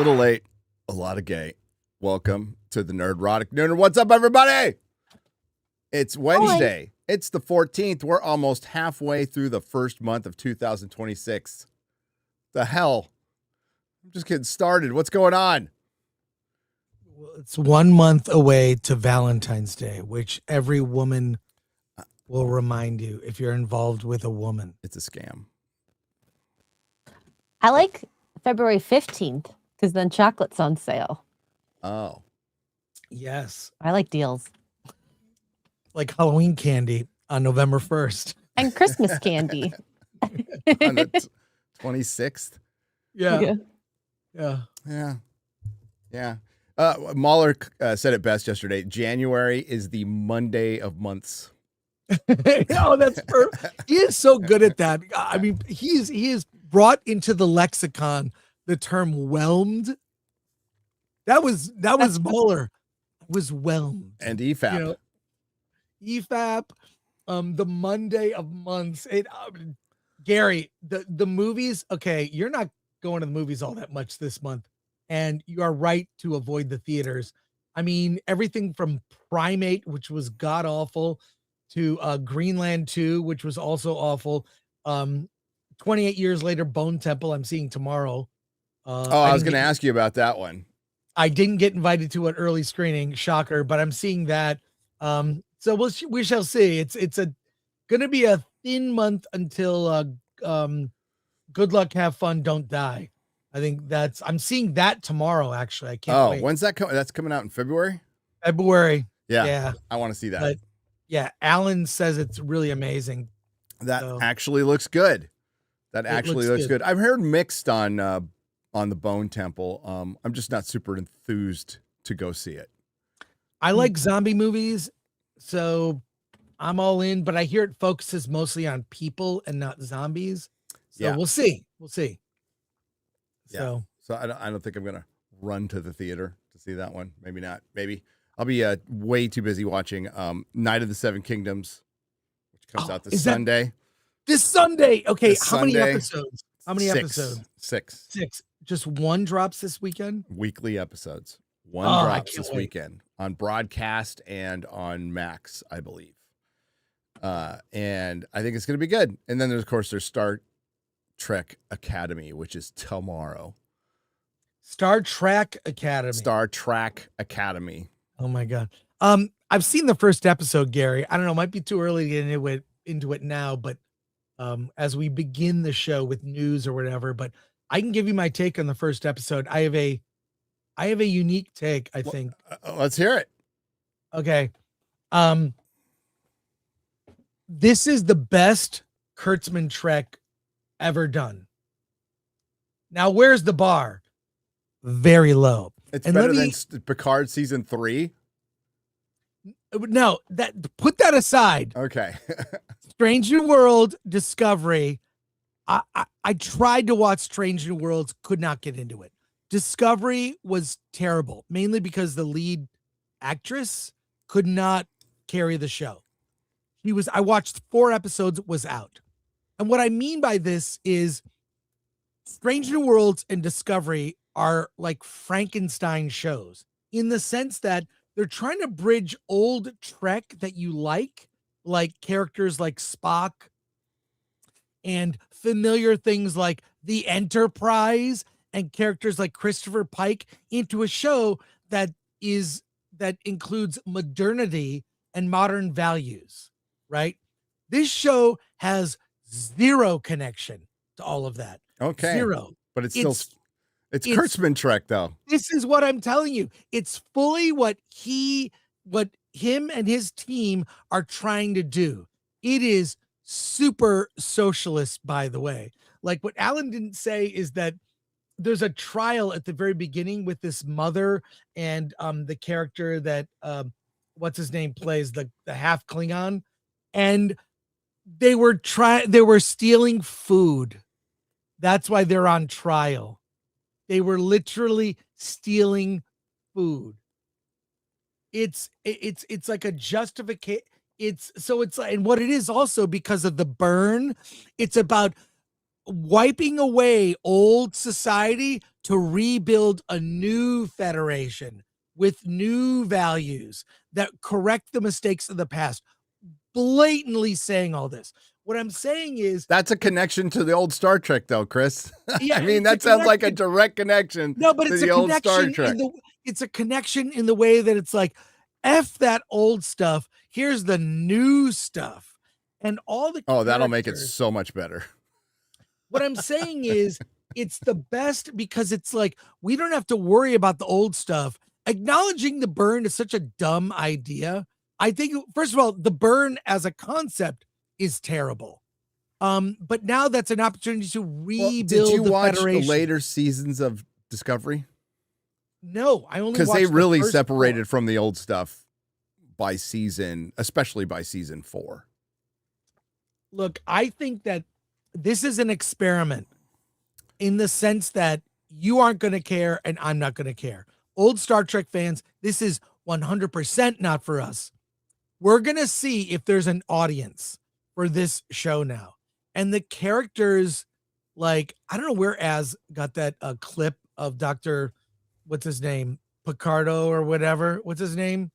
little late, a lot of gay. Welcome to the Nerdrotic Nooner. What's up, everybody? It's Wednesday. It's the 14th. We're almost halfway through the first month of 2026. The hell? I'm just getting started. What's going on? Well, it's 1 month away to Valentine's Day, which every woman will remind you if you're involved with a woman. It's a scam. I like February 15th because then chocolate's on sale. Oh. Yes. I like deals. Like Halloween candy on November 1st. And Christmas candy. On the 26th? Yeah. Mahler said it best yesterday. January is the Monday of months. Oh, that's perfect. He is so good at that. I mean, he is brought into the lexicon the term whelmed. That was Mahler. Was whelmed. And EFAP. You know, EFAP, the Monday of months. Gary, the movies, okay, you're not going to the movies all that much this month, and you are right to avoid the theaters. I mean, everything from Primate, which was god awful, to Greenland 2, which was also awful. 28 years later, Bone Temple, I'm seeing tomorrow. I was going to ask you about that one. I didn't get invited to an early screening, shocker, but I'm seeing that. So we shall see. It's going to be a thin month until good luck, have fun, don't die. I think I'm seeing that tomorrow. Actually, I can't wait. When's that coming? That's coming out in February. February. Yeah. I want to see that. But, yeah, Alan says it's really amazing. That actually looks good. That actually looks good. I've heard mixed on the Bone Temple. I'm just not super enthused to go see it. I like zombie movies, so I'm all in, but I hear it focuses mostly on people and not zombies. So we'll see. Yeah. So I don't think I'm going to run to the theater to see that one. Maybe not. Maybe I'll be way too busy watching Night of the Seven Kingdoms, which comes out this Sunday. This Sunday. Okay. This Sunday, many episodes? How many episodes? Six. Just one drops this weekend? Weekly episodes. One drops this weekend on broadcast and on Max, I believe. And I think it's going to be good. And then there's Star Trek Academy, which is tomorrow. Star Trek Academy. Oh my God. I've seen the first episode, Gary. I don't know, it might be too early to get into it now, but as we begin the show with news or whatever, but I can give you my take on the first episode. I have a unique take, I think. Let's hear it. Okay. This is the best Kurtzman Trek ever done. Now, where's the bar? Very low. It's better than Picard season 3. No, put that aside. Okay. Strange New World, Discovery. I tried to watch Strange New Worlds, could not get into it. Discovery was terrible, mainly because the lead actress could not carry the show. I watched 4 episodes, was out. And what I mean by this is Strange New Worlds and Discovery are like Frankenstein shows in the sense that they're trying to bridge old Trek that you like characters like Spock and familiar things like the Enterprise and characters like Christopher Pike into a show that includes modernity and modern values, right? This show has zero connection to all of that. Okay. Zero. But it's Kurtzman Trek, though. This is what I'm telling you. It's fully what him and his team are trying to do. It is super socialist, by the way. Like, what Alan didn't say is that there's a trial at the very beginning with this mother and the character that what's his name plays, the half Klingon, and they were stealing food. That's why they're on trial. They were literally stealing food. It's like a justification. And what it is also because of the burn, it's about wiping away old society to rebuild a new federation with new values that correct the mistakes of the past. Blatantly saying all this. What I'm saying is that's a connection to the old Star Trek, though, Chris. Yeah, I mean, it's a that sounds like a connection. direct connection No, but to it's the a old Star connection Trek. it's a connection in the way that it's like, F that old stuff. Here's the new stuff. And all the That'll make it characters- so much better. What I'm saying is it's the best because it's like we don't have to worry about the old stuff. Acknowledging the burn is such a dumb idea. I think first of all, the burn as a concept is terrible. But now that's an opportunity to rebuild did you the watch Federation. the later seasons of Discovery? No, I only Because watched they the really first separated four. from the old stuff by season, especially by season 4. Look, I think that this is an experiment in the sense that you aren't going to care and I'm not going to care. Old Star Trek fans, this is 100% not for us. We're going to see if there's an audience for this show now. And the characters, like, I don't know where Az got that clip of Dr. What's his name? Picardo or whatever. What's his name?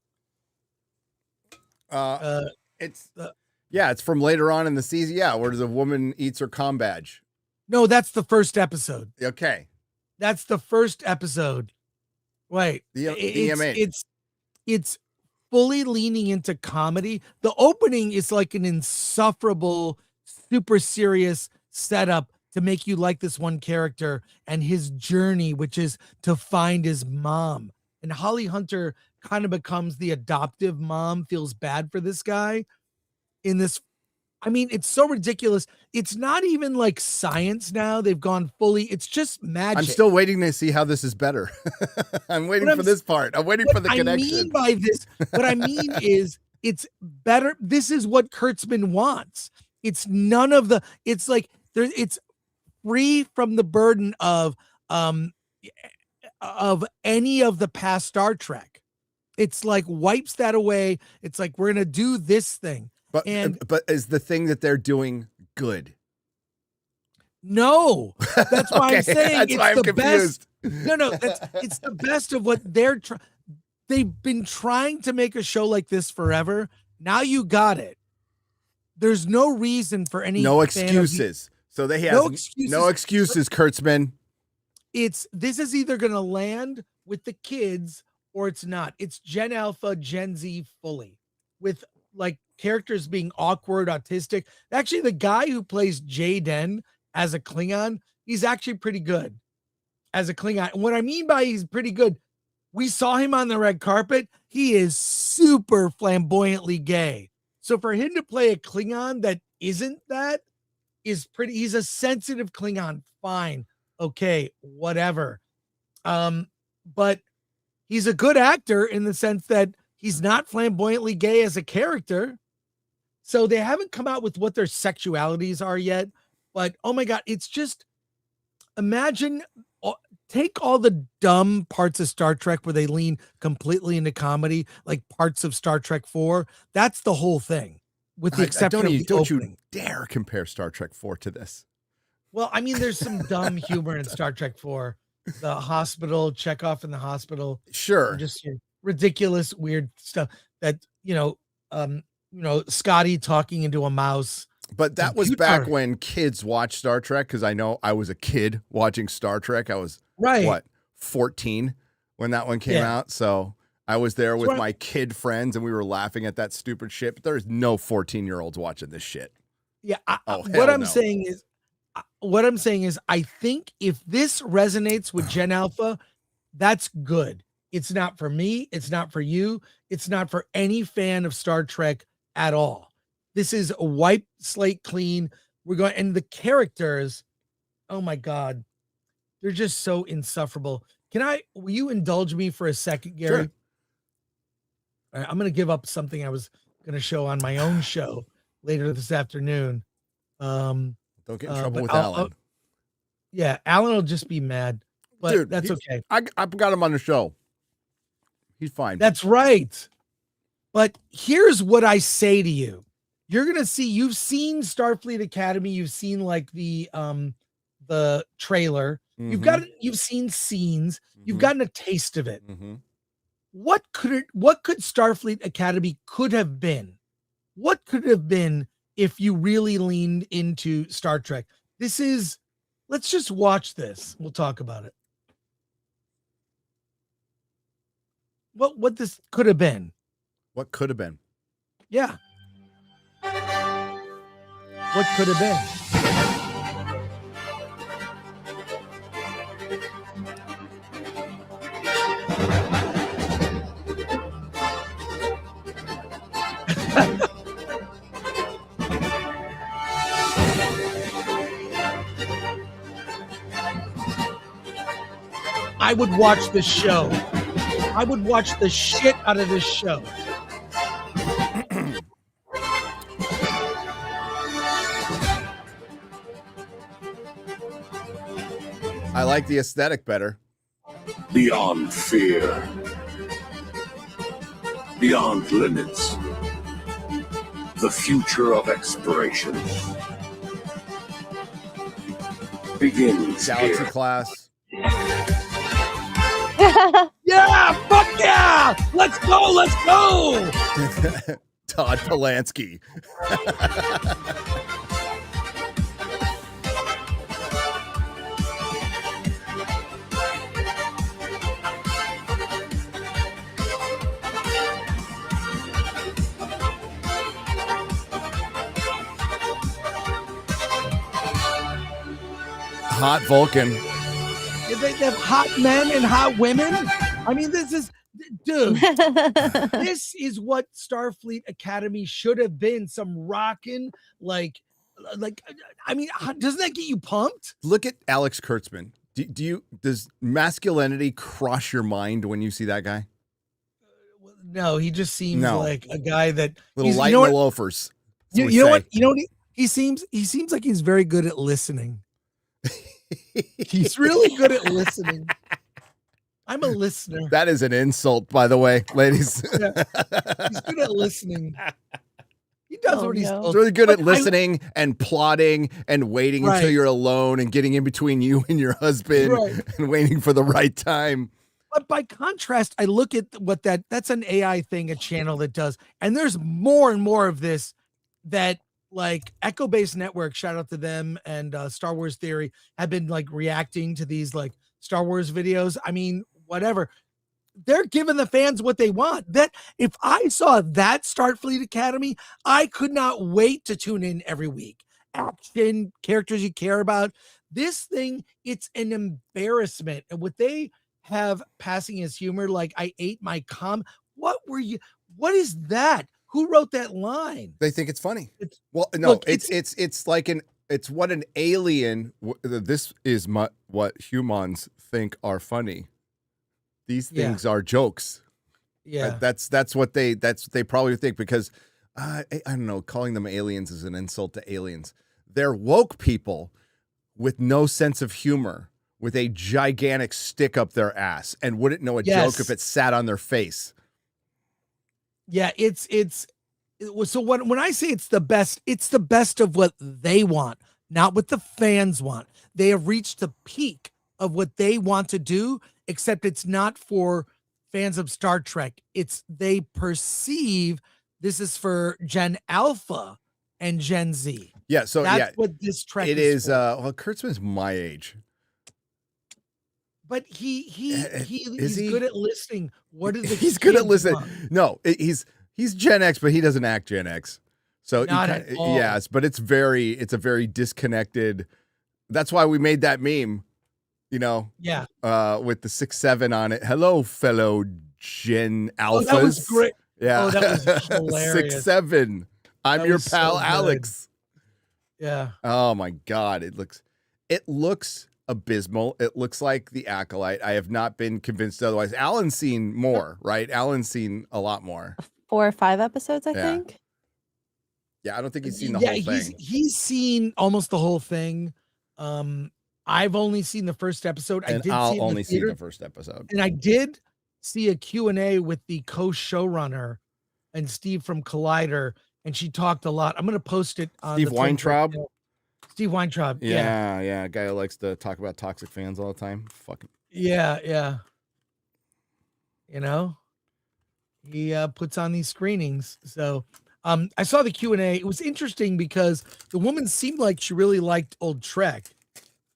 It's it's from later on in the season. Yeah, where the woman eats her comm badge. No, that's the first episode. Okay. That's the first episode. Wait, The EMH. It's fully leaning into comedy. The opening is like an insufferable, super serious setup to make you like this one character and his journey, which is to find his mom. And Holly Hunter kind of becomes the adoptive mom, feels bad for this guy in this. I mean, it's so ridiculous. It's not even like science now. They've gone fully, it's just magic. I'm still waiting to see how this is better. I'm waiting for this part. I'm waiting for the connection. I mean by this, what I mean is it's better. This is what Kurtzman wants. It's none of the, it's like there, it's free from the burden of any of the past Star Trek. It's like wipes that away. It's like, we're going to do this thing. But is the thing that they're doing good? No, that's why I'm saying that's it's why I'm the confused. best. No, it's the best of what they've been trying to make a show like this forever. Now you got it. There's no reason for any excuses. So they have no excuses, Kurtzman. This is either going to land with the kids or it's not. It's Gen Alpha, Gen Z fully with like characters being awkward, autistic. Actually, the guy who plays Jaden as a Klingon, he's actually pretty good as a Klingon. And what I mean by he's pretty good, we saw him on the red carpet. He is super flamboyantly gay. So for him to play a Klingon that isn't that is pretty, he's a sensitive Klingon. Fine. Okay. Whatever. But he's a good actor in the sense that he's not flamboyantly gay as a character. So they haven't come out with what their sexualities are yet. But, oh my God, it's just, imagine, take all the dumb parts of Star Trek where they lean completely into comedy, like parts of Star Trek 4. That's the whole thing, with the exception of the don't opening. you dare compare Star Trek 4 to this. Well, I mean, there's some dumb humor in Star Trek 4. The hospital, Chekhov in the hospital. Sure. Just ridiculous, weird stuff that, Scotty talking into a mouse. But that was back when kids watched Star Trek, because I know I was a kid watching Star Trek. I was, 14 when that one came out. So I was there with my kid friends, and we were laughing at that stupid shit. But there's no 14-year-olds watching this shit. Yeah. What I'm saying is, I think if this resonates with Gen Alpha, that's good. It's not for me. It's not for you. It's not for any fan of Star Trek at all. This is a wipe slate clean. We're going, and the characters, oh my God, they're just so insufferable. Will you indulge me for a second, Gary? Sure. All right, I'm going to give up something I was going to show on my own show later this afternoon. Don't get in trouble with Alan. Alan will just be mad, but dude, that's okay. I've got him on the show. He's fine. That's right. But here's what I say to you. You're going to see, you've seen Starfleet Academy. You've seen like the the trailer. You've seen scenes. You've gotten a taste of it. What could Starfleet Academy could have been? What could it have been if you really leaned into Star Trek? Let's just watch this. We'll talk about it. What this could have been. What could have been? Yeah. What could have been? I would watch this show. I would watch the shit out of this show. I like the aesthetic better. Beyond fear. Beyond limits. The future of exploration begins Galaxy here. class. Yeah, fuck yeah! Let's go! Todd Polanski. Hot Vulcan. They have hot men and hot women. I mean, this is what Starfleet Academy should have been. Some rockin' like, I mean, doesn't that get you pumped? Look at Alex Kurtzman. Does masculinity cross your mind when you see that guy? No, he just seems like a guy that little light in the loafers. You know what? He seems like he's very good at listening. He's really good at listening. I'm a listener. That is an insult, by the way, ladies. Yeah. He's good at listening. He does what he's supposed to. He's really good at listening and plotting and waiting until you're alone and getting in between you and your husband and waiting for the right time. But by contrast, I look at what that's an AI thing, a channel that does, and there's more and more of this that like Echo Base Network, shout out to them, and Star Wars Theory have been like reacting to these like Star Wars videos. I mean, whatever. They're giving the fans what they want. That if I saw that Starfleet Academy, I could not wait to tune in every week. Action, characters you care about. This thing, it's an embarrassment. And what they have passing as humor, like I ate my cum. What is that? Who wrote that line? They think it's funny. It's what an alien. This is what humans think are funny. These things are jokes. Yeah, that's what they probably think, because I don't know. Calling them aliens is an insult to aliens. They're woke people with no sense of humor, with a gigantic stick up their ass, and wouldn't know a joke if it sat on their face. Yeah, it's so when I say it's the best of what they want, not what the fans want. They have reached the peak of what they want to do, except it's not for fans of Star Trek. They perceive this is for Gen Alpha and Gen Z. Yeah, so that's what this Trek is. Well, Kurtzman's my age. But he's good at listening. What is he's good at listening? No, he's Gen X, but he doesn't act Gen X. So yes, but it's a very disconnected. That's why we made that meme, with the 6'7" on it. Hello, fellow Gen Alphas. That was great. Yeah, that was hilarious. 6'7". I'm your pal, so Alex. Yeah. Oh my God, it looks abysmal. It looks like The Acolyte. I have not been convinced otherwise. Alan's seen more, right? Alan's seen a lot more. 4 or 5 episodes, I think. Yeah, I don't think he's seen the whole thing. He's seen almost the whole thing. I've only seen the first episode. I'll only see the first episode. And I did see a Q&A with the co-showrunner and Steve from Collider, and she talked a lot. I'm going to post it on Steve Weintraub. Steve Weintraub. Yeah. Yeah, a guy who likes to talk about toxic fans all the time. Fucking. Yeah. You know, he puts on these screenings. So I saw the Q&A. It was interesting because the woman seemed like she really liked old Trek.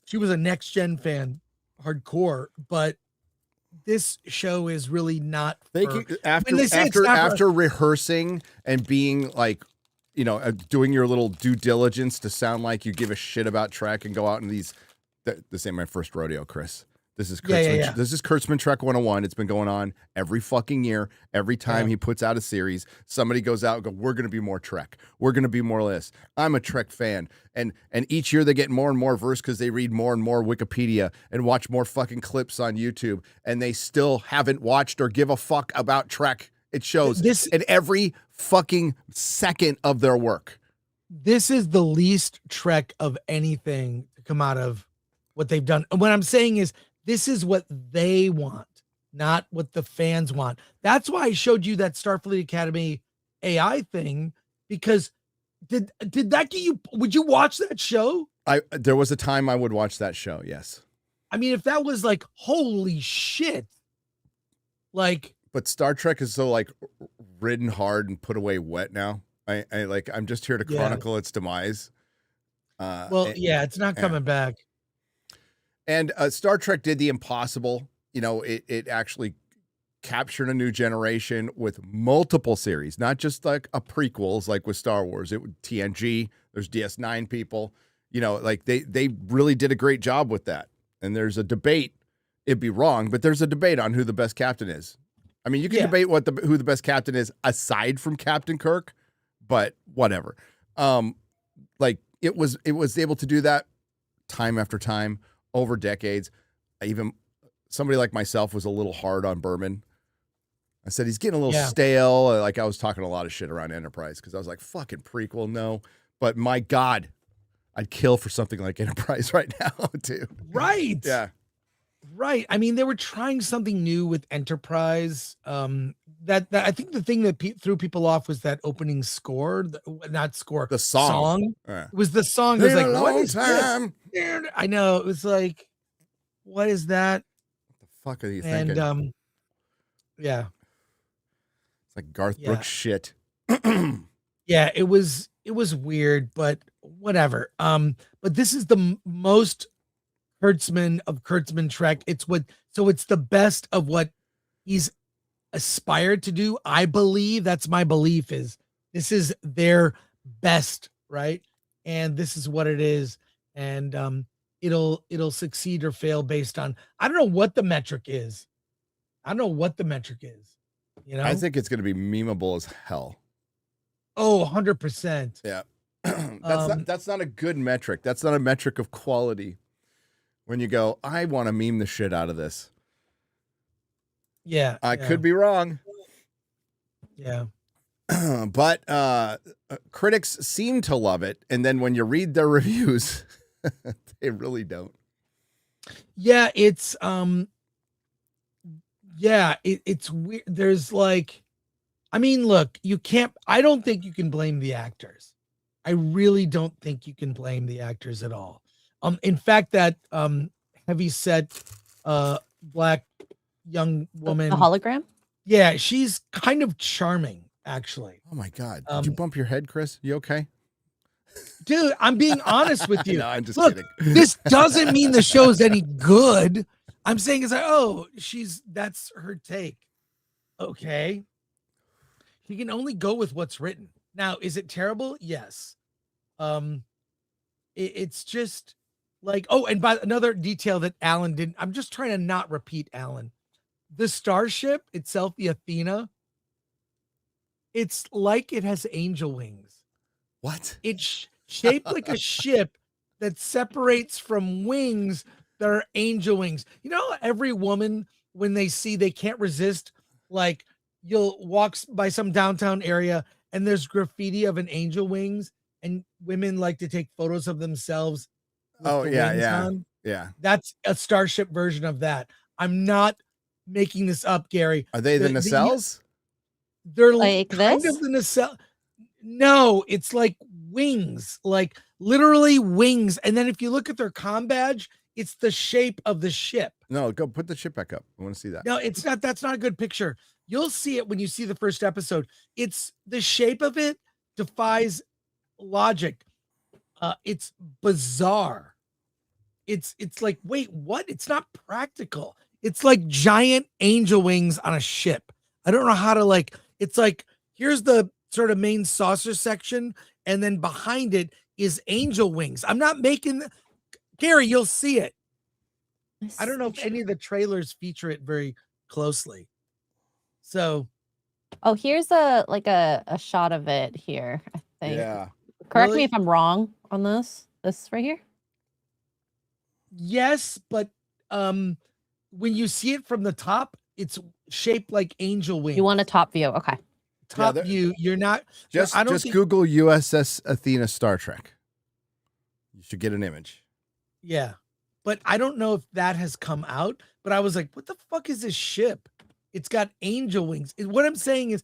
She was a next gen fan, hardcore, but this show is really not. After rehearsing and being like, doing your little due diligence to sound like you give a shit about Trek and go out in these. This ain't my first rodeo, Chris. This is Kurtzman. Yeah. This is Kurtzman Trek 101. It's been going on every fucking year. Every time he puts out a series, somebody goes out and go, we're going to be more Trek. We're going to be more this. I'm a Trek fan. And each year they get more and more versed because they read more and more Wikipedia and watch more fucking clips on YouTube. And they still haven't watched or give a fuck about Trek. It shows in every fucking second of their work. This is the least Trek of anything to come out of what they've done. And what I'm saying is, this is what they want, not what the fans want. That's why I showed you that Starfleet Academy AI thing, because did that get you? Would you watch that show? There was a time I would watch that show. Yes. I mean, if that was like, holy shit, like. But Star Trek is so like ridden hard and put away wet now. I'm just here to chronicle its demise. It's not coming back. And Star Trek did the impossible. It actually captured a new generation with multiple series, not just like a prequels like with Star Wars. It would TNG. There's DS9 people. They really did a great job with that. And there's a debate. It'd be wrong, but there's a debate on who the best captain is. I mean, you can debate who the best captain is aside from Captain Kirk, but whatever. It was able to do that time after time. Over decades. Even somebody like myself was a little hard on Berman. I said he's getting a little stale. Like I was talking a lot of shit around Enterprise because I was like, fucking prequel, no. But my God, I'd kill for something like Enterprise right now, too. Right. Yeah. Right. I mean, they were trying something new with Enterprise. That I think the thing that threw people off was that opening score, the song. It was the song. It was like, what is this? I know. It was like, what is that? What the fuck are you thinking? And yeah, it's like Garth Brooks shit. Yeah, it was weird, but whatever. But this is the most Kurtzman of Kurtzman Trek. It's the best of what he's aspired to do. I believe that's my belief is this is their best, right? And this is what it is. And it'll succeed or fail based on, I don't know what the metric is. I think it's going to be memeable as hell. Oh, 100%. Yeah. That's not a good metric. That's not a metric of quality. When you go, I want to meme the shit out of this. Yeah. I could be wrong. Yeah. But critics seem to love it. And then when you read their reviews, they really don't. Yeah, it's it's weird. There's like, I mean, look, I don't think you can blame the actors. I really don't think you can blame the actors at all. In fact, that heavy set black young woman, the hologram. Yeah, she's kind of charming, actually. Oh my God! Did you bump your head, Chris? You okay? Dude, I'm being honest with you. No, I'm just kidding. This doesn't mean the show's any good. I'm saying it's like, that's her take. Okay. You can only go with what's written. Now, is it terrible? Yes. It's just like, and by another detail that Alan didn't, I'm just trying to not repeat Alan. The starship itself, the Athena, it's like it has angel wings. What? It's shaped like a ship that separates from wings that are angel wings. You know, every woman, when they can't resist, like you'll walk by some downtown area and there's graffiti of an angel wings, and women like to take photos of themselves. Oh, yeah. Yeah. That's a starship version of that. I'm not making this up, Gary. Are they the nacelles? They're like kind this? of the nacelle. No, it's like wings, like literally wings. And then if you look at their comm badge, it's the shape of the ship. No, go put the ship back up. I want to see that. No, it's not. That's not a good picture. You'll see it when you see the first episode. It's the shape of it defies logic. It's bizarre. It's like, wait, what? It's not practical. It's like giant angel wings on a ship. I don't know how to like. It's like here's the sort of main saucer section, and then behind it is angel wings. I'm not making. Gary, you'll see it. I don't know if any of the trailers feature it very closely. So, Oh, here's a shot of it here, I think. Yeah. Correct Really? me if I'm wrong on this. This right here. yes, but when you see it from the top, it's shaped like angel wings. You want a top view? Okay. top Yeah, view? You're not. Just I don't think, Google USS Athena Star Trek. You should get an image. Yeah, but I don't know if that has come out. But I was like, what the fuck is this ship? It's got angel wings. What I'm saying is,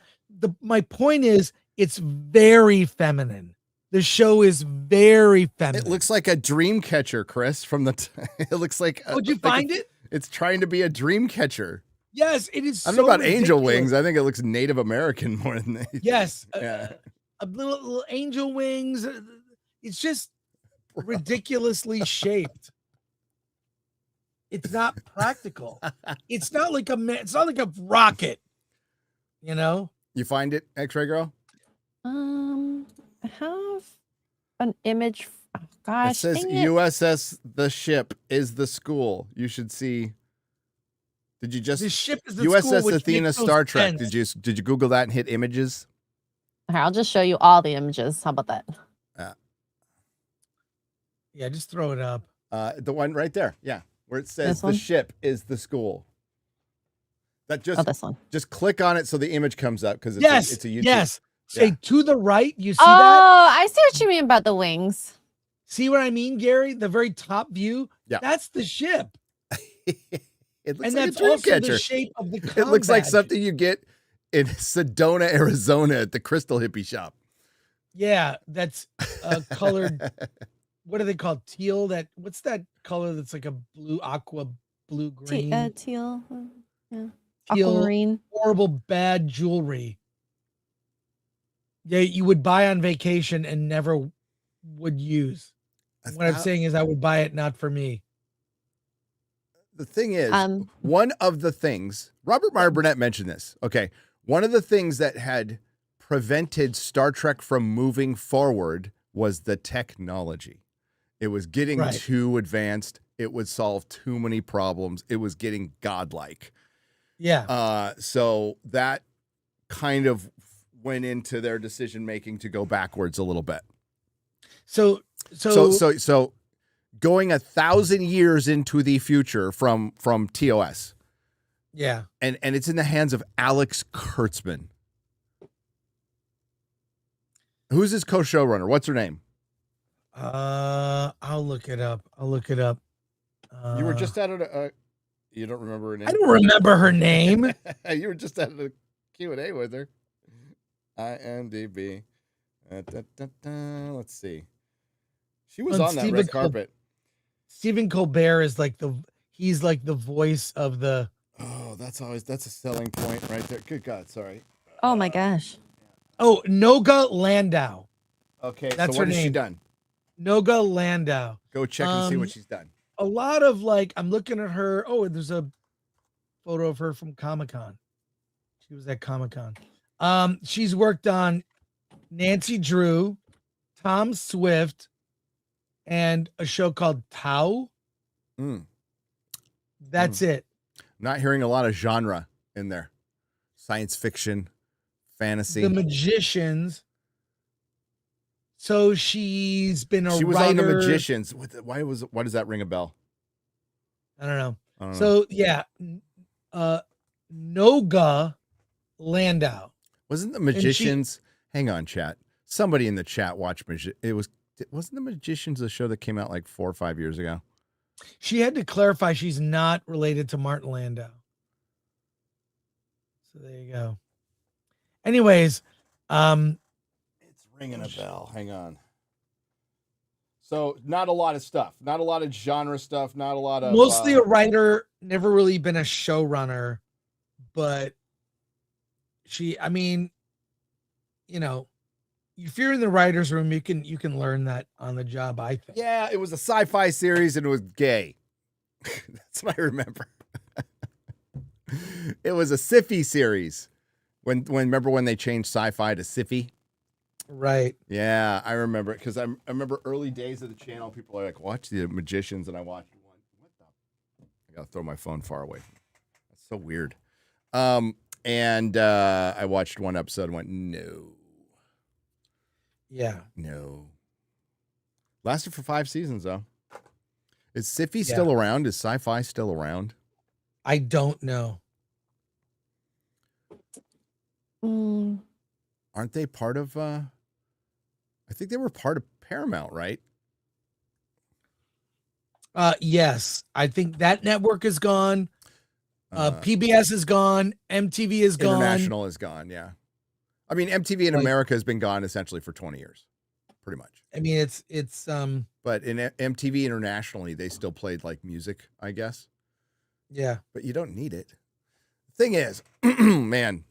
my point is, it's very feminine. The show is very feminine. It looks like a dream catcher, Chris. From the. It looks like. Oh, did you find it? It's trying to be a dream catcher. Yes, it is. I don't know about ridiculous. angel wings. I think it looks Native American more than that. Yes, Yeah. a little angel wings. It's just ridiculously shaped. It's not practical. It's not like it's not like a rocket. You know. You find it, X-Ray Girl? I have an image. Oh, gosh, It says dang it. USS the ship is the school. You should see. Did you just The ship is the school, USS which Athena makes no Star Trek? sense. Did you Google that and hit images? Here, I'll just show you all the images. How about that? Yeah, just throw it up. The one right there. Yeah. Where it says This the one? ship is the school. That Oh, this one. just click on it so the image comes up because Yes, it's a YouTube. yes. Say Yeah. to the right. You see Oh, that? I see what you mean about the wings. See what I mean, Gary? The very top view. Yeah. That's the ship, It looks and like that's a dream also catcher. the shape of the. It looks like badge. something you get in Sedona, Arizona at the Crystal Hippie Shop. Yeah, that's colored. What are they called? Teal. What's that color? That's like a blue, aqua, blue, green, Teal. Yeah. teal, Aquamarine. horrible, bad jewelry. Yeah, you would buy on vacation and never would use. What I'm saying is, I would buy it not for me. The thing is, Um, one of the things, Robert Meyer Burnett mentioned this. Okay. One of the things that had prevented Star Trek from moving forward was the technology. It was getting Right. too advanced. It would solve too many problems. It was getting godlike. Yeah. So that kind of went into their decision making to go backwards a little bit. So going 1,000 years into the future from TOS, yeah. and it's in the hands of Alex Kurtzman. Who's his co-showrunner? What's her name? I'll look it up. You were just at a you don't remember her name? I don't remember her name. You were just at a Q&A with her. IMDb. Let's see. She was on that Stephen red carpet. Stephen Colbert is he's like the voice of the. Oh, that's a selling point right there. Good God, sorry. oh my gosh. Oh, Noga Landau. Okay, That's so what her has she name. done? Noga Landau. Go check and see what she's done. A lot of I'm looking at her. Oh, there's a photo of her from Comic-Con. She was at Comic-Con. She's worked on Nancy Drew, Tom Swift, and a show called Tau. That's it. Not hearing a lot of genre in there. Science fiction, fantasy. The Magicians. So she's been a She was writer. on The Magicians. Why does that ring a bell? I don't know. I don't know. So yeah, Noga Landau. Wasn't The Magicians? Hang on, chat. Somebody in the chat watched wasn't The Magicians a show that came out like 4 or 5 years ago? She had to clarify she's not related to Martin Landau. So there you go. Anyways, It's Ringing a bell. Hang on. So not a lot of stuff. Not a lot of genre stuff. Not a lot of Mostly a writer, never really been a showrunner, but I mean, you know, if you're in the writer's room, you can learn that on the job, I think. Yeah, it was a sci-fi series and it was gay. That's what I remember. It was a sci-fi series. Remember when they changed sci-fi to sci-fi? Right. Yeah, I remember it because I remember early days of the channel. People are like, watch the Magicians, and I watched one. What the? I gotta throw my phone far away. That's so weird. And I watched one episode and went, no. Yeah. No. Lasted for 5 seasons, though. Is sci-fi still around? Is sci-fi still around? I don't know. Aren't they part of... I think they were part of Paramount, right? Yes. I think that network is gone. PBS is gone. MTV is gone. International is gone, yeah. I mean, MTV in America has been gone essentially for 20 years, pretty much. I mean, it's But in MTV internationally, they still played like music, I guess. Yeah. But you don't need it. Thing is, man,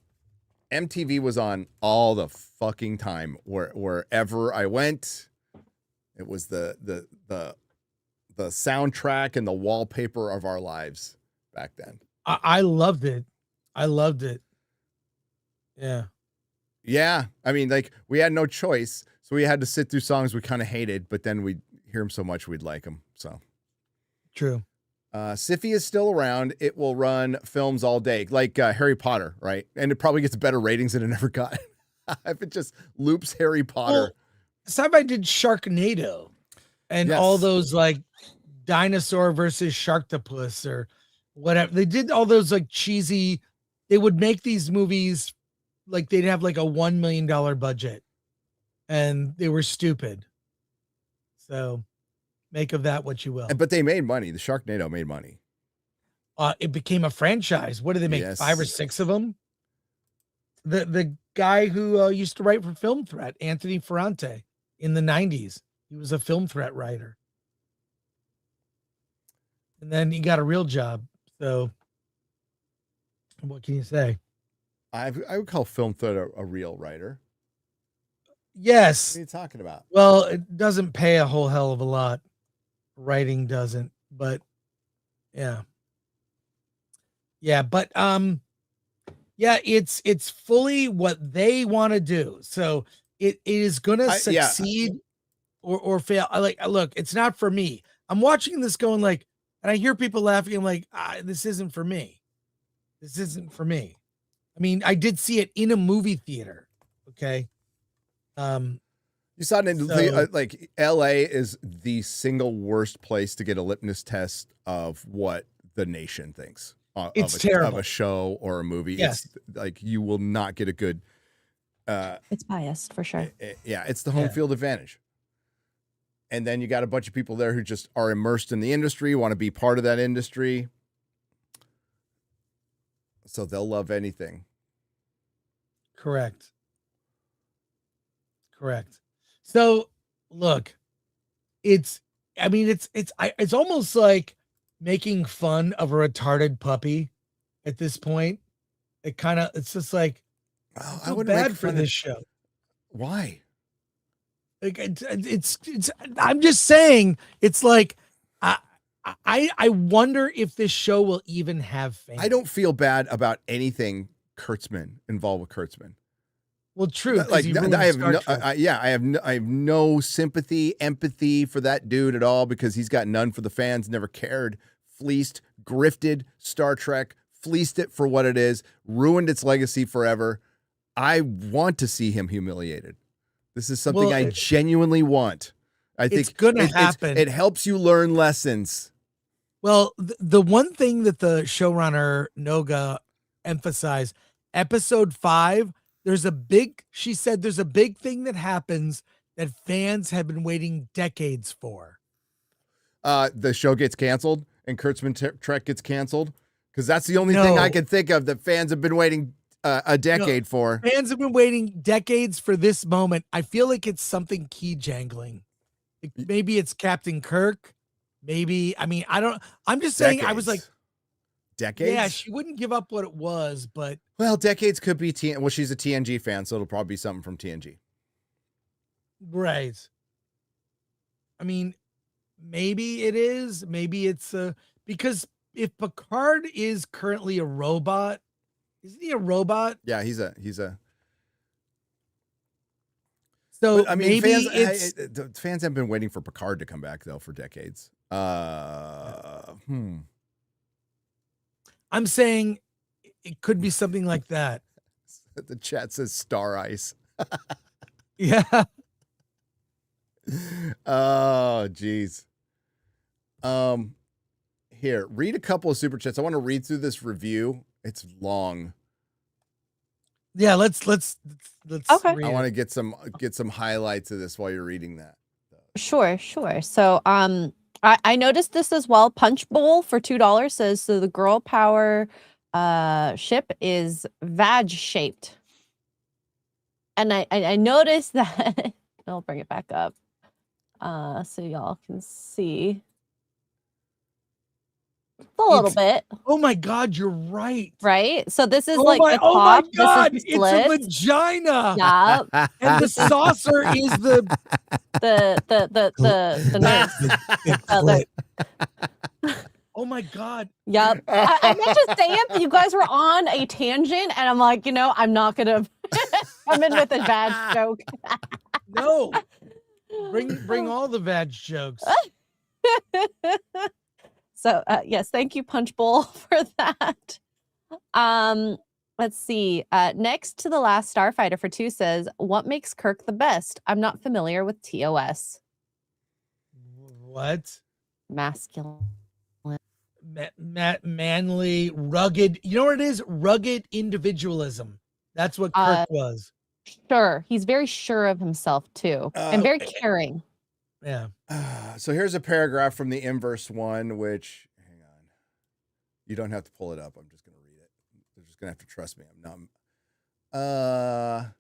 MTV was on all the fucking time. Wherever I went, it was the soundtrack and the wallpaper of our lives back then. I loved it. I loved it. Yeah. Yeah. I mean, like, we had no choice. So we had to sit through songs we kind of hated, but then we'd hear them so much we'd like them. So True. Sci-fi is still around. It will run films all day, like Harry Potter, right? And it probably gets better ratings than it ever got. If it just loops Harry Potter. Well, Sci-Fi did Sharknado and all those like dinosaur versus Sharktopus or whatever. They did all those like cheesy, they would make these movies like they'd have like a $1 million budget and they were stupid. So make of that what you will. But they made money. The Sharknado made money. It became a franchise. What did they make? Yes. 5 or 6 of them? The guy who used to write for Film Threat, Anthony Ferrante, in the 90s. He was a Film Threat writer. And then he got a real job. So what can you say? I would call Film Threat a real writer. Yes. What are you talking about? Well, it doesn't pay a whole hell of a lot. Writing doesn't, but yeah. Yeah, but yeah, it's fully what they want to do. So it is gonna succeed or fail. Look, it's not for me. I'm watching this going like, and I hear people laughing. I'm like, this isn't for me. This isn't for me. I mean, I did see it in a movie theater. Okay. You saw it in like LA is the single worst place to get a litmus test of what the nation thinks terrible. of a show or a movie. Yes. It's like you will not get a good. It's biased for sure. Yeah, it's the home field advantage. And then you got a bunch of people there who just are immersed in the industry, want to be part of that industry. So they'll love anything. Correct. So look, it's almost like making fun of a retarded puppy at this point. It's just like, I feel bad for this show. Why? Like it's I'm just saying, it's like, I wonder if this show will even have fans. I don't feel bad about anything involved with Kurtzman. Well, true. Like I have no sympathy, empathy for that dude at all because he's got none for the fans. Never cared, fleeced, grifted Star Trek, fleeced it for what it is, ruined its legacy forever. I want to see him humiliated. This is something I genuinely want. I think it's going to happen. It helps you learn lessons. Well, the one thing that the showrunner Noga emphasized, episode 5. She said there's a big thing that happens that fans have been waiting decades for. The show gets canceled and Kurtzman Trek gets canceled because that's the only thing I can think of that fans have been waiting a decade for. Fans have been waiting decades for this moment. I feel like it's something key jangling. Maybe it's Captain Kirk. Maybe, I mean, I don't, I'm just saying, I was like, decades? yeah, she wouldn't give up what it was, but. Well, decades could be, well, she's a TNG fan, so it'll probably be something from TNG. Right. I mean, maybe it is. Maybe it's because if Picard is currently a robot, isn't he a robot? Yeah, he's a. So But, I mean, maybe fans have been waiting for Picard to come back though for decades. I'm saying it could be something like that. The chat says Star Ice. Yeah. Oh, geez. Here, read a couple of super chats. I want to read through this review. It's long. Yeah, let's Okay. I want to get some highlights of this while you're reading that. Sure. So I noticed this as well. Punch Bowl for $2 says so the girl power ship is vag shaped. And I noticed that I'll bring it back up so y'all can see. A little bit. Oh my God, you're right. Right? So this is Oh like my, the top. oh my God, this is the it's a split. vagina. Yeah. And the saucer is the nerd. Oh my God. Yep. I meant to say it, but you guys were on a tangent, and I'm like, I'm not gonna come in with a bad joke. No. Bring all the vag jokes. So yes, thank you, Punch Bowl, for that. Let's see. Next to the Last Starfighter for 2 says, what makes Kirk the best? I'm not familiar with TOS. What? Masculine. Manly, rugged. You know what it is? Rugged individualism. That's what Kirk was. Sure. He's very sure of himself too. And very caring. Yeah. So here's a paragraph from the inverse one, which, hang on. You don't have to pull it up. I'm just going to read it. You're just going to have to trust me. I'm not.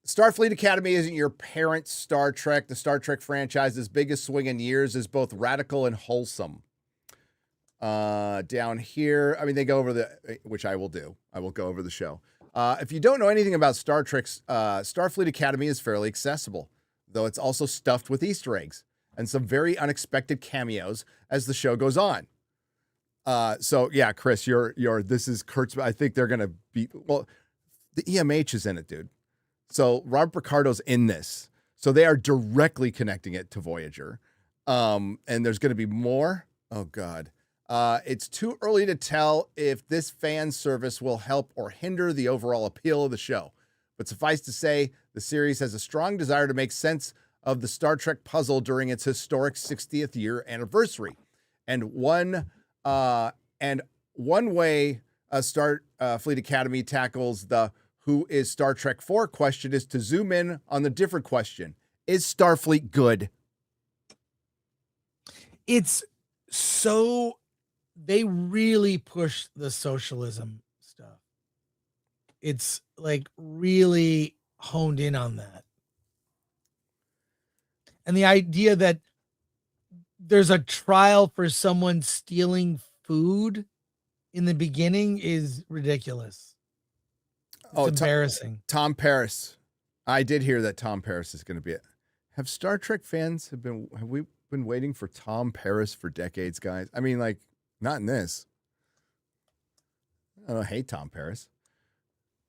Starfleet Academy isn't your parent Star Trek. The Star Trek franchise's biggest swing in years is both radical and wholesome. Down here, I mean, they go over which I will do. I will go over the show. If you don't know anything about Star Trek, Starfleet Academy is fairly accessible, though it's also stuffed with Easter eggs and some very unexpected cameos as the show goes on. So yeah, Chris, this is Kurt's. I think they're going to be, well, the EMH is in it, dude. So Robert Picardo's in this. So they are directly connecting it to Voyager. And there's going to be more. Oh God. It's too early to tell if this fan service will help or hinder the overall appeal of the show. But suffice to say, the series has a strong desire to make sense of the Star Trek puzzle during its historic 60th year anniversary. And one way Starfleet Academy tackles the who is Star Trek for question is to zoom in on the different question. Is Starfleet good? It's so, they really push the socialism stuff. It's like really honed in on that. And the idea that there's a trial for someone stealing food in the beginning is ridiculous. It's embarrassing. Tom Paris. I did hear that Tom Paris is going to be it. Have Star Trek fans have we been waiting for Tom Paris for decades, guys? I mean, like, not in this. I don't hate Tom Paris.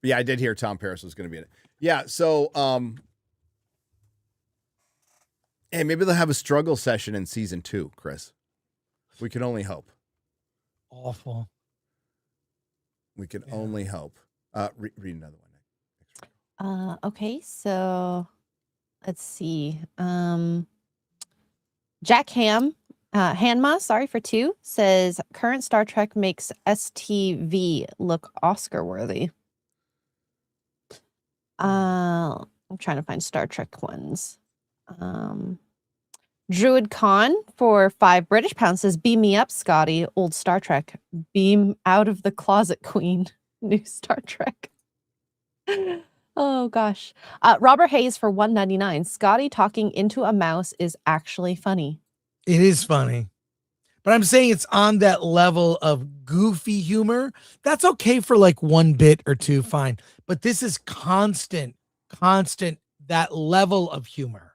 But yeah, I did hear Tom Paris was going to be in it. Yeah, so hey, maybe they'll have a struggle session in season 2, Chris. We can only hope. Awful. We can only hope. Read another one. Okay, so let's see. Jack Hanma, sorry, for 2 says current Star Trek makes STV look Oscar worthy. I'm trying to find Star Trek ones. Druid Khan for 5 British pounds says, beam me up, Scotty. Old Star Trek. Beam out of the closet, Queen. New Star Trek. Oh gosh. Robert Hayes for $1.99. Scotty talking into a mouse is actually funny. It is funny. But I'm saying it's on that level of goofy humor. That's okay for like one bit or two, fine. But this is constant, that level of humor.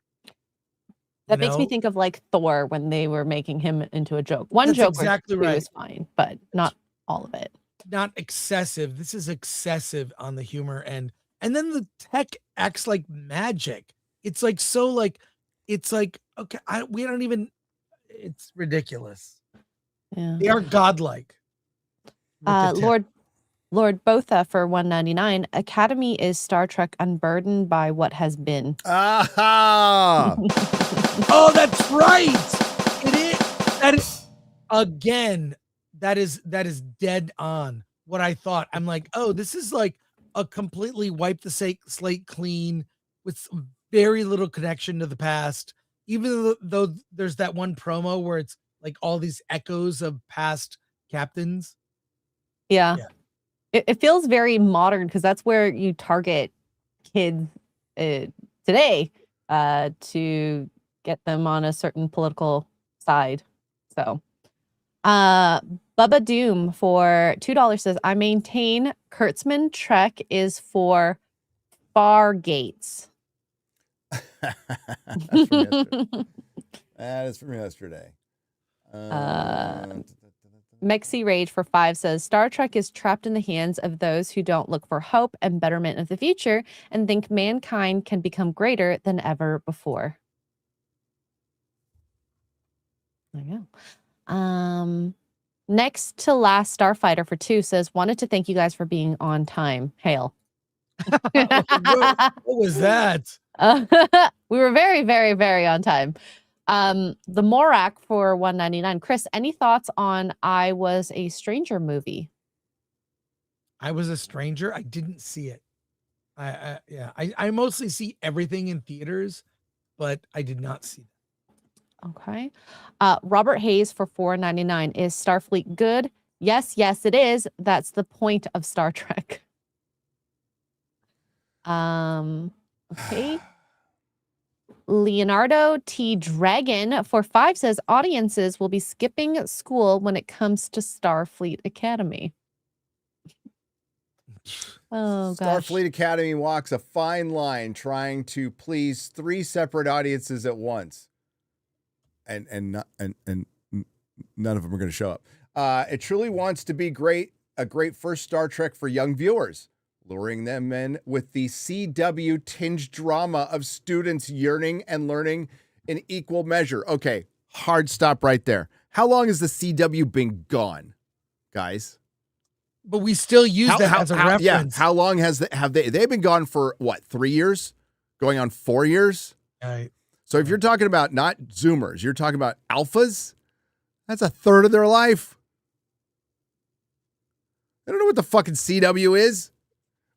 That makes me think of like Thor when they were making him into a joke. One That's joke exactly or two right. is fine, but not all of it. Not excessive. This is excessive on the humor end. And then the tech acts like magic. It's like so like it's like okay, we don't even it's ridiculous. Yeah. They are godlike. Lord Botha for $1.99. Academy is Star Trek unburdened by what has been. Ah! Oh, that's right. It is. That is again. That is dead on what I thought. I'm like, oh, this is like a completely wipe the slate clean with very little connection to the past. Even though there's that one promo where it's like all these echoes of past captains. Yeah. It feels very modern because that's where you target kids today to get them on a certain political side. So, Bubba Doom for $2 says, I maintain Kurtzman Trek is for Fargates. That is from yesterday. Mexi Rage for 5 says, Star Trek is trapped in the hands of those who don't look for hope and betterment of the future and think mankind can become greater than ever before. There you go. Next to last Starfighter for 2 says, wanted to thank you guys for being on time. Hail. What was that? We were very, very, very on time. The Morak for $1.99. Chris, any thoughts on I Was a Stranger movie? I Was a Stranger. I didn't see it. I mostly see everything in theaters, but I did not see that. Okay. Robert Hayes for $4.99. Is Starfleet good? Yes, it is. That's the point of Star Trek. Okay. Leonardo T. Dragon for 5 says audiences will be skipping school when it comes to Starfleet Academy. Oh gosh. Starfleet Academy walks a fine line trying to please 3 separate audiences at once. And none of them are going to show up. It truly wants to be a great first Star Trek for young viewers, luring them in with the CW tinged drama of students yearning and learning in equal measure. Okay, hard stop right there. How long has the CW been gone, guys? But we still use that as a reference. Yeah, how long have they've been gone for what, 3 years? Going on 4 years? Right. So if you're talking about not Zoomers, you're talking about alphas, that's a third of their life. They don't know what the fucking CW is,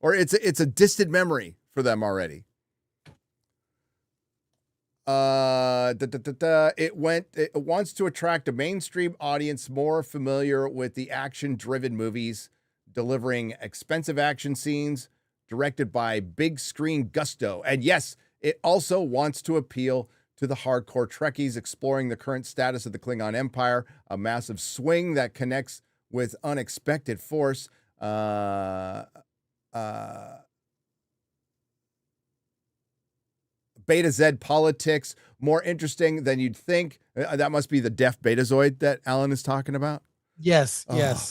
or it's a distant memory for them already. It wants to attract a mainstream audience more familiar with the action-driven movies, delivering expensive action scenes directed by big screen gusto. And yes, it also wants to appeal to the hardcore Trekkies, exploring the current status of the Klingon Empire, a massive swing that connects with unexpected force. Beta Z politics, more interesting than you'd think. That must be the deaf Betazoid that Alan is talking about. Yes.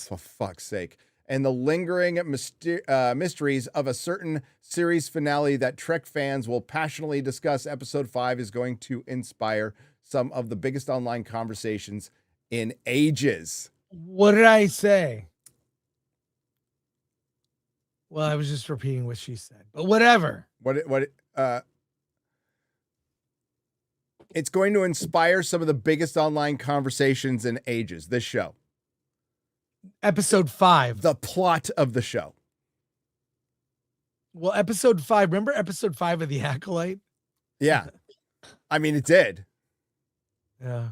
For fuck's sake. And the lingering mysteries of a certain series finale that Trek fans will passionately discuss. Episode 5 is going to inspire some of the biggest online conversations in ages. What did I say? Well, I was just repeating what she said, but whatever. It's going to inspire some of the biggest online conversations in ages, this show. Episode 5. The plot of the show. Well, episode 5. Remember episode 5 of The Acolyte? Yeah. I mean, it did. Yeah.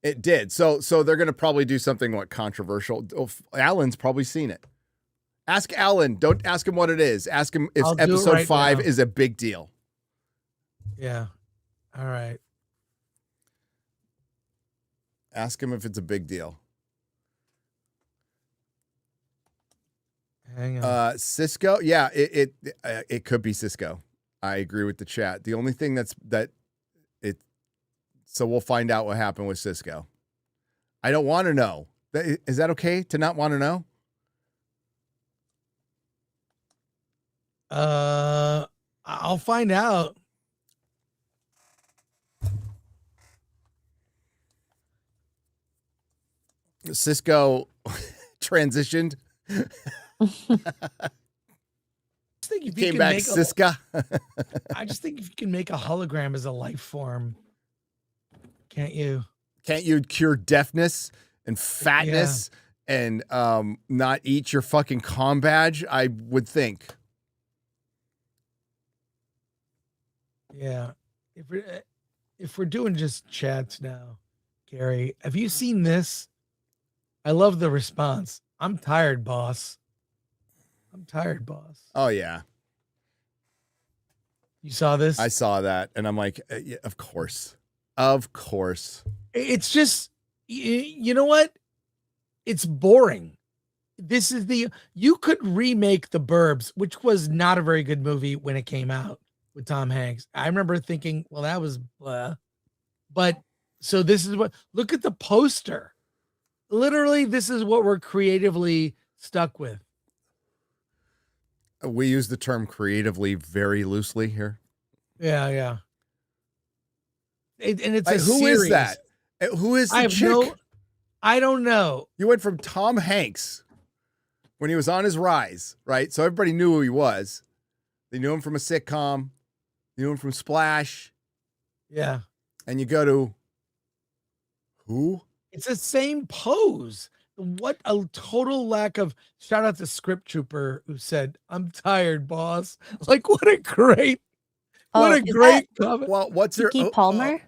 It did. So they're going to probably do something, controversial. Alan's probably seen it. Ask Alan. Don't ask him what it is. Ask him if I'll do it episode right 5 now. is a big deal. Yeah. All right. Ask him if it's a big deal. Hang on. Cisco. Yeah, it could be Cisco. I agree with the chat. The only thing so we'll find out what happened with Cisco. I don't want to know. Is that okay to not want to know? I'll find out. Cisco transitioned. Came back Cisco. I just think if you can make a hologram as a life form, can't you? Can't you cure deafness and fatness and not eat your fucking comm badge? I would think. Yeah. If we're doing just chats now, Gary, have you seen this? I love the response. I'm tired, boss. I'm tired, boss. Oh, yeah. You saw this? I saw that. And I'm like, yeah, of course. Of course. It's just, you know what? It's boring. You could remake The Burbs, which was not a very good movie when it came out with Tom Hanks. I remember thinking, well, that was blah. But so this is look at the poster. Literally, this is what we're creatively stuck with. We use the term creatively very loosely here. Yeah. And it's like, a who series. is that? Who is the chick? I don't know. You went from Tom Hanks when he was on his rise, right? So everybody knew who he was. They knew him from a sitcom. They knew him from Splash. Yeah. And you go to who? It's the same pose. What a total lack of shout out to Script Trooper who said, "I'm tired, boss." Like, what a great comment. Well, what's Kiki Palmer?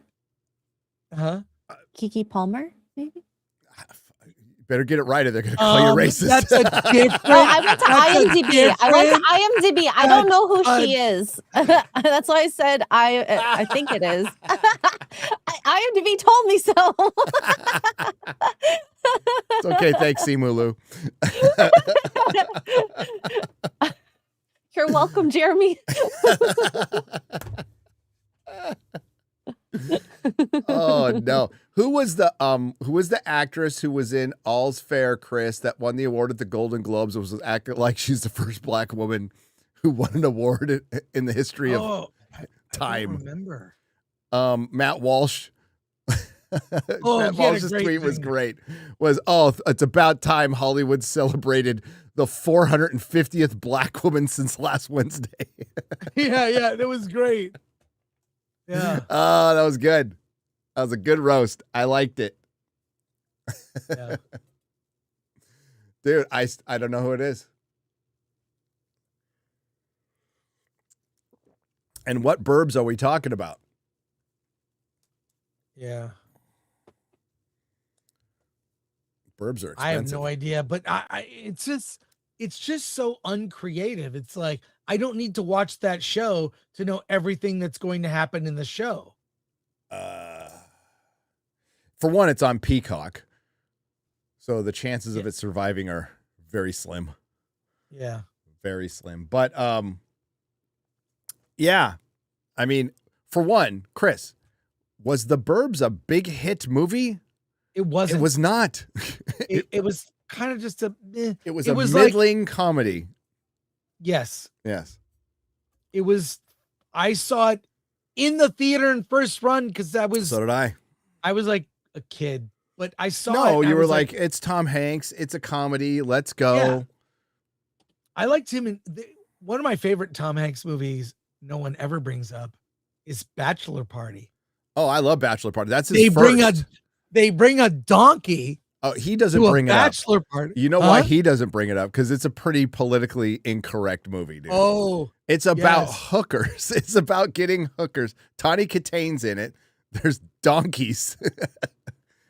Huh? Kiki Palmer, maybe? Better get it right or they're going to call you racist. That's a different. Oh, I went to IMDb. I don't know who she is. That's why I said I think it is. IMDb told me so. It's okay. Thanks, Simulu. You're welcome, Jeremy. Oh no. Who was the actress who was in All's Fair, Chris, that won the award at the Golden Globes? It was acting like she's the first black woman who won an award in the history of time. I don't remember. Matt Walsh. Matt Walsh's tweet was great. It's about time Hollywood celebrated the 450th black woman since last Wednesday. Yeah, that was great. Yeah. Oh, that was good. That was a good roast. I liked it. Yeah. Dude, I don't know who it is. And what burbs are we talking about? Yeah. Burbs are expensive. I have no idea, but it's just so uncreative. It's like I don't need to watch that show to know everything that's going to happen in the show. For one, it's on Peacock, so the chances of it surviving are very slim. Yeah, very slim. But yeah, I mean, for one, Chris, was The Burbs a big hit movie? It wasn't. It was not. It was kind of just a. It was a middling comedy. Yes. It was. I saw it in the theater in first run because So did I. I was like a kid, but I saw it. No, you were like, it's Tom Hanks. It's a comedy. Let's go. Yeah. I liked him in one of my favorite Tom Hanks movies. No one ever brings up is Bachelor Party. Oh, I love Bachelor Party. That's his first. They bring a donkey. Oh, he doesn't bring it up. Bachelor Party. You know why he doesn't bring it up? Because it's a pretty politically incorrect movie, dude. Oh, it's about hookers. It's about getting hookers. Tawny Kitane's in it. There's donkeys,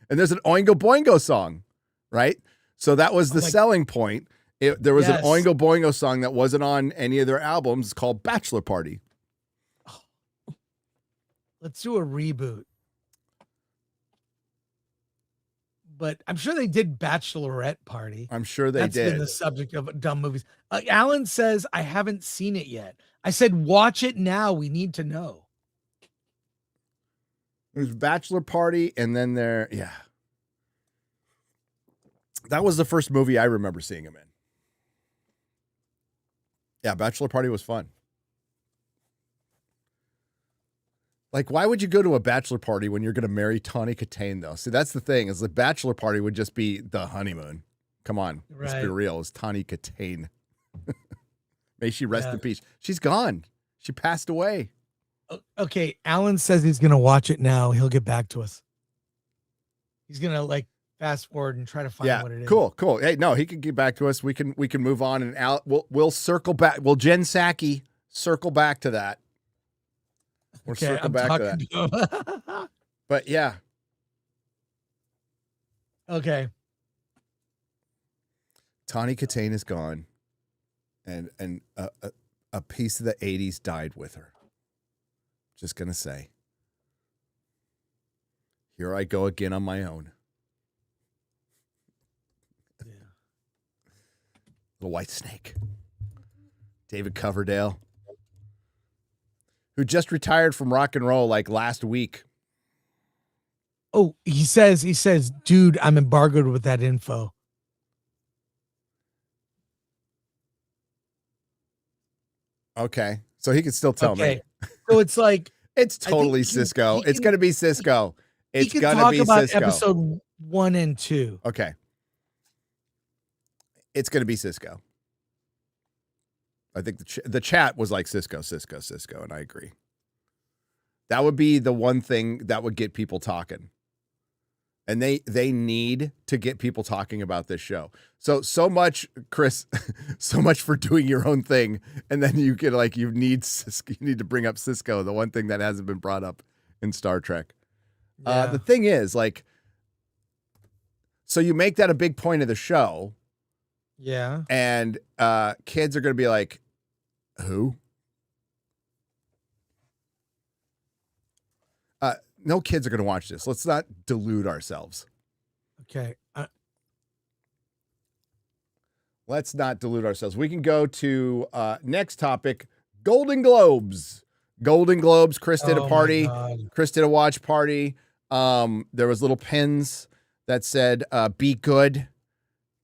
and there's an Oingo Boingo song, right? So that was the selling point. There was Yes. an Oingo Boingo song that wasn't on any of their albums called Bachelor Party. Let's do a reboot. But I'm sure they did Bachelorette Party. I'm sure they That's did. been the subject of dumb movies. Alan says, I haven't seen it yet. I said, watch it now. We need to know. There's Bachelor Party, and then yeah. That was the first movie I remember seeing him in. Yeah, Bachelor Party was fun. Like, why would you go to a bachelor party when you're going to marry Tawny Katane, though? See, that's the thing, is the bachelor party would just be the honeymoon. Come on, let's be real. It's Tawny Katane. May she rest in peace. She's gone. She passed away. Okay, Alan says he's going to watch it now. He'll get back to us. He's going to, fast forward and try to find what it is. Cool. Hey, no, he can get back to us. We can move on, and we'll circle back. Well, Jen Psaki circle back to that. We'll circle back to that. But yeah. Okay. Tawny Katane is gone, and a piece of the 80s died with her. Just gonna say. Here I go again on my own. The White Snake. David Coverdale, who just retired from rock and roll last week. Oh, he says, dude, I'm embargoed with that info. Okay. So he can still tell me. So it's it's totally Cisco. It's going to be Cisco. It's going to be Cisco. Talk about episode 1 and 2. Okay. It's going to be Cisco. I think the chat was like Cisco, and I agree. That would be the one thing that would get people talking. And they need to get people talking about this show. So much, Chris, so much for doing your own thing. And then you get you need to bring up Cisco, the one thing that hasn't been brought up in Star Trek. Yeah. The thing is, so you make that a big point of the show. Yeah. And kids are going to be like, who? No kids are going to watch this. Let's not delude ourselves. Okay. Let's not delude ourselves. We can go to next topic, Golden Globes. Golden Globes. Chris did a party. Chris did a watch party. There was little pins that said, be good.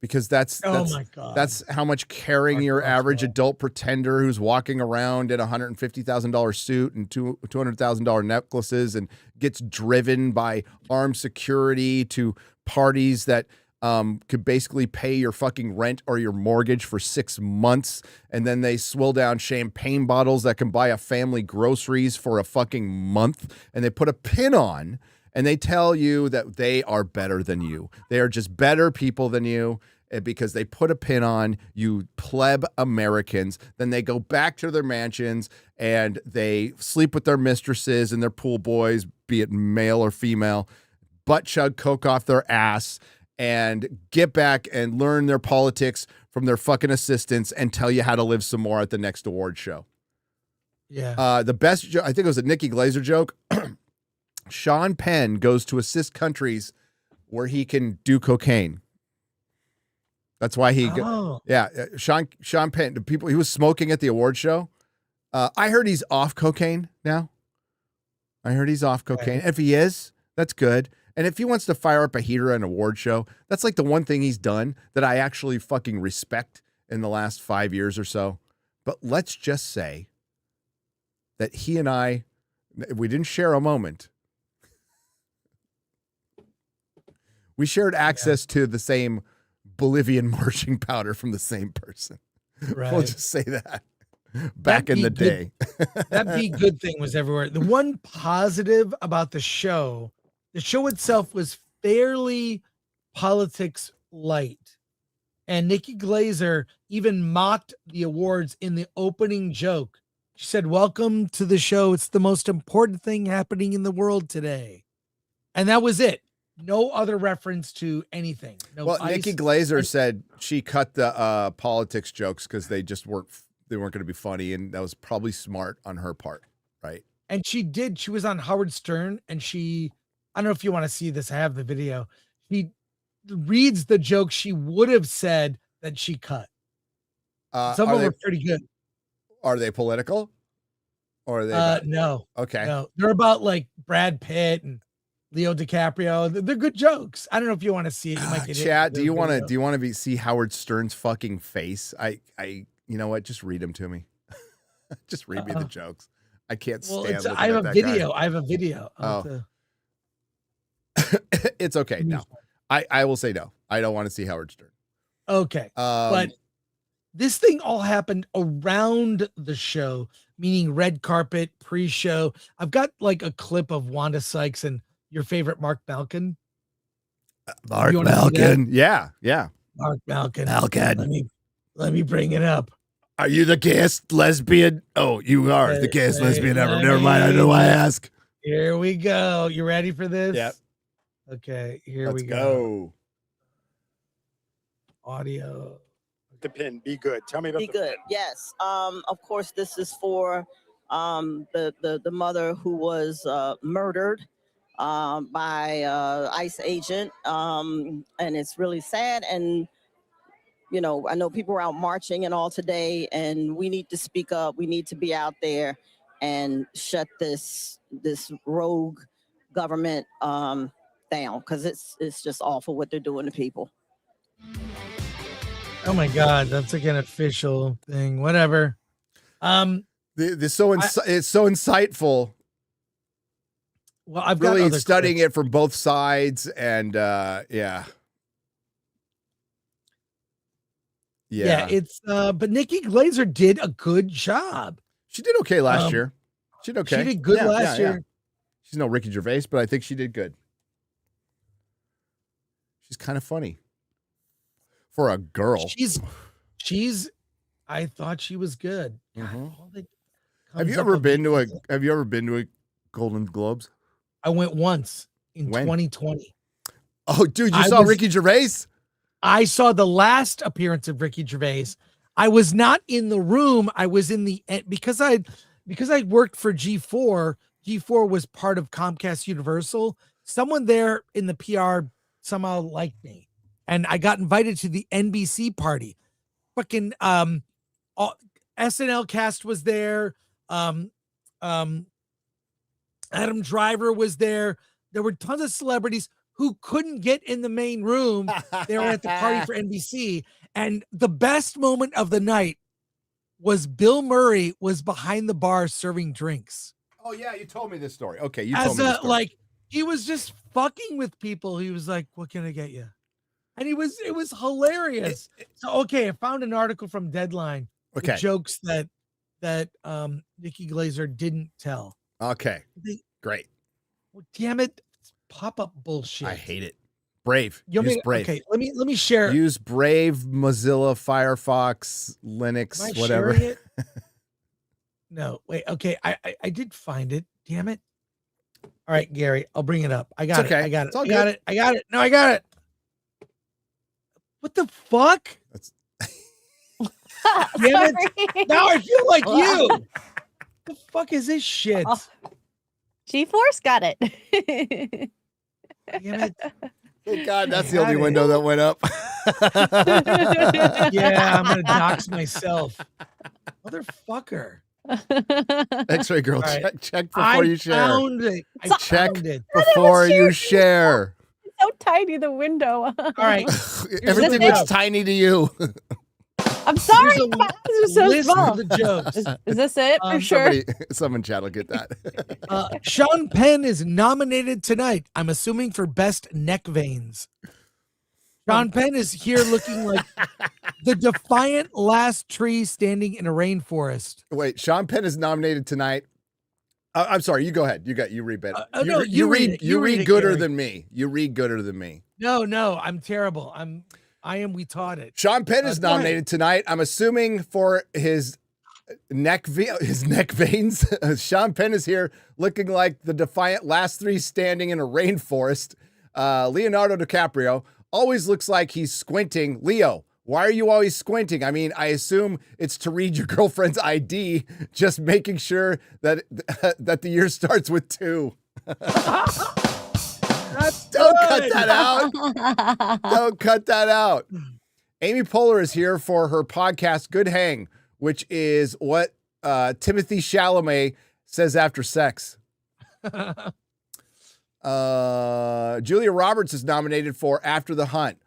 Because that's how much caring your average adult pretender who's walking around in a $150,000 suit and $200,000 necklaces and gets driven by armed security to parties that could basically pay your fucking rent or your mortgage for 6 months. And then they swill down champagne bottles that can buy a family groceries for a fucking month. And they put a pin on. And they tell you that they are better than you. They are just better people than you because they put a pin on you pleb Americans. Then they go back to their mansions and they sleep with their mistresses and their pool boys, be it male or female, butt chug coke off their ass and get back and learn their politics from their fucking assistants and tell you how to live some more at the next award show. Yeah. The best joke, I think it was a Nikki Glaser joke. Sean Penn goes to assist countries where he can do cocaine. That's why he Sean Penn, the people he was smoking at the award show. I heard he's off cocaine now. If he is, that's good. And if he wants to fire up a heater at an award show, that's the one thing he's done that I actually fucking respect in the last 5 years or so. But let's just say that he and I, we didn't share a moment. We shared access to the same Bolivian marching powder from the same person. Right. We'll just say that. Back in the day. That Be Good thing was everywhere. The one positive about the show itself was fairly politics light. And Nikki Glaser even mocked the awards in the opening joke. She said, "Welcome to the show. It's the most important thing happening in the world today." And that was it. No other reference to anything. No Well, ice. Nikki Glazer said she cut the politics jokes because they just weren't going to be funny, and that was probably smart on her part, right? And she was on Howard Stern, and I don't know if you want to see this, I have the video. He reads the joke she would have said that she cut. Some of them are pretty good. Are they political? Or are they no. Okay. No. They're about like Brad Pitt and Leo DiCaprio. They're good jokes. I don't know if you want to see it. You might get Chat, do you want to see Howard Stern's fucking face? You know what? Just read them to me. Just read me the jokes. I can't stand I have a video. I have a video. It's okay. No. I will say no. I don't want to see Howard Stern. Okay. But this thing all happened around the show, meaning red carpet, pre-show. I've got like a clip of Wanda Sykes and your favorite Mark Malkin. Mark Malkin. Yeah. Mark Malkin. Let me bring it up. Are you the gayest lesbian? Oh, you are the gayest lesbian ever. Never mind. I know why I ask. Here we go. You ready for this? Yep. Okay, here Let's we go. Audio. The pin. Be good. Tell me about Be good. Yes. Of course, this is for the mother who was murdered by ICE agent, and it's really sad. And you know, I know people are out marching and all today, and we need to speak up. We need to be out there and shut this rogue government down, because it's just awful what they're doing to people. Oh my God, that's like an official thing. Whatever. It's so insightful. Well, I've really got studying it from both sides, and yeah. It's but Nikki Glazer did a good job. She did okay last year. She did okay. She did good last year. She's no Ricky Gervais, but I think she did good. She's kind of funny for a girl. She's. I thought she was good. Mm-hmm. God, Have you ever been to a Golden Globes? I went once in 2020. Oh, dude, you saw Ricky Gervais? I saw the last appearance of Ricky Gervais. I was not in the room. I was in the because I worked for G4. G4 was part of Comcast Universal. Someone there in the PR somehow liked me, and I got invited to the NBC party. Fucking SNL cast was there. Adam Driver was there. There were tons of celebrities who couldn't get in the main room. They were at the party for NBC. And the best moment of the night was Bill Murray was behind the bar serving drinks. Oh yeah, you told me this story. Okay, you told me this story. Like, he was just fucking with people. He was like, "What can I get you?" And it was hilarious. So okay, I found an article from Deadline. Okay, jokes that Nikki Glazer didn't tell. Okay, great. Well, damn it. Pop-up bullshit. I hate it. Brave. Use Brave. Okay, let me share. Use Brave, Mozilla, Firefox, Linux, Am I whatever. sharing it? No, wait. Okay, I did find it. Damn it. All right, Gary, I'll bring it up. I got it. I got it. I got it. I got it. No, I got it. What the fuck? That's damn it. Now I feel like you. What the fuck is this shit? Oh. G-Force got it. Damn it. Thank God, that's the only window that went up. Yeah, I'm gonna dox myself. Motherfucker. X-ray girl, right. check before you share. Found it. Check before you share. It's so tiny, the window. All right. Everything looks tiny to you. I'm sorry. This is so list small. of the jokes. Is this it for sure? Someone chat will get that. Sean Penn is nominated tonight. I'm assuming for best neck veins. Sean Penn is here looking like the defiant last tree standing in a rainforest. Wait, Sean Penn is nominated tonight. I'm sorry. You go ahead. You read better. No, you read. You read it, gooder Gary. than me. You read gooder than me. No, I'm terrible. We taught it. Sean Penn is nominated tonight. I'm assuming for his neck veins. Sean Penn is here looking like the defiant last three standing in a rainforest. Leonardo DiCaprio always looks like he's squinting. Leo, why are you always squinting? I mean, I assume it's to read your girlfriend's ID, just making sure that that the year starts with 2. Don't cut that out. Don't cut that out. Amy Poehler is here for her podcast, Good Hang, which is what Timothy Chalamet says after sex. Julia Roberts is nominated for After the Hunt.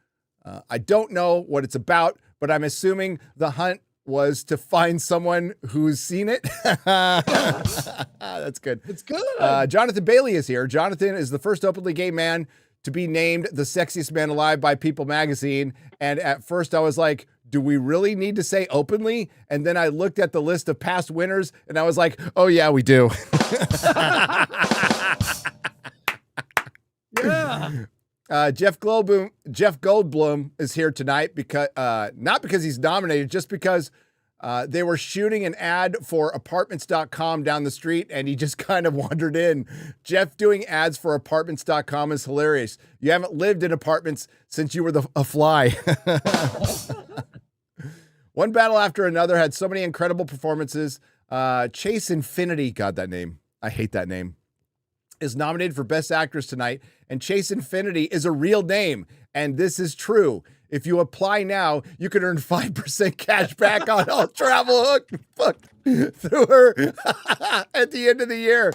I don't know what it's about, but I'm assuming the hunt was to find someone who's seen it. That's good. It's good. Jonathan Bailey is here. Jonathan is the first openly gay man to be named the sexiest man alive by People magazine. And at first I was like, do we really need to say openly? And then I looked at the list of past winners and I was like, oh yeah, we do. Yeah. Jeff Goldblum is here tonight because not because he's nominated, just because they were shooting an ad for apartments.com down the street and he just kind of wandered in. Jeff doing ads for apartments.com is hilarious. You haven't lived in apartments since you were a fly. One battle after another had so many incredible performances. Chase Infinity, God, that name. I hate that name. Is nominated for Best Actress tonight, and Chase Infinity is a real name, and this is true. If you apply now, you can earn 5% cash back on all travel through her at the end of the year.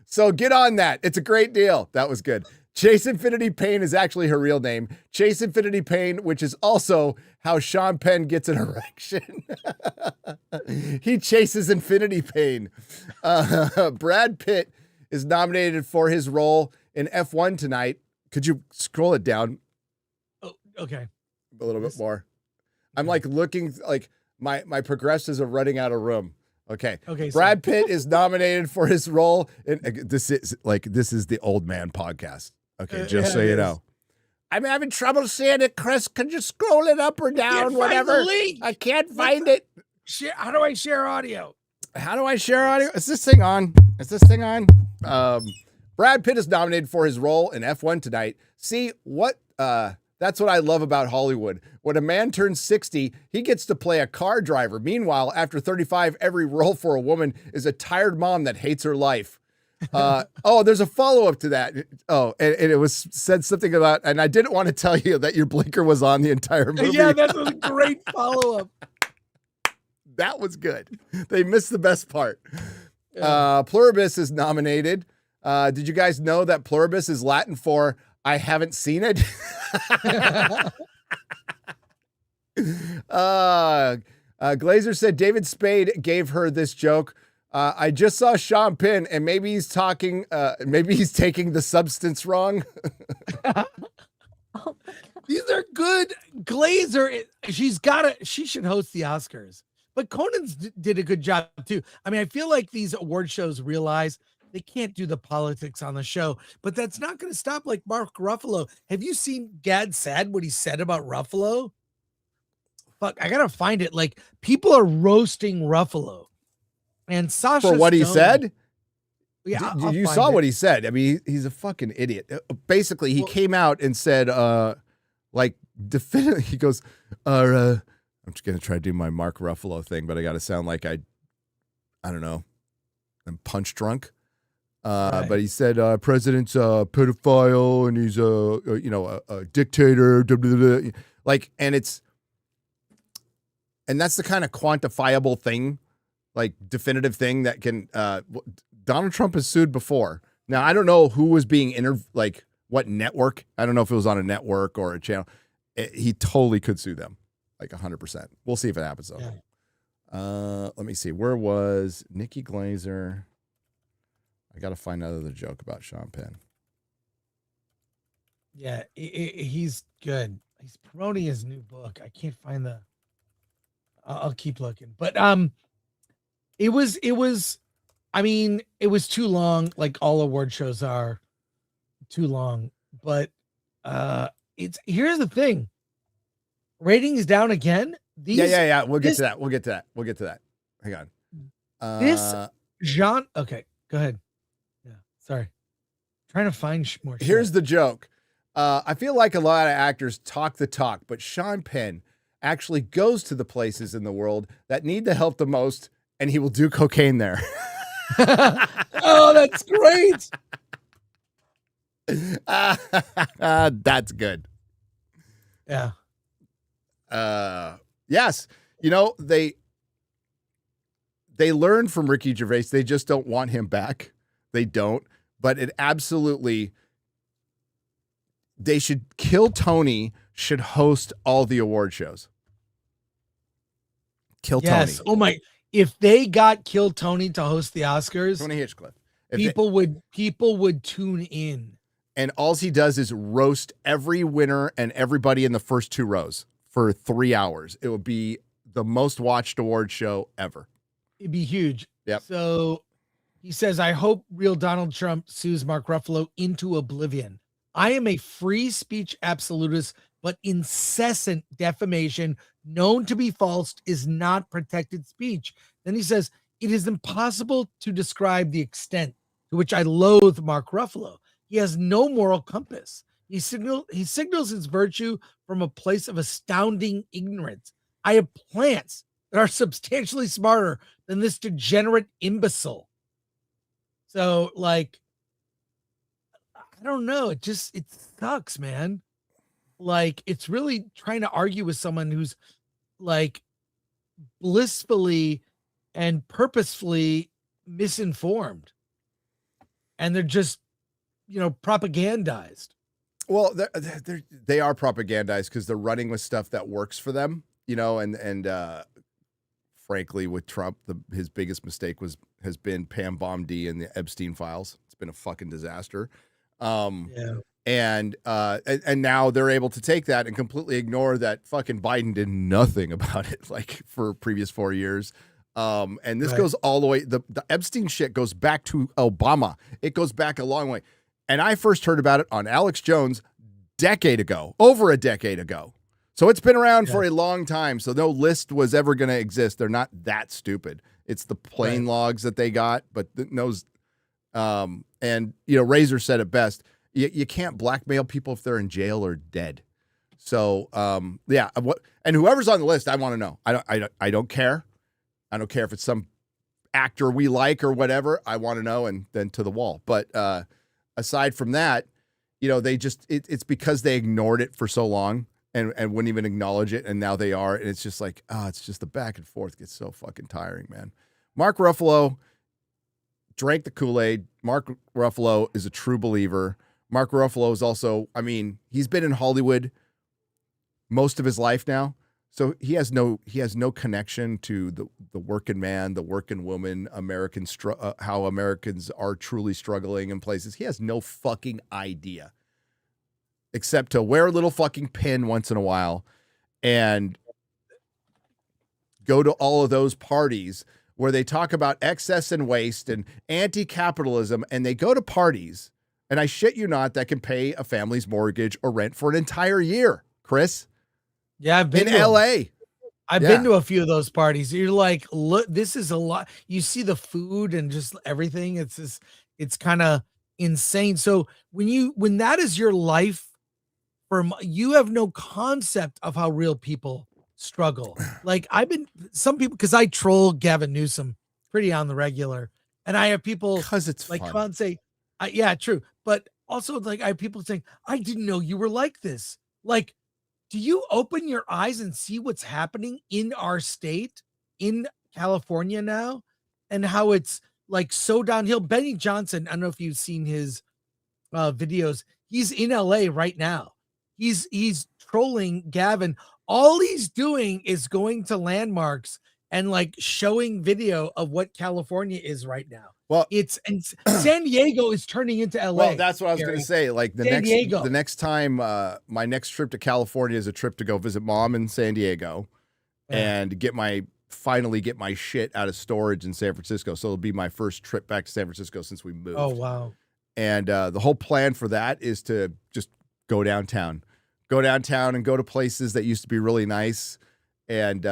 So get on that. It's a great deal. That was good. Chase Infinity Payne is actually her real name. Chase Infinity Payne, which is also how Sean Penn gets an erection. He chases Infinity Payne. Brad Pitt is nominated for his role in F1 tonight. Could you scroll it down? Oh, okay. A little bit more. I'm like looking like my progressives are running out of room. Okay. Okay. Brad Pitt is nominated for his role in this is the old man podcast. Okay, just so you know. I'm having trouble seeing it, Chris. Could you scroll it up or down? Whatever. I can't find it. How do I share audio? How do I share audio? Is this thing on? Brad Pitt is nominated for his role in F1 tonight. See, that's what I love about Hollywood. When a man turns 60, he gets to play a car driver. Meanwhile, after 35, every role for a woman is a tired mom that hates her life. There's a follow-up to that. And it was said something about, and I didn't want to tell you that your blinker was on the entire movie. Yeah, that was a great follow-up. That was good. They missed the best part. Pluribus is nominated. Did you guys know that pluribus is Latin for I haven't seen it? Glazer said David Spade gave her this joke. I just saw Sean Penn, and maybe he's taking the substance wrong. These are good. Glazer, she should host the Oscars. But Conan's did a good job too. I mean, I feel like these award shows realize they can't do the politics on the show, but that's not going to stop like Mark Ruffalo. Have you seen Gad Sad, what he said about Ruffalo? Fuck, I got to find it. Like, people are roasting Ruffalo. And Sasha for what he said? Yeah, you saw what he said. I mean, he's a fucking idiot. Basically, he came out and said, definitely, he goes, I'm just going to try to do my Mark Ruffalo thing, but I got to sound like I don't know, I'm punch drunk. Right. But he said, president's a pedophile and he's a dictator. Blah, blah, blah. Like, and that's the kind of quantifiable thing, like definitive thing that can, Donald Trump has sued before. Now, I don't know who was being like what network. I don't know if it was on a network or a channel. He totally could sue them. Like 100%. We'll see if it happens though. Yeah. Let me see. Where was Nikki Glazer? I got to find another joke about Sean Penn. Yeah, he's good. He's promoting his new book. I can't find I'll keep looking. But it was too long, like all award shows are too long. But here's the thing. Ratings down again. Yeah. We'll get to that. Hang on. Okay, go ahead. Yeah, sorry. Trying to find more. Here's shit. the joke. I feel like a lot of actors talk the talk, but Sean Penn actually goes to the places in the world that need the help the most, and he will do cocaine there. Oh, that's great. That's good. Yeah. Yes. You know, they learned from Ricky Gervais. They just don't want him back. They don't. But it absolutely, they should kill Tony, should host all the award shows. Kill Yes. Tony. Oh my. If they got Kill Tony to host the Oscars, Tony Hitchcliffe. people would tune in. And all he does is roast every winner and everybody in the first 2 rows for 3 hours. It would be the most watched award show ever. It'd be huge. Yep. So he says, I hope real Donald Trump sues Mark Ruffalo into oblivion. I am a free speech absolutist, but incessant defamation known to be false is not protected speech. Then he says, it is impossible to describe the extent to which I loathe Mark Ruffalo. He has no moral compass. He signals his virtue from a place of astounding ignorance. I have plants that are substantially smarter than this degenerate imbecile. So, like, I don't know. It sucks, man. Like, it's really trying to argue with someone who's like blissfully and purposefully misinformed. And they're just, propagandized. Well, they are propagandized because they're running with stuff that works for them, and frankly, with Trump, his biggest mistake has been Pam Bondi and the Epstein files. It's been a fucking disaster. Yeah. And now they're able to take that and completely ignore that fucking Biden did nothing about it, like for previous 4 years. And this goes all the way. The Epstein shit goes back to Obama. It goes back a long way. And I first heard about it on Alex Jones over a decade ago. So it's been around for a long time. So no list was ever going to exist. They're not that stupid. It's the plane logs that they got, but knows. And Razor said it best. You can't blackmail people if they're in jail or dead. So and whoever's on the list, I want to know. I don't care. I don't care if it's some actor we like or whatever. I want to know, and then to the wall. But aside from that, it's because they ignored it for so long and wouldn't even acknowledge it, and now they are, and it's just like, it's just the back and forth gets so fucking tiring, man. Mark Ruffalo drank the Kool-Aid. Mark Ruffalo is a true believer. Mark Ruffalo is also, he's been in Hollywood most of his life now. So he has no connection to the working man, the working woman, how Americans are truly struggling in places. He has no fucking idea, except to wear a little fucking pin once in a while and go to all of those parties where they talk about excess and waste and anti-capitalism, and they go to parties, and I shit you not, that can pay a family's mortgage or rent for an entire year, Chris. Yeah, I've been in LA. I've been to a few of those parties. You're like, look, this is a lot. You see the food and just everything. It's kind of insane. So when that is your life, you have no concept of how real people struggle. Like some people, because I troll Gavin Newsom pretty on the regular, and I have people because it's like fun. come out and say, yeah, true. But also like I have people saying, I didn't know you were like this. Like, do you open your eyes and see what's happening in our state, in California now, and how it's like so downhill? Benny Johnson, I don't know if you've seen his videos. He's in LA right now. He's trolling Gavin. All he's doing is going to landmarks and like showing video of what California is right now. Well, and San Diego is turning into LA. Well, that's what I was going to say. Like the next time, my next trip to California is a trip to go visit mom in San Diego, and finally get my shit out of storage in San Francisco. So it'll be my first trip back to San Francisco since we moved. Oh wow! And the whole plan for that is to just go downtown and go to places that used to be really nice, and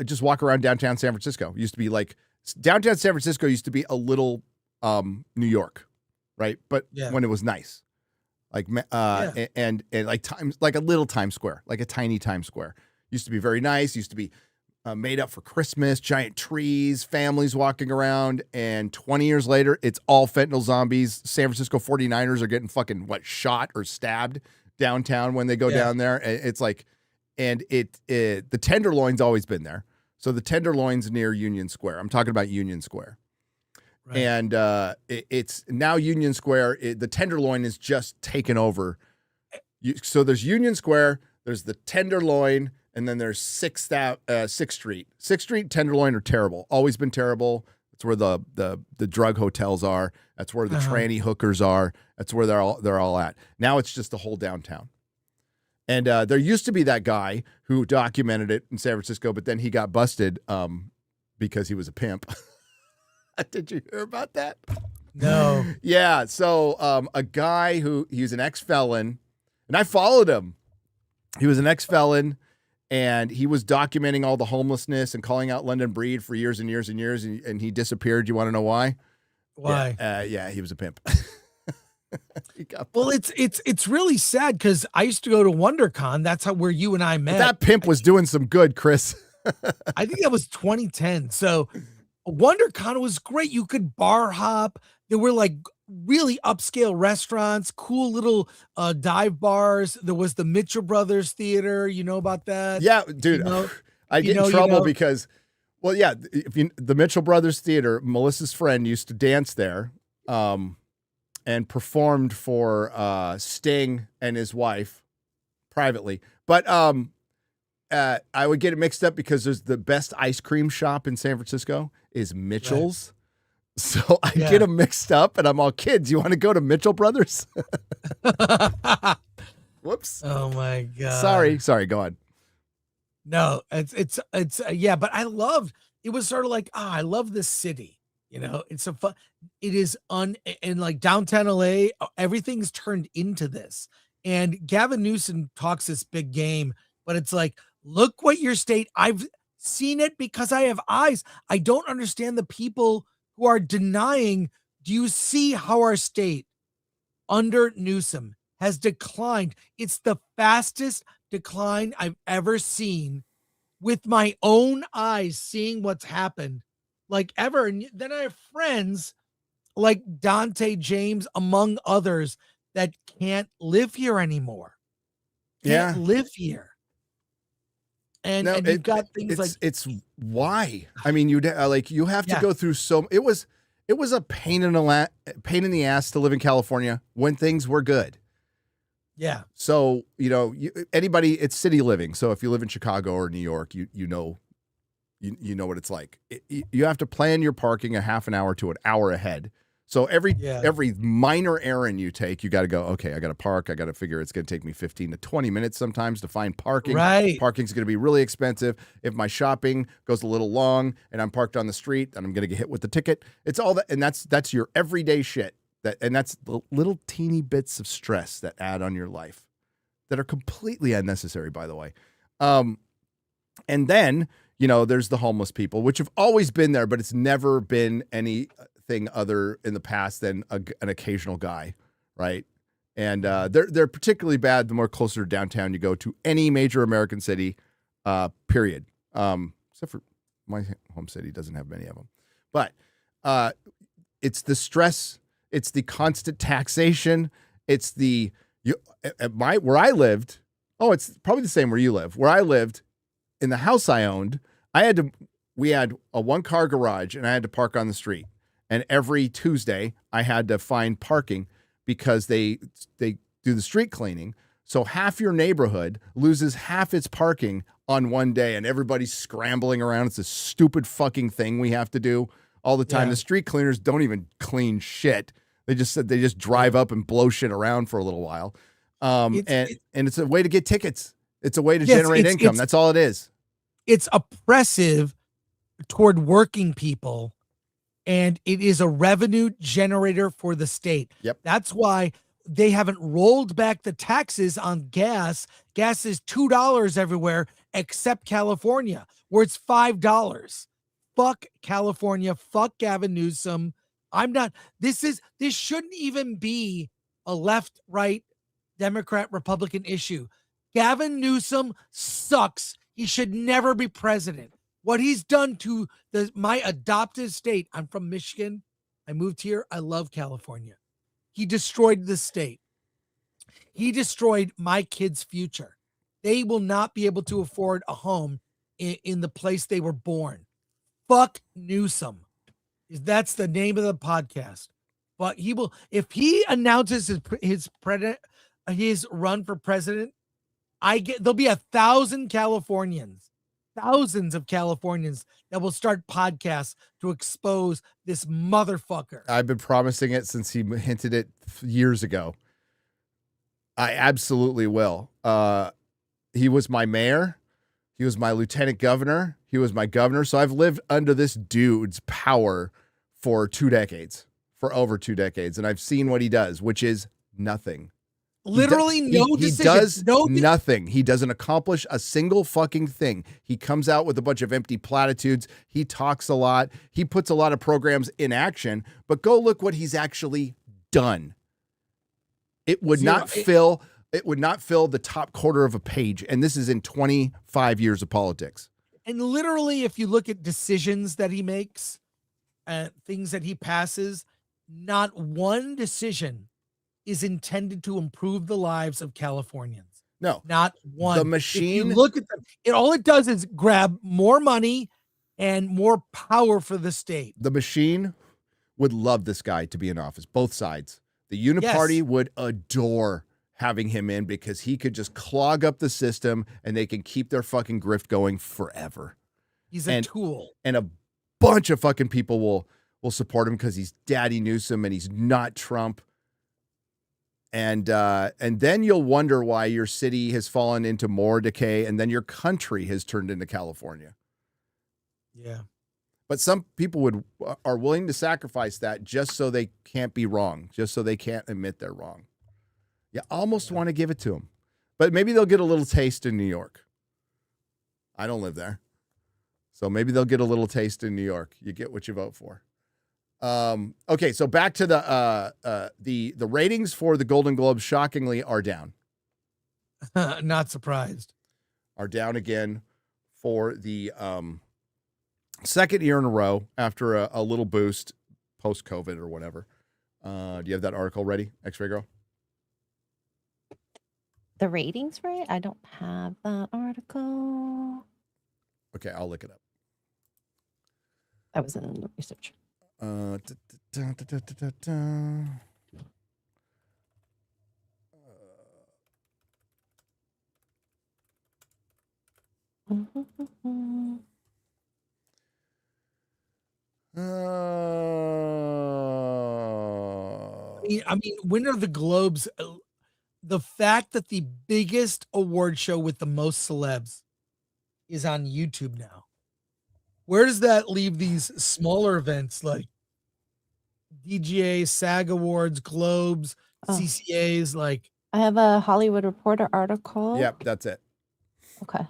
just walk around downtown San Francisco. It used to be like. Downtown San Francisco used to be a little New York. right? But Yeah. when it was nice, like and like times like a little Times Square, like a tiny Times Square, used to be very nice. Used to be made up for Christmas, giant trees, families walking around, and 20 years later, it's all fentanyl zombies. San Francisco 49ers are getting fucking shot or stabbed downtown when they go down there. It's like, and the Tenderloin's always been there. So the Tenderloin's near Union Square. I'm talking about Union Square. Right. And it's now Union Square. The Tenderloin is just taken over. So there's Union Square, there's the Tenderloin, and then there's 6th Street. 6th Street, Tenderloin are terrible. Always been terrible. That's where the drug hotels are. That's where the tranny hookers are. That's where they're all at. Now it's just the whole downtown. And there used to be that guy who documented it in San Francisco, but then he got busted because he was a pimp. Did you hear about that? No. Yeah. So a guy he was an ex-felon, and I followed him. He was an ex-felon, and he was documenting all the homelessness and calling out London Breed for years and years and years, and he disappeared. You want to know why? Why? Yeah, he was a pimp. Well, it's really sad because I used to go to WonderCon. That's where you and I met. But that pimp was doing some good, Chris. I think that was 2010. So WonderCon was great. You could bar hop. There were like really upscale restaurants, cool little dive bars. There was the Mitchell Brothers Theater. You know about that? Yeah, dude. I get in trouble because, well, yeah, the Mitchell Brothers Theater, Melissa's friend used to dance there and performed for Sting and his wife privately. But I would get it mixed up because there's the best ice cream shop in San Francisco is Mitchell's. Right. So I get them mixed up, and I'm all, kids, you want to go to Mitchell Brothers? Whoops. Oh my God. Sorry. Go on. No, it's yeah, but I loved, it was sort of like, I love this city. You know, it's a fun, it is and like downtown LA, everything's turned into this. And Gavin Newsom talks this big game, but it's like, look what your state, I've seen it because I have eyes. I don't understand the people who are denying. Do you see how our state under Newsom has declined? It's the fastest decline I've ever seen with my own eyes, seeing what's happened like ever. And then I have friends like Dante James, among others, that can't live here anymore. Can't live here. And you've got things like, it's why. I mean, you have to go through it was a pain in the ass to live in California when things were good. Yeah. So, anybody, it's city living. So if you live in Chicago or New York, you know what it's like. You have to plan your parking a half an hour to an hour ahead. So every minor errand you take, you got to go, okay, I got to park. I got to figure it's going to take me 15 to 20 minutes sometimes to find parking. Right. Parking's going to be really expensive. If my shopping goes a little long and I'm parked on the street, then I'm going to get hit with the ticket. It's all that. And that's your everyday shit. And that's the little teeny bits of stress that add on your life that are completely unnecessary, by the way. And then, there's the homeless people, which have always been there, but it's never been anything other in the past than an occasional guy, right? And they're particularly bad the more closer to downtown you go to any major American city, period. Except for my home city doesn't have many of them. But it's the stress, it's the constant taxation, it's where I lived. Oh, it's probably the same where you live. Where I lived, in the house I owned, we had a 1-car garage, and I had to park on the street. And every Tuesday, I had to find parking because they do the street cleaning. So half your neighborhood loses half its parking on one day, and everybody's scrambling around. It's a stupid fucking thing we have to do all the time. Yeah. The street cleaners don't even clean shit. They just drive up and blow shit around for a little while. And it's a way to get tickets. It's a way to generate income. That's all it is. It's oppressive toward working people, and it is a revenue generator for the state. Yep. That's why they haven't rolled back the taxes on gas. Gas is $2 everywhere except California, where it's $5. Fuck California. Fuck Gavin Newsom. I'm not. This shouldn't even be a left, right, Democrat, Republican issue. Gavin Newsom sucks. He should never be president. What he's done to my adopted state. I'm from Michigan. I moved here. I love California. He destroyed the state. He destroyed my kids' future. They will not be able to afford a home in the place they were born. Fuck Newsom. That's the name of the podcast. But he will, if he announces his run for president, there'll be 1,000 Californians, thousands of Californians that will start podcasts to expose this motherfucker. I've been promising it since he hinted it years ago. I absolutely will. He was my mayor. He was my lieutenant governor. He was my governor. So I've lived under this dude's power for over 2 decades. And I've seen what he does, which is nothing. Literally no decision. He does nothing. He doesn't accomplish a single fucking thing. He comes out with a bunch of empty platitudes. He talks a lot. He puts a lot of programs in action, but go look what he's actually done. It would not fill the top quarter of a page. And this is in 25 years of politics. And literally, if you look at decisions that he makes, things that he passes, not one decision is intended to improve the lives of Californians. No, not one. The machine. If you look at them, all it does is grab more money and more power for the state. The machine would love this guy to be in office, both sides. The Uniparty would adore having him in because he could just clog up the system and they can keep their fucking grift going forever. He's a tool. And a bunch of fucking people will support him because he's Daddy Newsom and he's not Trump. And then you'll wonder why your city has fallen into more decay and then your country has turned into California. Yeah. But some people are willing to sacrifice that just so they can't be wrong, just so they can't admit they're wrong. You almost want to give it to them. But maybe they'll get a little taste in New York. I don't live there. So maybe they'll get a little taste in New York. You get what you vote for. Okay, so back to the ratings for the Golden Globes, shockingly, are down. Not surprised. Are down again for the second year in a row after a little boost post-COVID or whatever. Do you have that article ready, X-Ray Girl? The ratings for it? I don't have that article. Okay, I'll look it up. I was in the research. I mean, Winner of the Globes, the fact that the biggest award show with the most celebs is on YouTube now. Where does that leave these smaller events like DGA, SAG Awards, Globes, CCAs? Like, I have a Hollywood Reporter article. Yep, that's it. Okay.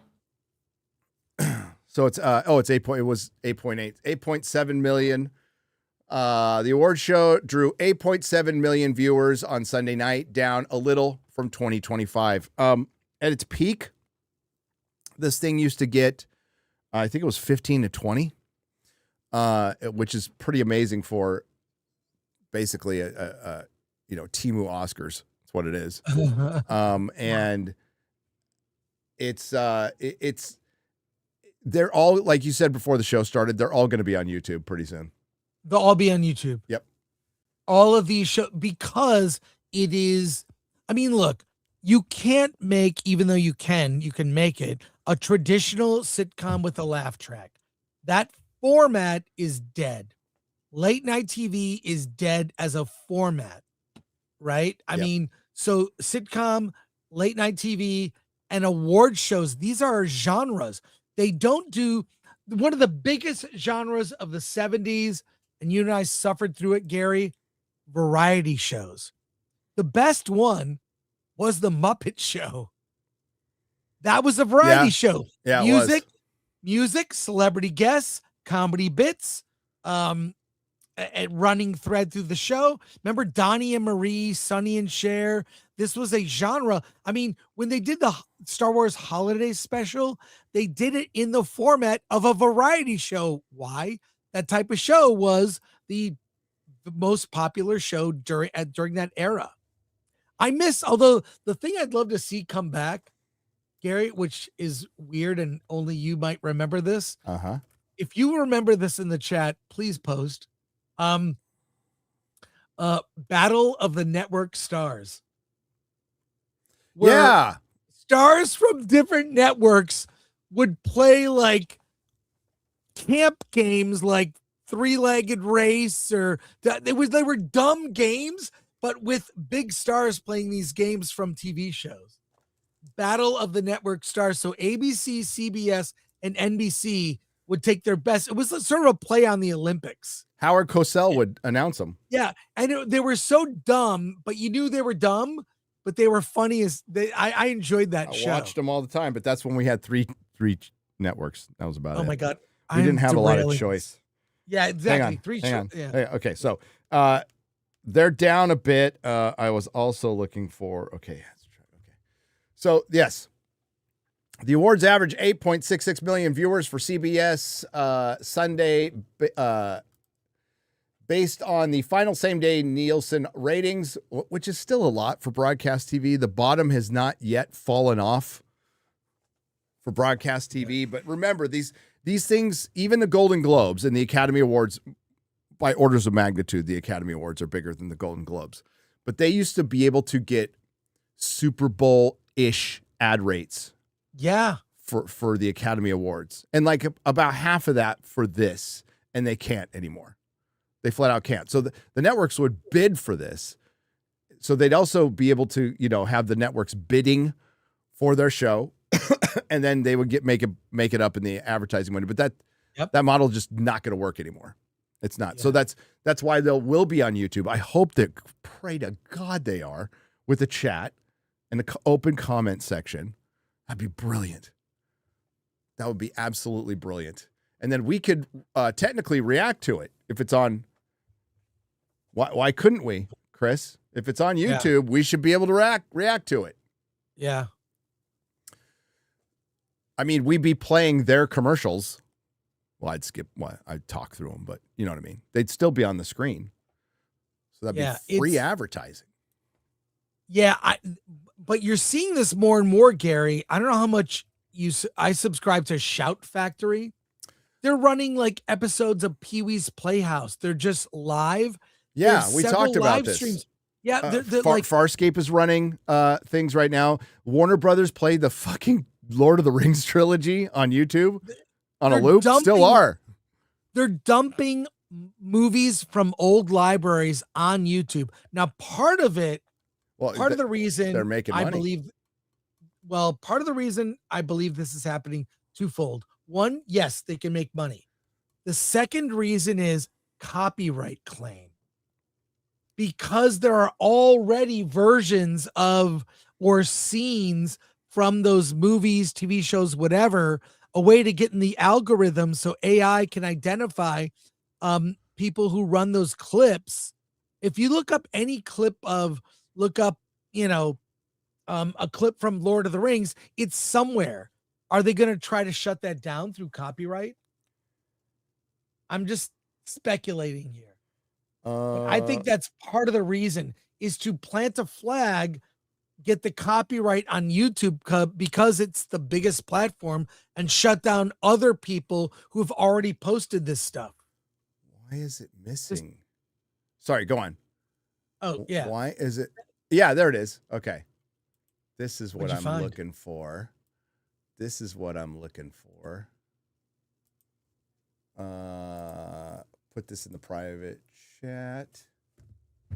So it's 8.7 million. The award show drew 8.7 million viewers on Sunday night, down a little from 2025. At its peak, this thing used to get, I think it was 15 to 20, which is pretty amazing for basically a Temu Oscars. That's what it is. And it's they're all, like you said before the show started, they're all going to be on YouTube pretty soon. They'll all be on YouTube. Yep. All of these shows, because it is, I mean, look, you can't make, even though you can make it a traditional sitcom with a laugh track. That format is dead. Late night TV is dead as a format, right? I mean, so sitcom, late night TV, and award shows, these are genres. They don't do one of the biggest genres of the 70s, and you and I suffered through it, Gary, variety shows. The best one was the Muppet Show. That was a variety show. Yeah, music, celebrity guests, comedy bits, a running thread through the show. Remember Donnie and Marie, Sonny and Cher? This was a genre. I mean, when they did the Star Wars Holiday Special, they did it in the format of a variety show. Why? That type of show was the most popular show during that era. Although the thing I'd love to see come back, Gary, which is weird and only you might remember this. Uh-huh. If you remember this in the chat, please post. Battle of the Network Stars. Yeah. Stars from different networks would play like camp games like three-legged race they were dumb games, but with big stars playing these games from TV shows. Battle of the Network Stars. So ABC, CBS, and NBC would take their best. It was sort of a play on the Olympics. Howard Cosell would announce them. Yeah, and they were so dumb, but you knew they were dumb, but they were funny. I enjoyed that show. I watched them all the time, but that's when we had three networks. That was about it. Oh my God. We didn't have a lot of choice. Yeah, exactly. Hang on. Yeah. Hey, okay, so they're down a bit. I was also looking for So yes, the awards average 8.66 million viewers for CBS Sunday, based on the final same day Nielsen ratings, which is still a lot for broadcast TV. The bottom has not yet fallen off for broadcast TV, but remember these things, even the Golden Globes and the Academy Awards, by orders of magnitude, the Academy Awards are bigger than the Golden Globes. But they used to be able to get Super Bowl-ish ad rates. Yeah. For the Academy Awards. And like about half of that for this, and they can't anymore. They flat out can't. So the networks would bid for this. So they'd also be able to, have the networks bidding for their show. And then they would make it up in the advertising money. But that model just not going to work anymore. It's not. Yeah. So that's why they will be on YouTube. I hope that, pray to God they are, with the chat and the open comment section. That'd be brilliant. That would be absolutely brilliant. And then we could technically react to it if it's on. Why couldn't we, Chris? If it's on YouTube, we should be able to react to it. Yeah. I mean, we'd be playing their commercials. Well, I'd talk through them, but you know what I mean? They'd still be on the screen. So that'd be free advertising. Yeah, but you're seeing this more and more, Gary. I don't know how much I subscribe to Shout Factory. They're running like episodes of Pee-wee's Playhouse. They're just live. Yeah, we talked about this. Streams. Yeah, they're Farscape is running things right now. Warner Brothers played the fucking Lord of the Rings trilogy on YouTube on a loop. Still are. They're dumping movies from old libraries on YouTube. Now, part of the reason they're making money. Part of the reason I believe this is happening twofold. One, yes, they can make money. The second reason is copyright claim. Because there are already versions of or scenes from those movies, TV shows, whatever, a way to get in the algorithm so AI can identify people who run those clips. If you look up any clip a clip from Lord of the Rings, it's somewhere. Are they going to try to shut that down through copyright? I'm just speculating here. I think that's part of the reason is to plant a flag, get the copyright on YouTube because it's the biggest platform, and shut down other people who have already posted this stuff. Why is it missing? Sorry, go on. Oh, yeah. Why is it? Yeah, there it is. Okay. This is what I'm looking for. Put this in the private chat.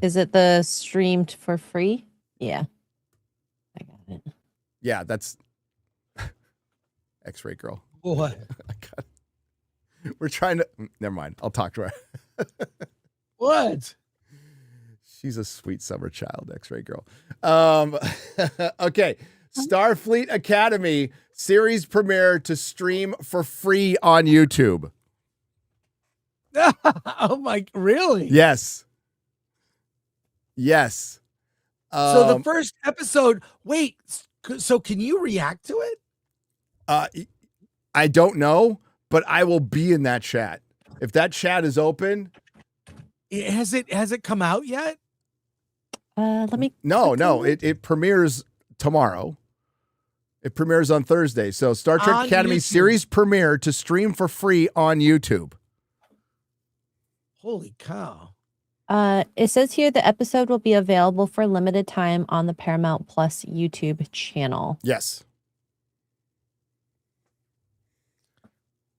Is it the streamed for free? Yeah. I got it. Yeah, that's X-Ray Girl. What? We're trying to. Never mind. I'll talk to her. What? She's a sweet summer child, X-Ray Girl. Okay. Starfleet Academy series premiere to stream for free on YouTube. Oh my, really? Yes. Yes. So the first episode, wait, so can you react to it? I don't know, but I will be in that chat. If that chat is open. Has it come out yet? Let me. No, it premieres tomorrow. It premieres on Thursday. So Star Trek On Academy YouTube. series premiere to stream for free on YouTube. Holy cow. It says here the episode will be available for limited time on the Paramount Plus YouTube channel. Yes.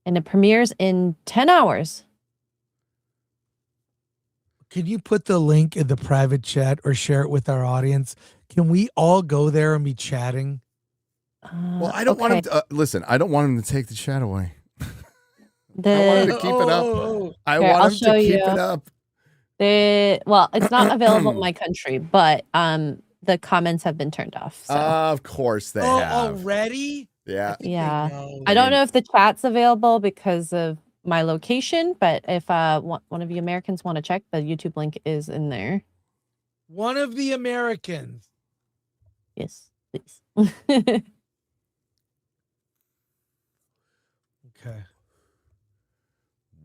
And it premieres in 10 hours. Can you put the link in the private chat or share it with our audience? Can we all go there and be chatting? Well, I don't want him to listen. I don't want him to take the chat away. I want him to keep it up. I Here, want I'll him show to keep you. it up. Well, it's not available in my country, but the comments have been turned off. So. Of course they have. Already? Yeah. Yeah. No. I don't know if the chat's available because of my location, but if one of you Americans want to check, the YouTube link is in there. One of the Americans. Yes, please. Okay.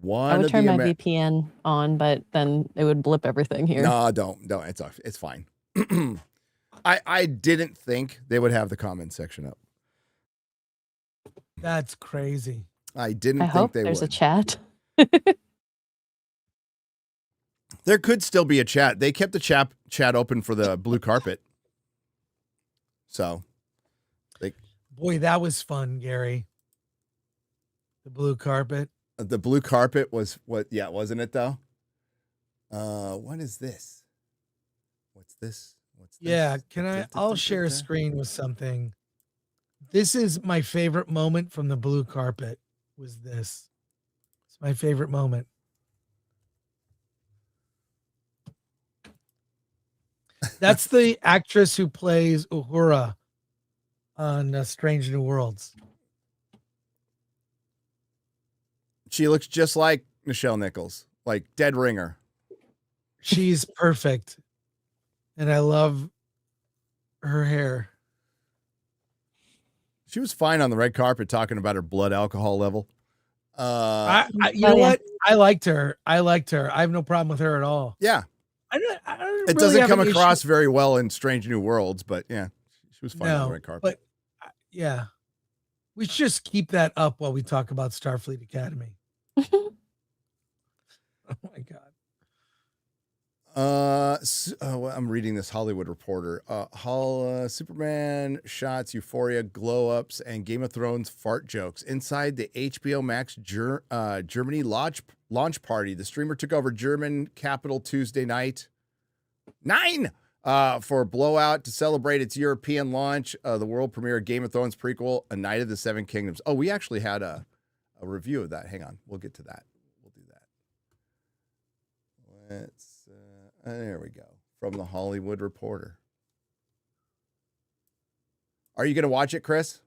I would turn my VPN on, but then it would blip everything here. No, don't. It's fine. I didn't think they would have the comment section up. That's crazy. I didn't I think hope they there's would. a chat. There could still be a chat. They kept the chat open for the blue carpet. So, Boy, that was fun, Gary. The blue carpet. the blue carpet was what? Yeah, wasn't it though? What is this? What's this? Yeah, I'll share a screen with something. This is my favorite moment from the blue carpet. Was this? It's my favorite moment. That's the actress who plays Uhura on Strange New Worlds. She looks just like Nichelle Nichols, like dead ringer. She's perfect. And I love her hair. She was fine on the red carpet talking about her blood alcohol level. You know what? I liked her. I have no problem with her at all. Yeah. I don't It really doesn't have come an across issue. very well in Strange New Worlds, but yeah, she was fine on the No, red carpet. but yeah, we should just keep that up while we talk about Starfleet Academy. Oh my god. I'm reading this Hollywood Reporter. Superman shots, Euphoria, glow ups, and Game of Thrones fart jokes inside the HBO Max Germany launch party. The streamer took over German capital Tuesday night 9 for Blowout to celebrate its European launch. The world premiere of Game of Thrones prequel, A Night of the Seven Kingdoms. Oh, we actually had a review of that. Hang on, we'll get to that. We'll do that. There we go. From the Hollywood Reporter. Are you going to watch it, Chris?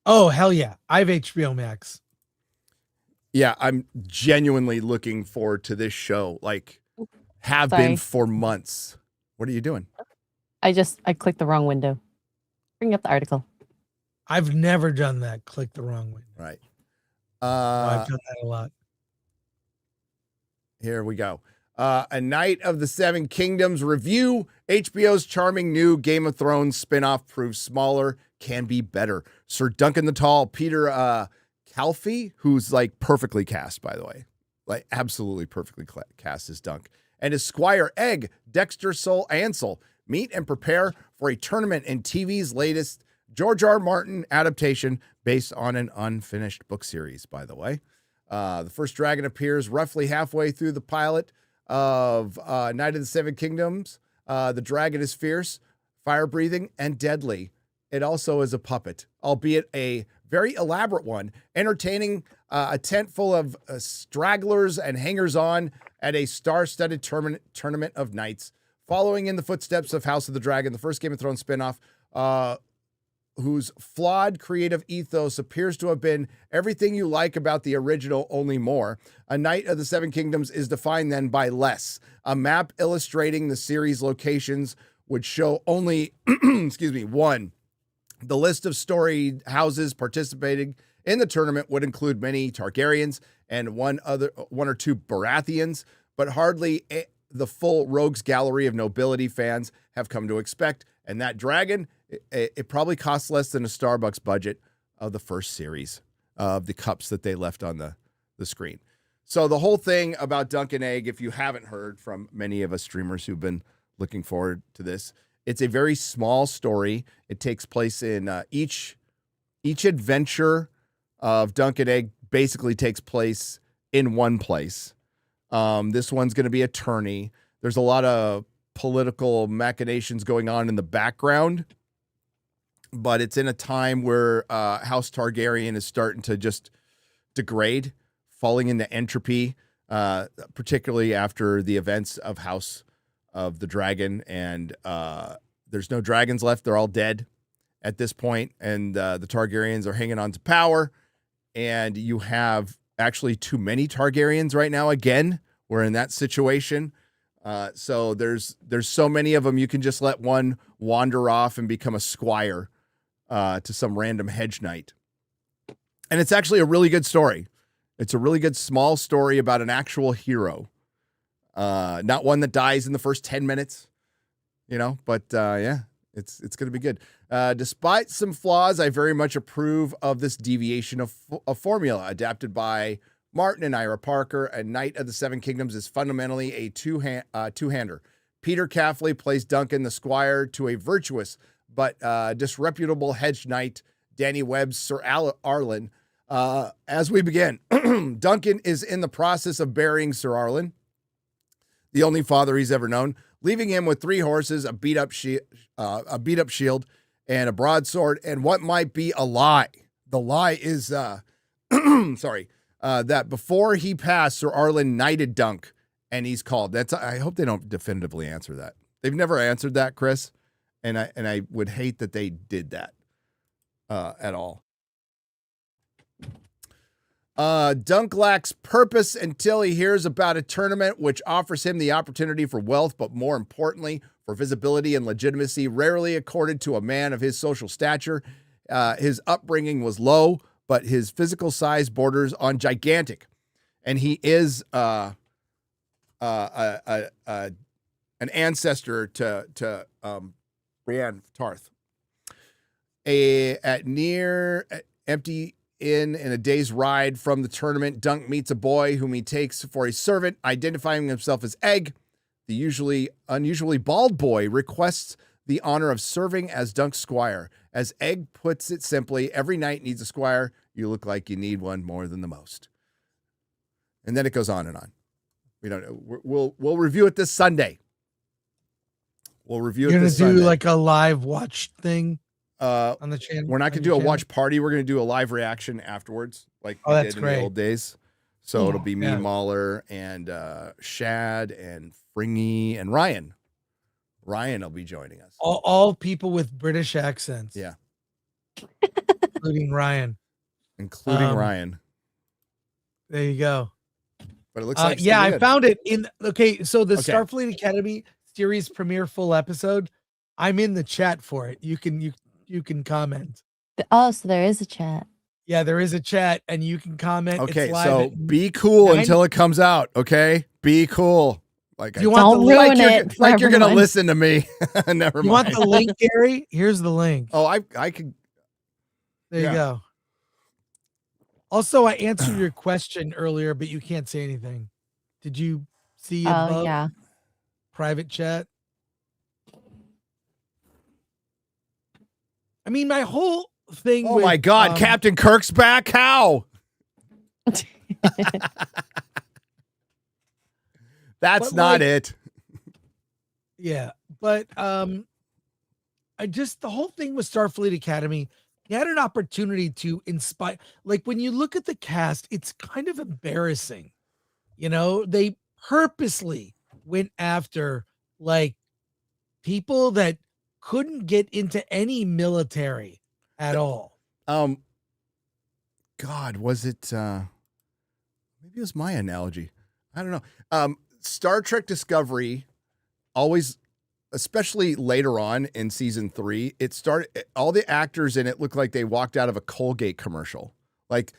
Oh, hell yeah. I have HBO Max. Yeah, I'm genuinely looking forward to this show. Like, have Sorry. been for months. What are you doing? I clicked the wrong window. Bring up the article. I've never done that. Click the wrong way. Right. I've done that a lot. Here we go. A Night of the Seven Kingdoms review. HBO's charming new Game of Thrones spinoff proves smaller can be better. Sir Duncan the Tall, Peter Calfee, who's like perfectly cast, by the way, like absolutely perfectly cast as Dunk, and his Squire Egg, Dexter Soul Ansel, meet and prepare for a tournament in TV's latest George R. Martin adaptation based on an unfinished book series, by the way. The first dragon appears roughly halfway through the pilot of Night of the Seven Kingdoms. The dragon is fierce, fire-breathing, and deadly. It also is a puppet, albeit a very elaborate one, entertaining a tent full of stragglers and hangers-on at a star-studded tournament of knights. Following in the footsteps of House of the Dragon, the first Game of Thrones spinoff whose flawed creative ethos appears to have been everything you like about the original, only more. A Knight of the Seven Kingdoms is defined then by less. A map illustrating the series' locations would show only, one. The list of storied houses participating in the tournament would include many Targaryens and one or two Baratheons, but hardly the full rogues gallery of nobility fans have come to expect. And that dragon, it probably costs less than a Starbucks budget of the first series of the cups that they left on the screen. So the whole thing about Dunk and Egg, if you haven't heard from many of us streamers who've been looking forward to this, it's a very small story. It takes place in each adventure of Dunk and Egg basically takes place in one place. This one's going to be a tourney. There's a lot of political machinations going on in the background, but it's in a time where House Targaryen is starting to just degrade, falling into entropy, particularly after the events of House of the Dragon, and there's no dragons left. They're all dead at this point, and the Targaryens are hanging on to power, and you have actually too many Targaryens right now. Again, we're in that situation. So there's so many of them, you can just let one wander off and become a squire to some random hedge knight. And it's actually a really good story. It's a really good small story about an actual hero. Not one that dies in the first 10 minutes, but yeah, it's going to be good. Despite some flaws, I very much approve of this deviation of formula adapted by Martin and Ira Parker. A Knight of the Seven Kingdoms is fundamentally a two-hander. Peter Caffley plays Duncan the Squire to a virtuous but disreputable hedge knight, Danny Webb's Sir Arlen. As we begin, Duncan is in the process of burying Sir Arlen, the only father he's ever known, leaving him with 3 horses, a beat-up shield, and a broadsword, and what might be a lie. The lie is, that before he passed, Sir Arlen knighted Dunk, and he's called. I hope they don't definitively answer that. They've never answered that, Chris, and I would hate that they did that at all. Dunk lacks purpose until he hears about a tournament which offers him the opportunity for wealth, but more importantly, for visibility and legitimacy, rarely accorded to a man of his social stature. His upbringing was low, but his physical size borders on gigantic. And he is an ancestor to Brienne of Tarth. At near empty in a day's ride from the tournament, Dunk meets a boy whom he takes for a servant, identifying himself as Egg. The unusually bald boy requests the honor of serving as Dunk's squire. As Egg puts it simply, every knight needs a squire. You look like you need one more than the most. And then it goes on and on. We don't know. We'll review it this Sunday. We'll review it this Sunday. You're going to do like a live watch thing on the channel? We're not going to do a watch party. We're going to do a live reaction afterwards, like we did in the old days. So it'll be me, Mahler, and Shad, and Fringy, and Ryan. Ryan will be joining us. All people with British accents. Yeah. Including Ryan. Ryan. There you go. But it looks like I found it in so the Starfleet Academy series premiere full episode. I'm in the chat for it. You can comment. Oh, so there is a chat. Yeah, there is a chat and you can comment. Okay, so be cool until it comes out, okay? Be cool. Like you want the link, like you're gonna listen to me. Never mind. You want the link, Gary? Here's the link. Oh, I could. There you go. Also, I answered your question earlier, but you can't say anything. Did you see above private chat? I mean, my whole thing. Oh my God, Captain Kirk's back. How? That's not it. Yeah, but the whole thing with Starfleet Academy, you had an opportunity to inspire. Like when you look at the cast, it's kind of embarrassing. They purposely went after like people that couldn't get into any military. at all. God, was it maybe it was my analogy. I don't know. Star Trek Discovery always, especially later on in season 3, it started, all the actors in it looked like they walked out of a Colgate commercial. Like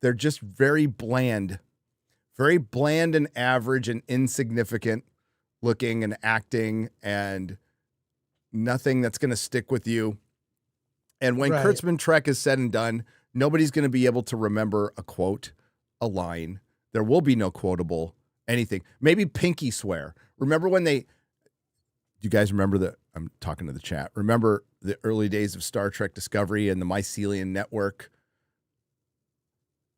they're just very bland and average and insignificant looking and acting, and nothing that's going to stick with you. And when Right. Kurtzman Trek is said and done, nobody's going to be able to remember a quote, a line. There will be no quotable anything. Maybe pinky swear. Remember when they, you guys remember the, I'm talking to the chat. Remember the early days of Star Trek Discovery and the Mycelian Network?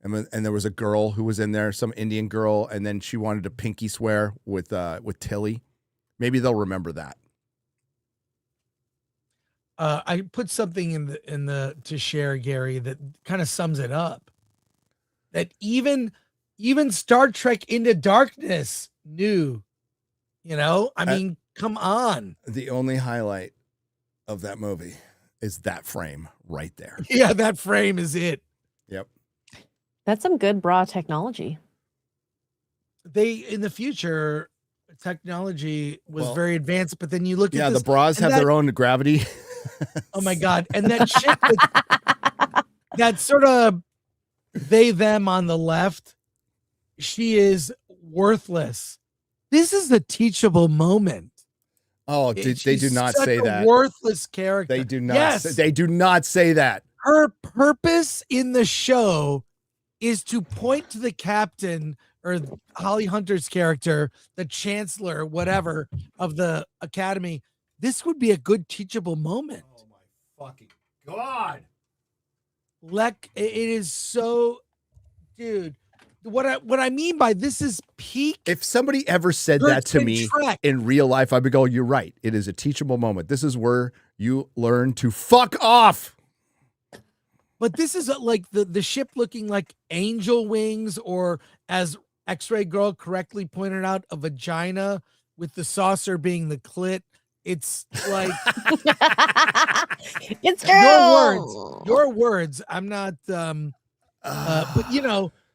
And there was a girl who was in there, some Indian girl, and then she wanted to pinky swear with Tilly. Maybe they'll remember that. I put something in the to share, Gary, that kind of sums it up. That even Star Trek Into Darkness knew, I mean, come on. The only highlight of that movie is that frame right there. Yeah, that frame is it. Yep. That's some good bra technology. In the future, technology was very advanced, but then you look at the this, bras have their own gravity. oh my God. And that shit, that sort of they, them on the left, she is worthless. This is a teachable moment. Oh, they do not such say a that. Worthless character. They do not. Yes. They do not say that. Her purpose in the show is to point to the captain or Holly Hunter's character, the chancellor, whatever, of the academy. This would be a good teachable moment. Oh my fucking God. It is so, dude. What I mean by this is peak. If somebody ever said that to me Trek. in real life, I'd be going, you're right. It is a teachable moment. This is where you learn to fuck off. But this is like the ship looking like angel wings, or as X-Ray Girl correctly pointed out, a vagina with the saucer being the clit. It's like It's true. Your words. I'm not. But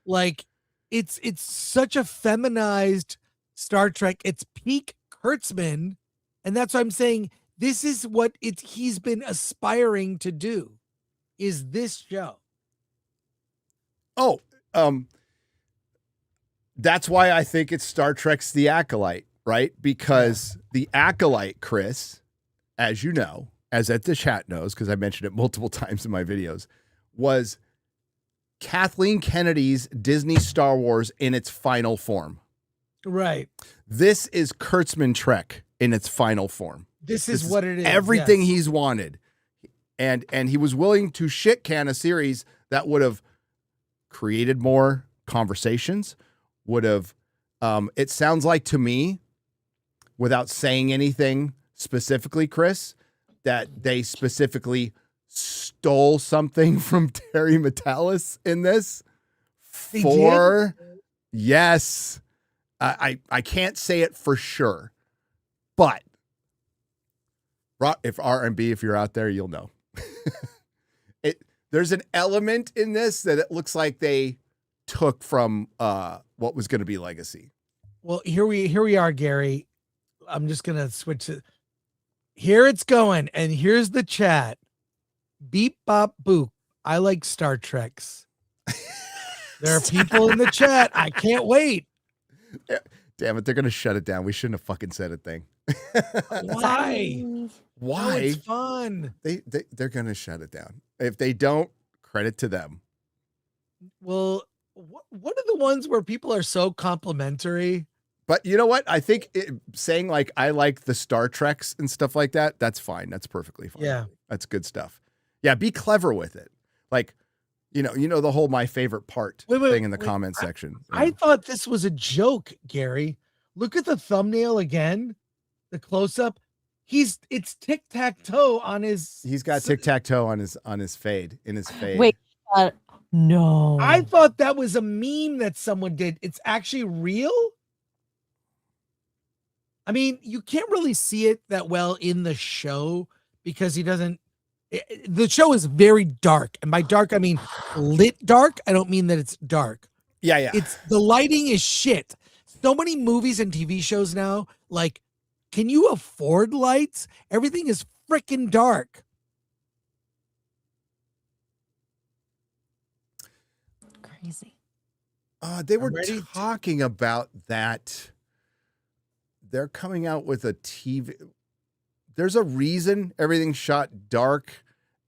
like it's such a feminized Star Trek. It's peak Kurtzman, and that's what I'm saying. This is what he's been aspiring to do. Is this show? Oh, that's why I think it's Star Trek's The Acolyte, right? Because The Acolyte, Chris, as you know, as at the chat knows, because I mentioned it multiple times in my videos, was Kathleen Kennedy's Disney Star Wars in its final form. Right. This is Kurtzman Trek in its final form. This is what it is. Everything yes. he's wanted. And he was willing to shit can a series that would have created more conversations, would have, it sounds like to me, without saying anything specifically, Chris, that they specifically stole something from Terry Metalis in this. Yes. I can't say it for sure, but if R&B, if you're out there, you'll know. There's an element in this that it looks like they took from what was going to be Legacy. Well, here we are, Gary. I'm just gonna switch it. Here it's going, and here's the chat. Beep bop boop. I like Star Treks. There are people in the chat. I can't wait. Damn it, they're gonna shut it down. We shouldn't have fucking said a thing. Why? Why? Oh, it's fun. They're gonna shut it down. If they don't, credit to them. Well, what are the ones where people are so complimentary? But you know what? I think saying like I like the Star Treks and stuff like that, that's fine. That's perfectly fine. Yeah. That's good stuff. Yeah, be clever with it. Like, you know the whole my favorite part thing in the comment section. I thought this was a joke, Gary. Look at the thumbnail again. The close-up. It's tic-tac-toe on his. He's got tic-tac-toe on his fade. Wait, no. I thought that was a meme that someone did. It's actually real. I mean, you can't really see it that well in the show because he doesn't The show is very dark, and by dark I mean lit dark. I don't mean that it's dark. Yeah. It's the lighting is shit. So many movies and TV shows now, like, can you afford lights? Everything is freaking dark. Crazy. They were ready talking about that. They're coming out with a TV. There's a reason everything's shot dark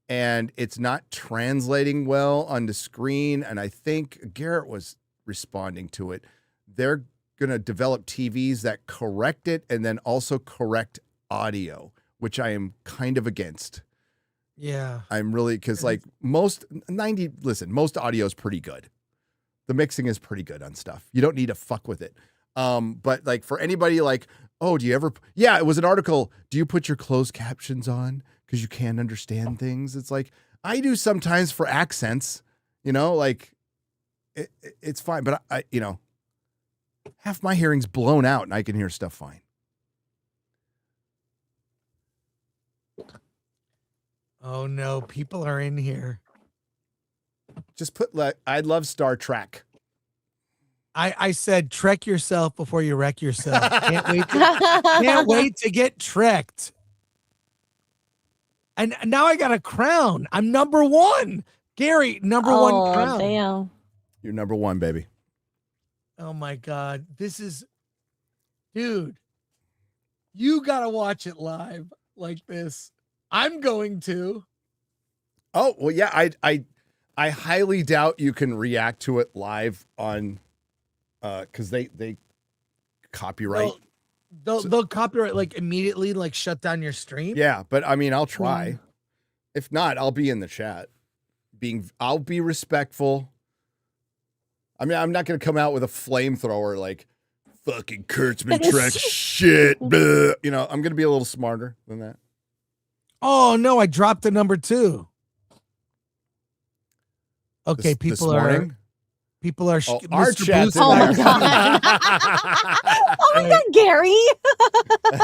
and it's not translating well on the screen. And I think Garrett was responding to it. They're going to develop TVs that correct it and then also correct audio, which I am kind of against. Yeah. I'm really, because like most audio is pretty good. The mixing is pretty good on stuff. You don't need to fuck with it. But like for anybody like, oh, do you ever, yeah, it was an article. Do you put your closed captions on because you can't understand things? It's like, I do sometimes for accents, like it's fine. But I half my hearing's blown out and I can hear stuff fine. Oh no, people are in here. Just put like, I love Star Trek. I said trek yourself before you wreck yourself. Can't wait to get trekked. And now I got a crown. I'm number one. Gary, number one crown. Damn. You're number one, baby. Oh my God. This is, dude, you got to watch it live like this. I'm going to. Oh, well, yeah, I highly doubt you can react to it live on, because they copyright. They'll copyright like immediately, like shut down your stream. Yeah, but I mean, I'll try. If not, I'll be in the chat. I'll be respectful. I mean, I'm not going to come out with a flamethrower like fucking Kurtzman Trek shit. Blah. I'm going to be a little smarter than that. Oh no, I dropped the number 2. Okay, people are. Oh, our Mr. chat's Boost- in Oh my there. God. Oh my God, Gary.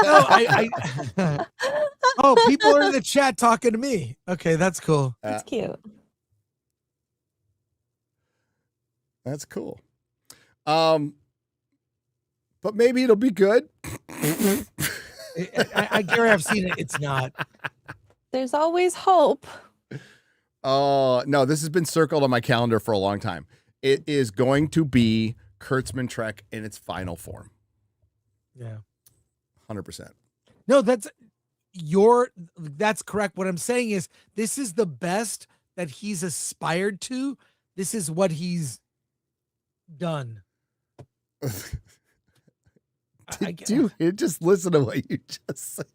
No, oh, people are in the chat talking to me. Okay, that's cool. That's cute. That's cool. But maybe it'll be good. Gary, I've seen it. It's not. There's always hope. No, this has been circled on my calendar for a long time. It is going to be Kurtzman Trek in its final form. Yeah. 100%. No, that's correct. What I'm saying is this is the best that he's aspired to. This is what he's done. Did you just listen to what you just said?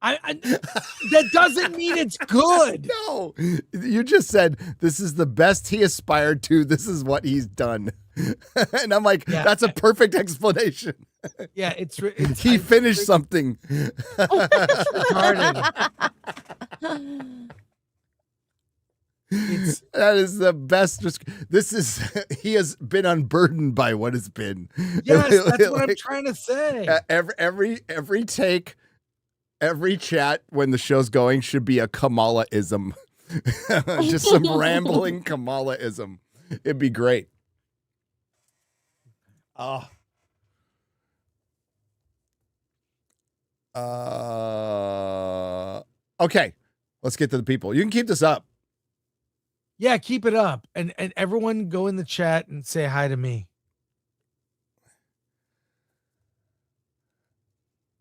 That doesn't mean it's good. No, you just said this is the best he aspired to. This is what he's done. And I'm like, Yeah. that's a perfect explanation. Yeah, it's He finished something. retarded. That is the best. He has been unburdened by what has been. Yes, that's what I'm trying to say. Every take, every chat when the show's going should be a Kamala-ism. Just some rambling Kamala-ism. It'd be great. Okay, let's get to the people. You can keep this up. Yeah, keep it up. And everyone go in the chat and say hi to me.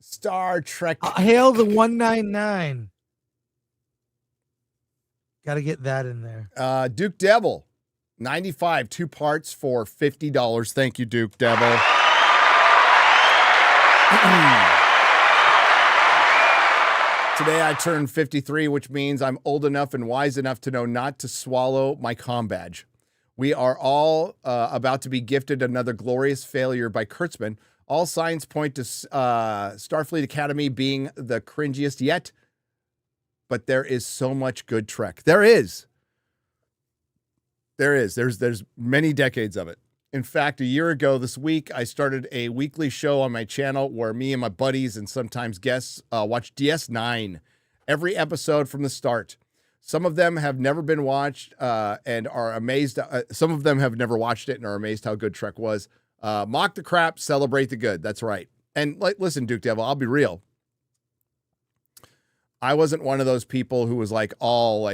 Star Trek. Hail the 199. Got to get that in there. Duke Devil, 95, 2 parts for $50. Thank you, Duke Devil. Today I turned 53, which means I'm old enough and wise enough to know not to swallow my comm badge. We are all about to be gifted another glorious failure by Kurtzman. All signs point to Starfleet Academy being the cringiest yet, but there is so much good Trek. There's many decades of it. In fact, a year ago this week, I started a weekly show on my channel where me and my buddies and sometimes guests watch DS9 every episode from the start. Some of them have never been watched and are amazed. Some of them have never watched it and are amazed how good Trek was. Mock the crap, celebrate the good. That's right. And listen, Duke Devil, I'll be real. I wasn't one of those people who was like, oh,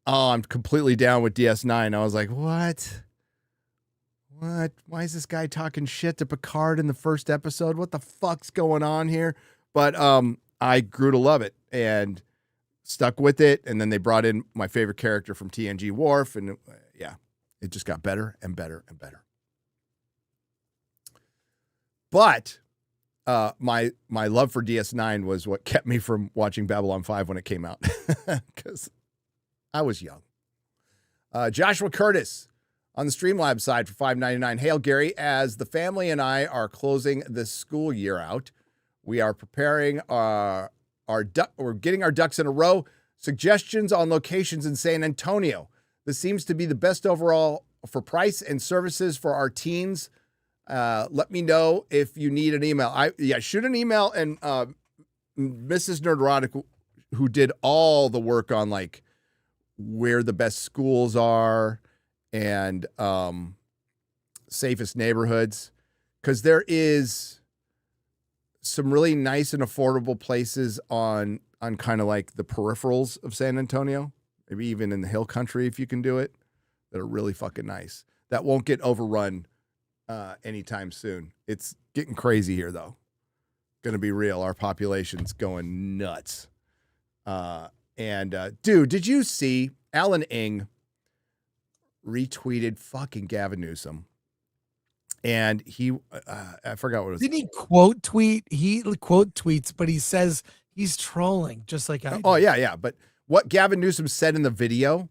I'm completely down with DS9. I was like, what? Why is this guy talking shit to Picard in the first episode? What the fuck's going on here? But I grew to love it and stuck with it. And then they brought in my favorite character from TNG, Worf. And it just got better and better and better. But my love for DS9 was what kept me from watching Babylon 5 when it came out because I was young. Joshua Curtis on the Streamlabs side for $5.99. Hail, Gary. As the family and I are closing the school year out, we are preparing we're getting our ducks in a row. Suggestions on locations in San Antonio. This seems to be the best overall for price and services for our teens. Let me know if you need an email. Shoot an email, and Mrs. Nerdrotic, who did all the work on like where the best schools are and safest neighborhoods, because there is some really nice and affordable places on kind of like the peripherals of San Antonio, maybe even in the hill country if you can do it, that are really fucking nice. That won't get overrun anytime soon. It's getting crazy here, though. Going to be real. Our population's going nuts. Dude, did you see Alan Ing retweeted fucking Gavin Newsom? And he, I forgot what it was. Didn't he quote tweet? He quote tweets, but he says he's trolling, just like I do. Oh, yeah. But what Gavin Newsom said in the video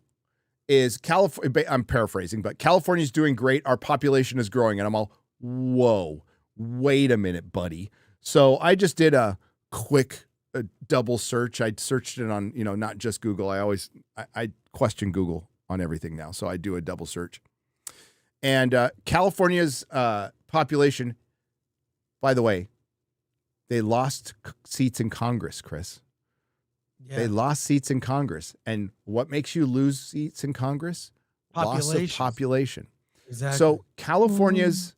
is California, I'm paraphrasing, but California's doing great. Our population is growing. And I'm all, whoa, wait a minute, buddy. So I just did a quick double search. I searched it on, not just Google. I question Google on everything now. So I do a double search. And California's population, by the way, they lost seats in Congress, Chris. Yeah. They lost seats in Congress. And what makes you lose seats in Congress? Loss of population. Exactly. So California's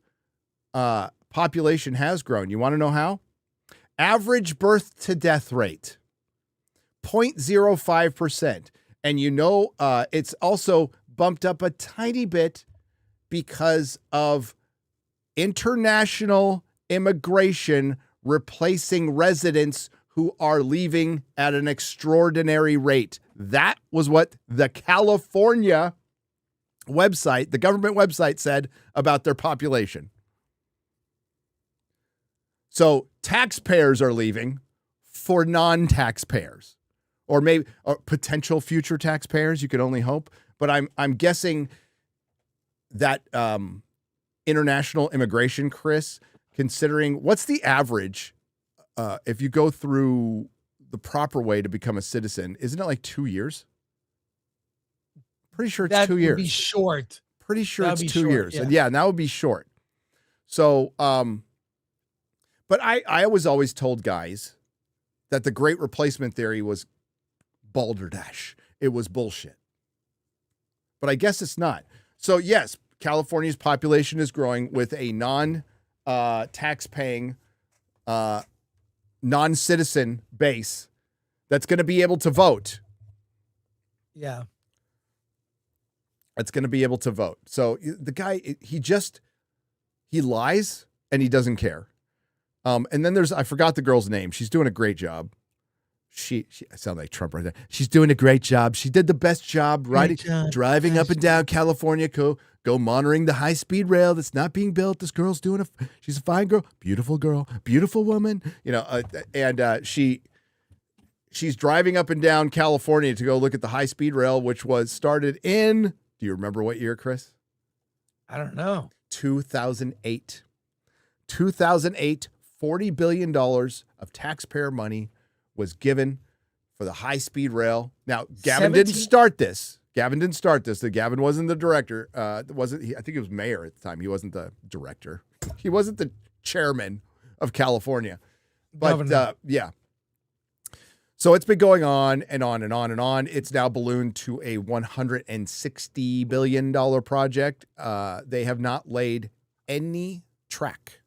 population has grown. You want to know how? Average birth to death rate, 0.05%. And it's also bumped up a tiny bit because of international immigration replacing residents who are leaving at an extraordinary rate. That was what the California website, the government website, said about their population. So taxpayers are leaving for non-taxpayers, or potential future taxpayers. You could only hope. But I'm guessing that international immigration, Chris, considering what's the average if you go through the proper way to become a citizen, isn't it like 2 years? Pretty sure it's 2 years. That would be short. Pretty sure it's 2 years. Yeah. And that would be short. So, but I was always told, guys, that the great replacement theory was balderdash. It was bullshit. But I guess it's not. So, yes, California's population is growing with a non-tax-paying non-citizen base that's going to be able to vote. Yeah. That's going to be able to vote. So the guy, he lies and he doesn't care. And then I forgot the girl's name. She's doing a great job. I sound like Trump right there. She's doing a great job. She did the best job driving up and down California, go monitoring the high-speed rail that's not being built. This girl's she's a fine girl, beautiful woman, and she's driving up and down California to go look at the high-speed rail, which was started in, do you remember what year, Chris? I don't know. 2008. 2008, $40 billion of taxpayer money was given for the high-speed rail. Now, Gavin didn't start this. Gavin wasn't the director. I think he was mayor at the time. He wasn't the director. He wasn't the chairman of California. But, yeah. So it's been going on and on and on and on. It's now ballooned to a $160 billion project. They have not laid any track.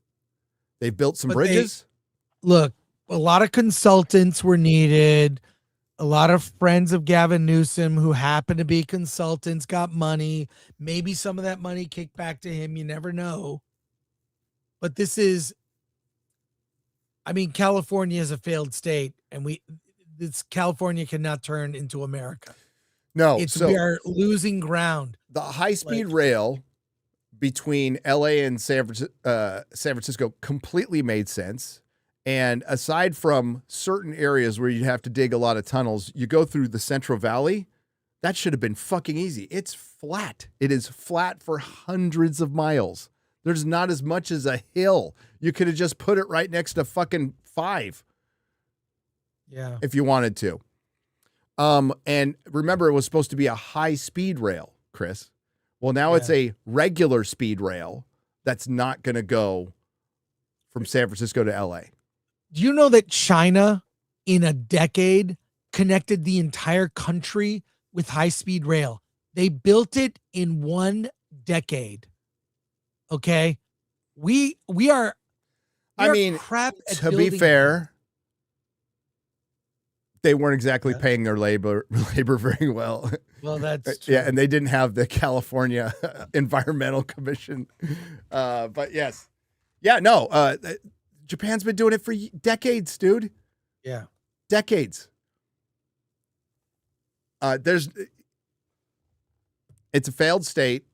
They've built some bridges. Look, a lot of consultants were needed. A lot of friends of Gavin Newsom who happen to be consultants got money. Maybe some of that money kicked back to him. You never know. But this is, I mean, California is a failed state, and California cannot turn into America. No, we are losing ground. The high-speed rail between LA and San Francisco completely made sense. And aside from certain areas where you have to dig a lot of tunnels, you go through the Central Valley. That should have been fucking easy. It's flat. It is flat for hundreds of miles. There's not as much as a hill. You could have just put it right next to fucking 5. Yeah. If you wanted to. And remember, it was supposed to be a high-speed rail, Chris. Well, now it's a regular speed rail that's not going to go from San Francisco to LA. Do you know that China, in a decade, connected the entire country with high-speed rail? They built it in 1 decade. Okay? We are crap at to be building fair, they weren't exactly paying their labor very well. Well, that's true. Yeah, and they didn't have the California Environmental Commission. But yes. Yeah, no, Japan's been doing it for decades, dude. Yeah. Decades. It's a failed state.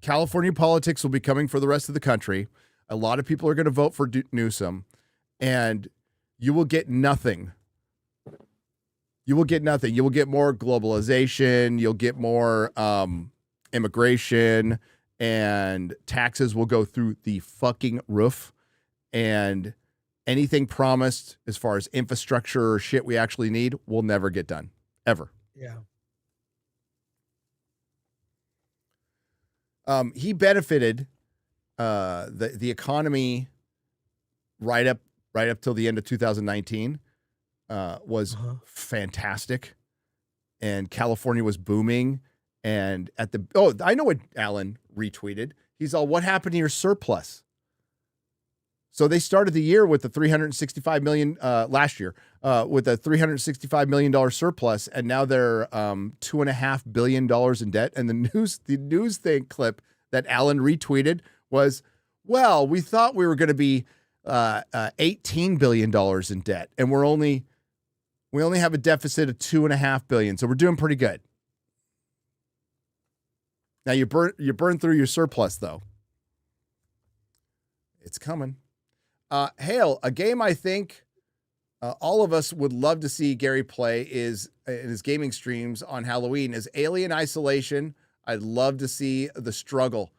California politics will be coming for the rest of the country. A lot of people are going to vote for Newsom, and you will get nothing. You will get nothing. You will get more globalization. You'll get more immigration, and taxes will go through the fucking roof. And anything promised as far as infrastructure or shit we actually need will never get done, ever. Yeah. He benefited the economy right up till the end of 2019 was fantastic, and California was booming. And I know what Alan retweeted. He's all, what happened to your surplus? So they started the year with the $365 million last year with a $365 million surplus, and now they're $2.5 billion in debt. And the news thing clip that Alan retweeted was, well, we thought we were going to be $18 billion in debt, and we only have a deficit of $2.5 billion, so we're doing pretty good. Now you burn through your surplus though. It's coming. Hale, a game I think all of us would love to see Gary play is in his gaming streams on Halloween is Alien Isolation. I'd love to see the struggle.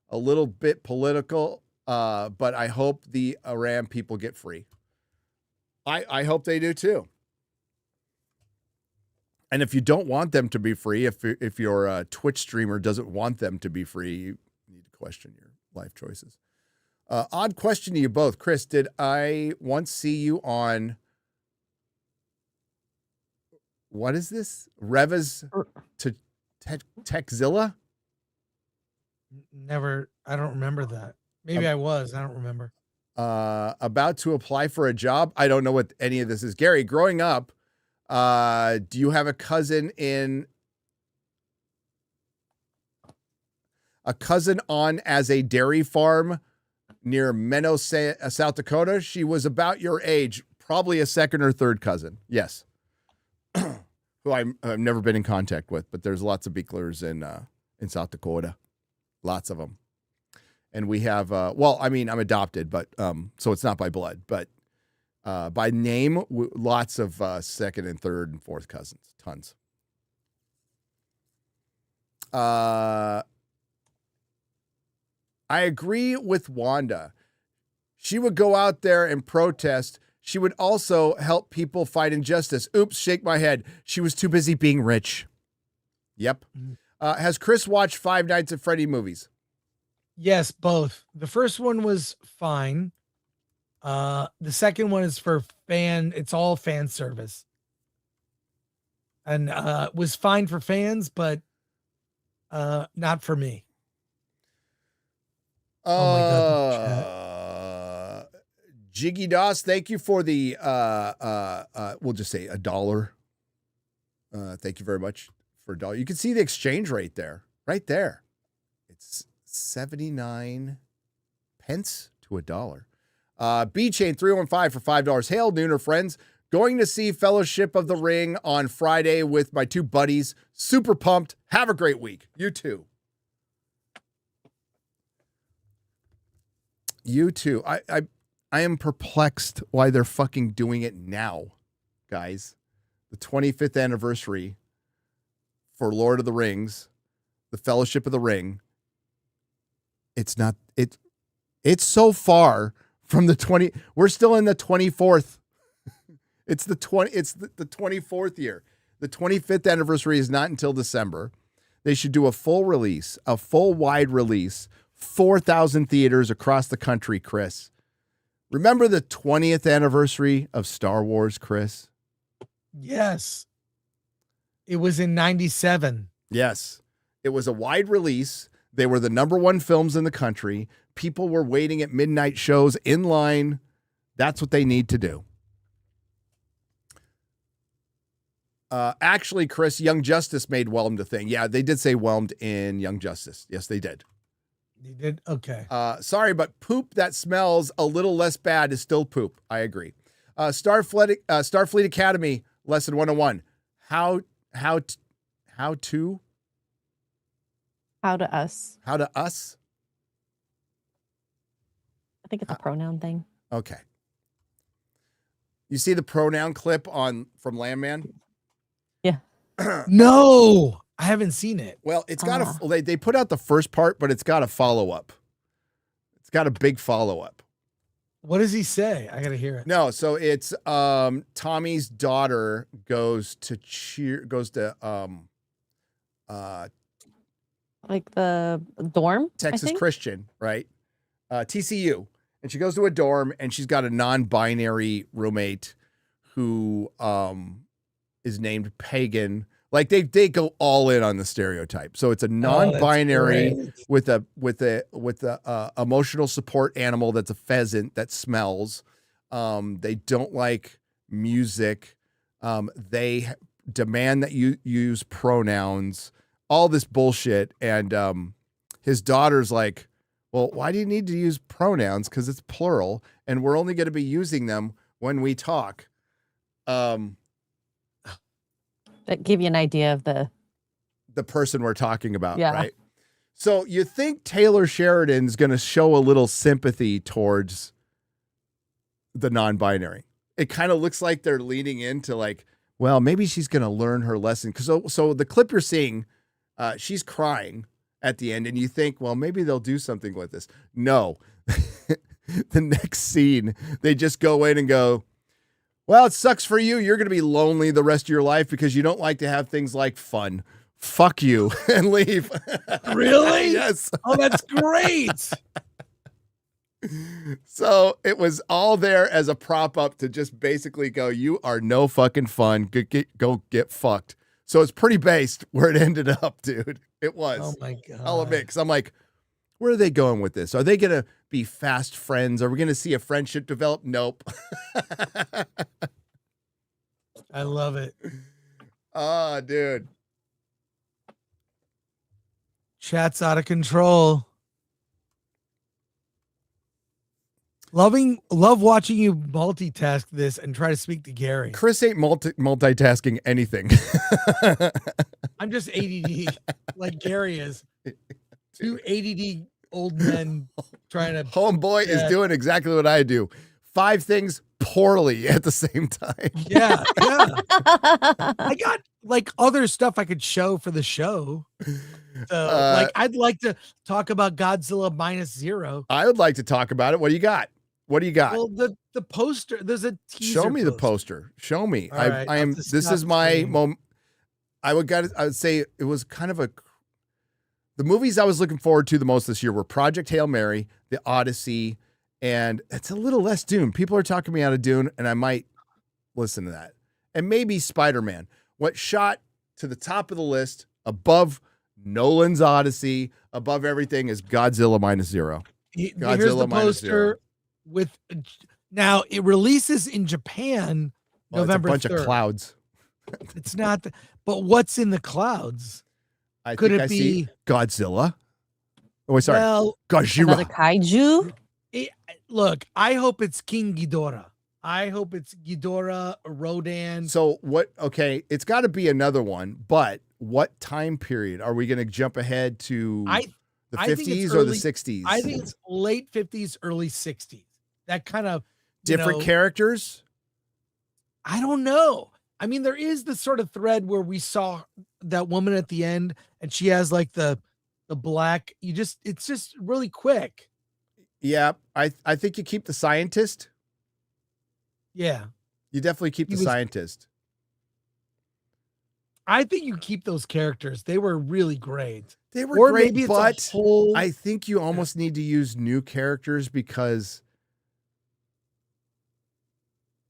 A little bit political, but I hope the Iran people get free. I hope they do too. And if you don't want them to be free, if your Twitch streamer doesn't want them to be free, you need to question your life choices. Odd question to you both. Chris, did I once see you on, what is this? Reva's to Techzilla? Never. I don't remember that. Maybe I was. I don't remember. About to apply for a job. I don't know what any of this is. Gary, growing up, do you have a cousin on as a dairy farm near Menno, South Dakota? She was about your age, probably a second or third cousin. Yes. Who I've never been in contact with, but there's lots of Beeklers in South Dakota. Lots of them. And we have, I'm adopted, but so it's not by blood, but by name, lots of second and third and fourth cousins. Tons. I agree with Wanda. She would go out there and protest. She would also help people fight injustice. Oops, shake my head. She was too busy being rich. Yep. Has Chris watched Five Nights at Freddy movies? Yes, both. The first one was fine. The second one is for it's all fan service. And was fine for fans, but not for me. Oh my God. Jiggy Doss, thank you for the we'll just say $1. Thank you very much for $1. You can see the exchange rate there, right there. It's 79 pence to $1. B Chain 315 for $5. Hail Nooner friends. Going to see Fellowship of the Ring on Friday with my two buddies. Super pumped. Have a great week. You too. You too. I am perplexed why they're fucking doing it now, guys. The 25th anniversary for Lord of the Rings, the Fellowship of the Ring. It's so far from the 20. We're still in the 24th. It's the 24th year. The 25th anniversary is not until December. They should do a full release, a full wide release, 4,000 theaters across the country, Chris. Remember the 20th anniversary of Star Wars, Chris? Yes. It was in 97. Yes. It was a wide release. They were the #1 films in the country. People were waiting at midnight shows in line. That's what they need to do. Actually, Chris, Young Justice made Whelmed a thing. Yeah, they did say Whelmed in Young Justice. Yes, they did. You did? Okay. Sorry, but poop that smells a little less bad is still poop. I agree. Starfleet Academy, lesson 101. How to us. How to us? I think it's a pronoun thing. Okay. You see the pronoun clip from Landman? Yeah. No, I haven't seen it. Well, it's got they put out the first part, but it's got a follow-up. It's got a big follow-up. What does he say? I got to hear it. No, so it's Tommy's daughter goes to like the dorm? Texas Christian, right? TCU. And she goes to a dorm and she's got a non-binary roommate who is named Pagan. Like they go all in on the stereotype. So it's a non-binary with a emotional support animal that's a pheasant that smells. They don't like music. They demand that you use pronouns. All this bullshit. And his daughter's like, well, why do you need to use pronouns? Because it's plural, and we're only going to be using them when we talk. That give you an idea of the person we're talking about, yeah. Right? So you think Taylor Sheridan's going to show a little sympathy towards the non-binary? It kind of looks like they're leaning into like, well, maybe she's going to learn her lesson. So the clip you're seeing, she's crying at the end, and you think, well, maybe they'll do something with this. No. The next scene, they just go in and go, well, it sucks for you. You're going to be lonely the rest of your life because you don't like to have things like fun. Fuck you, and leave. Really? Yes. Oh, that's great. So it was all there as a prop up to just basically go, you are no fucking fun. Go get fucked. So it's pretty based where it ended up, dude. It was. Oh my God. I'll admit, because I'm like, where are they going with this? Are they going to be fast friends? Are we going to see a friendship develop? Nope. I love it. Oh, dude. Chat's out of control. Love watching you multitask this and try to speak to Gary. Chris ain't multitasking anything. I'm just ADD like Gary is. Two ADD old men trying to. Homeboy is doing exactly what I do. 5 things poorly at the same time. Yeah. I got like other stuff I could show for the show. So like I'd like to talk about Godzilla -0. I would like to talk about it. What do you got? Well, the poster. There's a teaser. Show me the poster. Show me. Right, I am. This is my moment. I would say it was kind of the movies I was looking forward to the most this year were Project Hail Mary, The Odyssey, And it's a little less Dune. People are talking me out of Dune, and I might listen to that. And maybe Spider-Man. What shot to the top of the list above Nolan's Odyssey, above everything, is Godzilla -0. Here's Godzilla the -0. poster with. Now it releases in Japan Well, November it's a bunch 3rd. of clouds. It's not, but what's in the clouds? Could it see be Godzilla? Oh, sorry. Well, Another Gojira. kaiju? look, I hope it's King Ghidorah. I hope it's Ghidorah, Rodan. So what? Okay, it's got to be another one. But what time period are we going to jump ahead to? The I think it's 50s or the early- 60s? I think it's late 50s, early 60s. That kind of different characters. I don't know. I mean, there is the sort of thread where we saw that woman at the end, and she has like the black. It's just really quick. Yeah, I think you keep the scientist. Yeah, You definitely keep the scientist. I think you keep those characters. They were really great. They were Or great, maybe it's a but whole- I think you almost need to use new characters because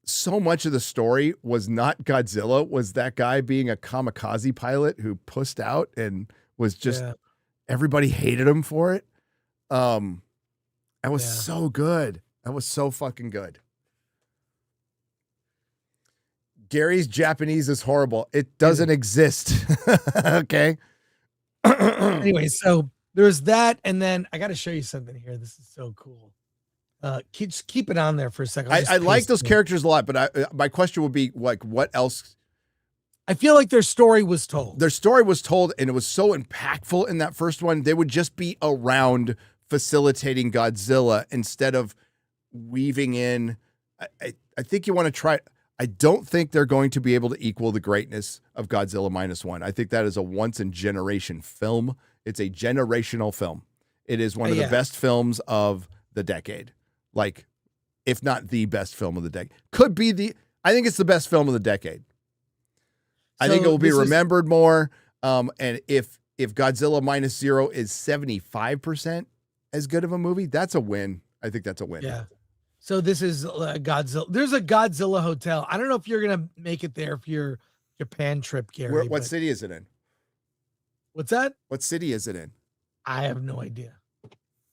so much of the story was not Godzilla, was that guy being a kamikaze pilot who pussed out and was just everybody hated him for it. That was so good. That was so fucking good. Gary's Japanese is horrible. It doesn't exist. Okay. Anyway, so there's that, and then I got to show you something here. This is so cool. Keep it on there for a second. I like those characters a lot, but my question would be like, what else? I feel like their story was told. Their story was told, and it was so impactful in that first one. They would just be around facilitating Godzilla instead of weaving in. I think you want to try. I don't think they're going to be able to equal the greatness of Godzilla -1. I think that is a once in generation film. It's a generational film. It is one of the best films of the decade. Like, if not the best film of the decade. Could be I think it's the best film of the decade. I think it will be remembered more. And if Godzilla -0 is 75% as good of a movie, that's a win. I think that's a win. Yeah. So this is Godzilla. There's a Godzilla hotel. I don't know if you're gonna make it there for your Japan trip, Gary. What city is it in? What's that? What city is it in? I have no idea.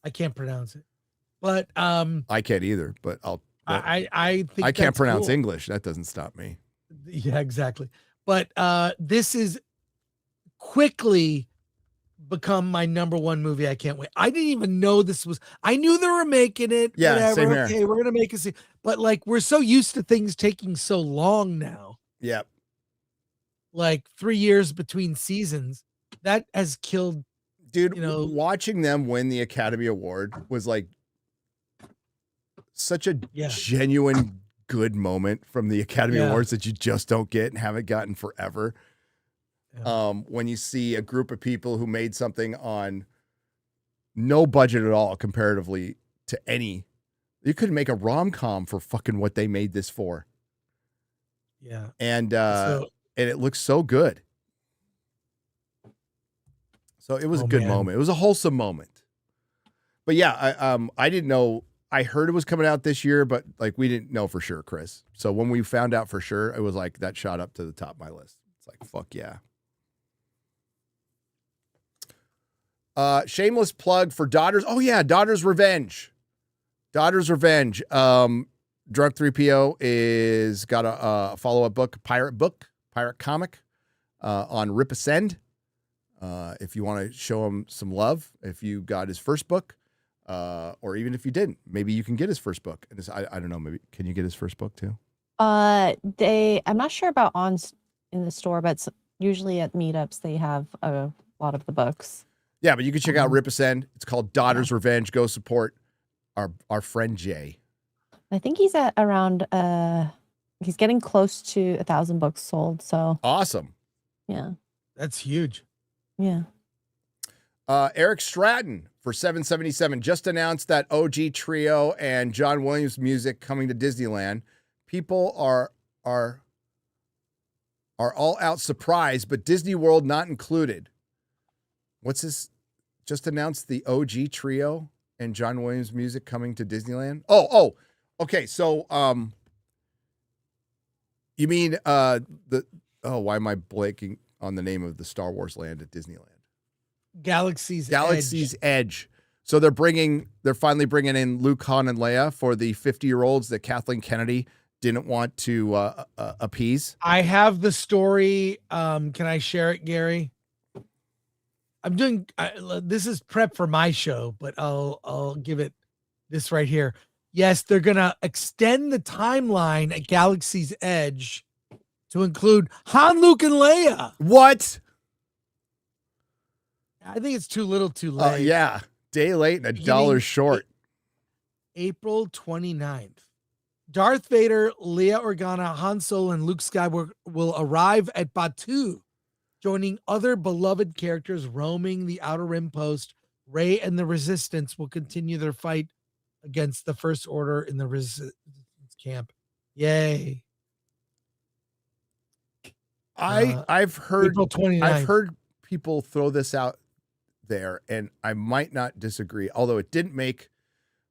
I can't pronounce it. But I can't either. But I think I can't pronounce cool. English. That doesn't stop me. Yeah, exactly. But this is quickly become my number one movie. I can't wait. I didn't even know this was. I knew they were making it. Yeah, whatever. same here. Okay, we're gonna make a scene. But like, we're so used to things taking so long now. Yep. Like 3 years between seasons. That has killed. Dude, watching them win the Academy Award was like such a genuine good moment from the Academy Awards that you just don't get and haven't gotten forever. When you see a group of people who made something on no budget at all comparatively to any, you couldn't make a rom-com for fucking what they made this for. Yeah. And it looks so good. So it was a good moment. It was a wholesome moment. But yeah, I didn't know. I heard it was coming out this year, but like we didn't know for sure, Chris. So when we found out for sure, it was like that shot up to the top of my list. It's like, fuck yeah. Shameless plug for Daughters. Oh yeah, Daughters Revenge. Daughters Revenge. Drunk 3PO is got a follow-up book, pirate comic on Rip Ascend. If you want to show him some love, if you got his first book, or even if you didn't, maybe you can get his first book. And I don't know, maybe can you get his first book too? I'm not sure about in the store, but usually at meetups they have a lot of the books. Yeah, but you can check out Rip Ascend. It's called Daughters Revenge. Go support our friend Jay. I think he's at around he's getting close to 1,000 books sold. So awesome. Yeah. That's huge. Yeah. Eric Stratton for $7.77 just announced that OG Trio and John Williams music coming to Disneyland. People are all out surprised, but Disney World not included. What's this? Just announced the OG Trio and John Williams music coming to Disneyland? Oh, okay. So, you mean why am I blanking on the name of the Star Wars land at Disneyland? Galaxy's Edge. So they're finally bringing in Luke, Han, and Leia for the 50-year-olds that Kathleen Kennedy didn't want to appease. I have the story. Can I share it, Gary? I'm doing this is prep for my show, but I'll give it this right here. Yes, they're gonna extend the timeline at Galaxy's Edge to include Han, Luke, and Leia. What? I think it's too little, too late. Yeah, day late and $1 short. April 29th. Darth Vader, Leia Organa, Han Solo, and Luke Skywalker will arrive at Batuu, joining other beloved characters roaming the Outer Rim Post. Rey and the Resistance will continue their fight against the First Order in the Resistance camp. Yay. I've heard April 29th. I've heard people throw this out there, and I might not disagree, although it didn't make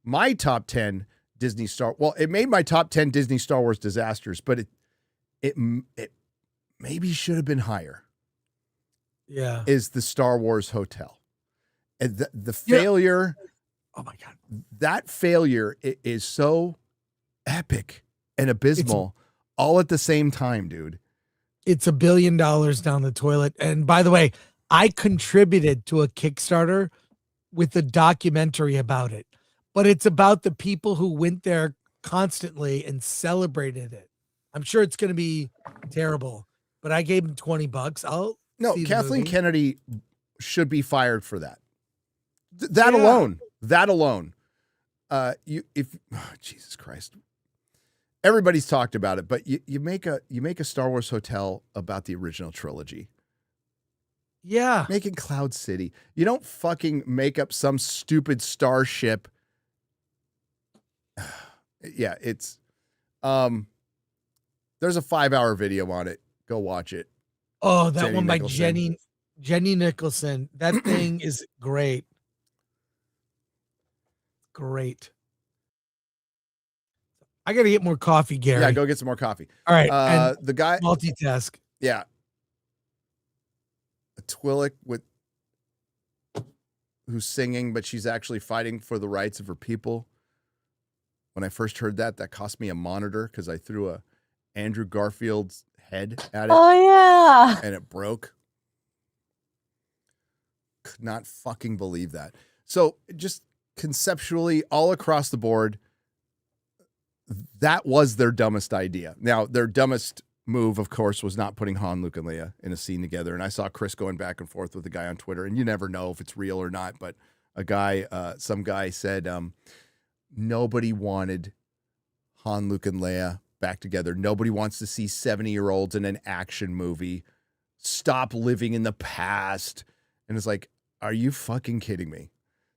my top 10 it made my top 10 Disney Star Wars disasters, but it maybe should have been higher. Yeah. Is the Star Wars Hotel. And the failure. Oh my God. That failure is so epic and abysmal all at the same time, dude. It's $1 billion down the toilet. And by the way, I contributed to a Kickstarter with a documentary about it, but it's about the people who went there constantly and celebrated it. I'm sure it's going to be terrible, but I gave him $20. Kathleen Kennedy should be fired for that. That alone. Jesus Christ. Everybody's talked about it, but you make a Star Wars hotel about the original trilogy. Yeah. Making Cloud City. You don't fucking make up some stupid starship. Yeah, it's there's a 5-hour video on it. Go watch it. Oh, that one by Jenny Nicholson. That thing is great. Great. I got to get more coffee, Gary. Yeah, go get some more coffee. All right. The guy multitask. Yeah. A Twi'lek who's singing, but she's actually fighting for the rights of her people. When I first heard that cost me a monitor because I threw a Andrew Garfield's head at it. Oh yeah. And it broke. Could not fucking believe that. So just conceptually, all across the board, that was their dumbest idea. Now, their dumbest move, of course, was not putting Han, Luke, and Leia in a scene together. And I saw Chris going back and forth with a guy on Twitter, and you never know if it's real or not. But some guy said, nobody wanted Han, Luke, and Leia back together. Nobody wants to see 70-year-olds in an action movie. Stop living in the past. And it's like, are you fucking kidding me?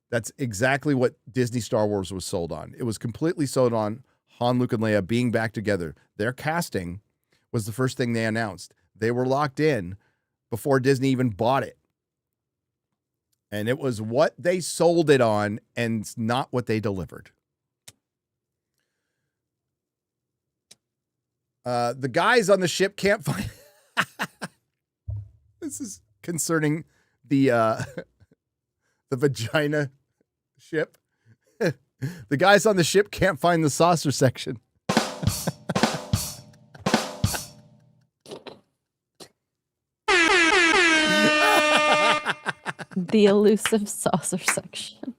That's exactly what Disney Star Wars was sold on. It was completely sold on Han, Luke, and Leia being back together. Their casting was the first thing they announced. They were locked in before Disney even bought it. And it was what they sold it on and not what they delivered. The guys on the ship can't find... This is concerning the vagina ship. The guys on the ship can't find the saucer section. The elusive saucer section.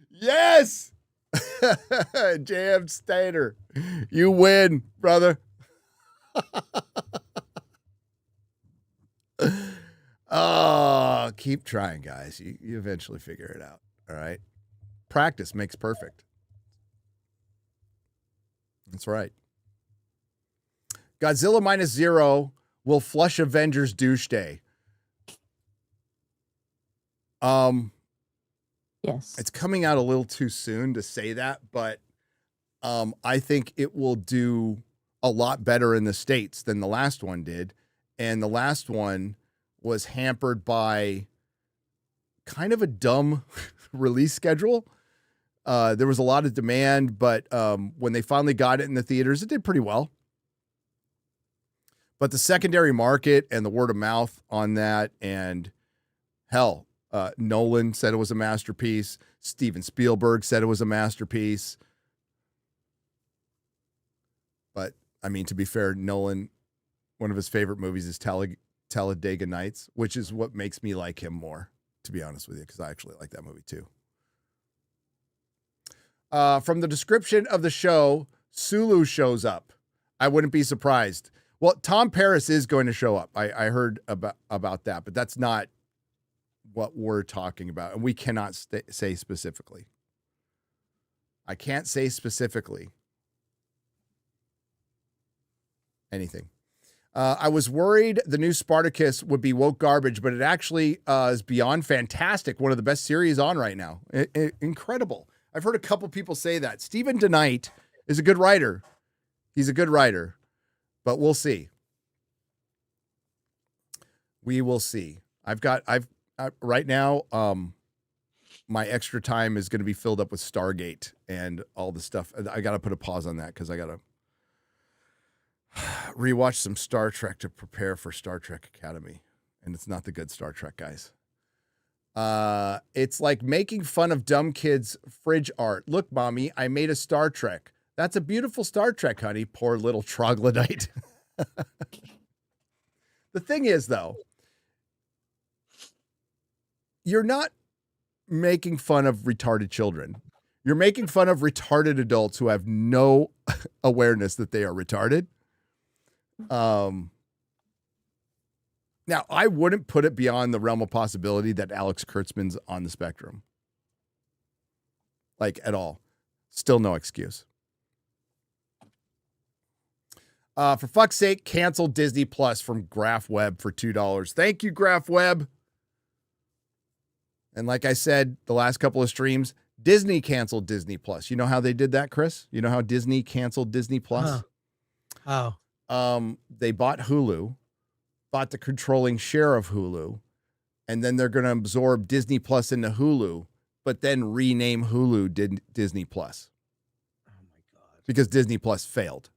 Yes! J.M. Stater, you win, brother. Oh, keep trying, guys. You eventually figure it out. All right. Practice makes perfect. That's right. Godzilla -0 will flush Avengers Doomsday. Yes. It's coming out a little too soon to say that, but I think it will do a lot better in the States than the last one did. And the last one was hampered by kind of a dumb release schedule. There was a lot of demand, but when they finally got it in the theaters, it did pretty well. But the secondary market and the word of mouth on that, and hell, Nolan said it was a masterpiece. Steven Spielberg said it was a masterpiece. But, I mean, to be fair, Nolan, one of his favorite movies is Talladega Nights, which is what makes me like him more, to be honest with you, because I actually like that movie too. From the description of the show, Sulu shows up. I wouldn't be surprised. Well, Tom Paris is going to show up. I heard about that, but that's not what we're talking about. And we cannot say specifically. I can't say specifically anything. I was worried the new Spartacus would be woke garbage, but it actually is beyond fantastic. One of the best series on right now. Incredible. I've heard a couple people say that. Stephen DeKnight is a good writer. He's a good writer, but we'll see. We will see. Right now, my extra time is going to be filled up with Stargate and all the stuff. I got to put a pause on that because I got to rewatch some Star Trek to prepare for Star Trek Academy. And it's not the good Star Trek, guys. It's like making fun of dumb kids' fridge art. Look, mommy, I made a Star Trek. That's a beautiful Star Trek, honey. Poor little troglodyte. The thing is, though, you're not making fun of retarded children. You're making fun of retarded adults who have no awareness that they are retarded. Now, I wouldn't put it beyond the realm of possibility that Alex Kurtzman's on the spectrum. Like, at all. Still no excuse. For fuck's sake, cancel Disney Plus from Graph Web for $2. Thank you, Graph Web. And like I said, the last couple of streams, Disney canceled Disney Plus. You know how they did that, Chris? You know how Disney canceled Disney Plus? Oh. They bought Hulu, bought the controlling share of Hulu, and then they're going to absorb Disney Plus into Hulu, but then rename Hulu Disney Plus. Oh my God. Because Disney Plus failed.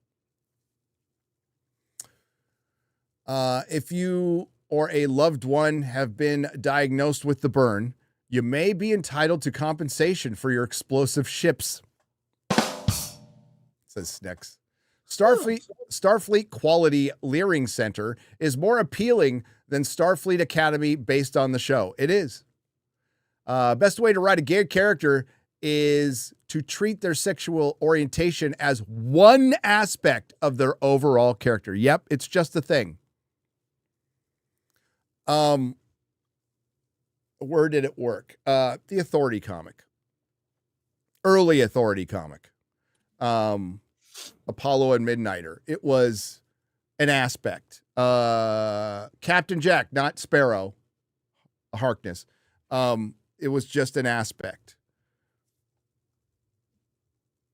If you or a loved one have been diagnosed with the burn, you may be entitled to compensation for your explosive ships. Says Snex. Starfleet Quality Leering Center is more appealing than Starfleet Academy based on the show. It is. Best way to write a gay character is to treat their sexual orientation as one aspect of their overall character. Yep, it's just a thing. Where did it work? The Authority comic. Early Authority comic. Apollo and Midnighter. It was an aspect. Captain Jack, not Sparrow. Harkness. It was just an aspect.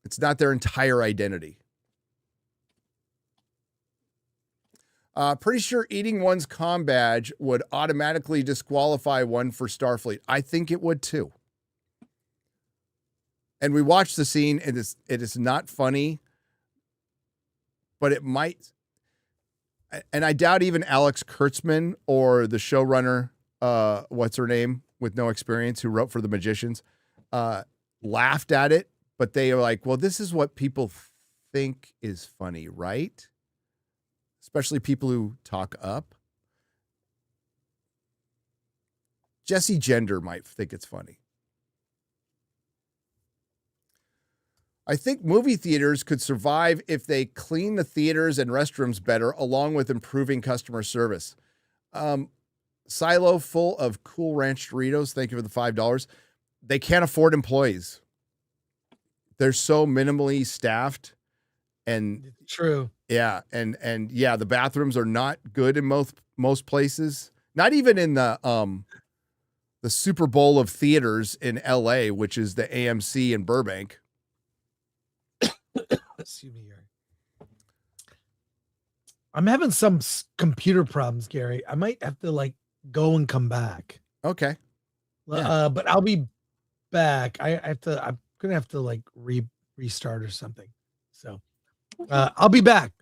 It's not their entire identity. Pretty sure eating one's comm badge would automatically disqualify one for Starfleet. I think it would too. And we watched the scene, and it is not funny, but it might. And I doubt even Alex Kurtzman or the showrunner, what's her name, with no experience, who wrote for The Magicians, laughed at it, but they are like, well, this is what people think is funny, right? Especially people who talk up. Jesse Gender might think it's funny. I think movie theaters could survive if they clean the theaters and restrooms better, along with improving customer service. Silo full of Cool Ranch Doritos. Thank you for the $5. They can't afford employees. They're so minimally staffed. And true. Yeah. And yeah, the bathrooms are not good in most places. Not even in the Super Bowl of theaters in LA, which is the AMC in Burbank. Excuse me, Gary. I'm having some computer problems, Gary. I might have to go and come back. Okay. But I'll be back. I'm gonna have to like restart or something. So I'll be back.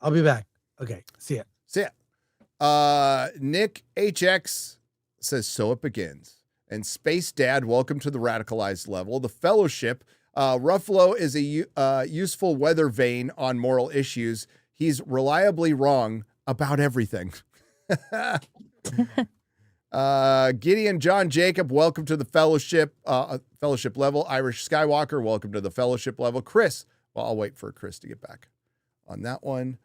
Okay, see ya. See ya. Nick HX says, so it begins. And Space Dad, welcome to the radicalized level. The Fellowship. Ruffalo is a useful weather vane on moral issues. He's reliably wrong about everything. Gideon John Jacob, welcome to the Fellowship level. Irish Skywalker, welcome to the Fellowship level. Chris, well, I'll wait for Chris to get back on that one.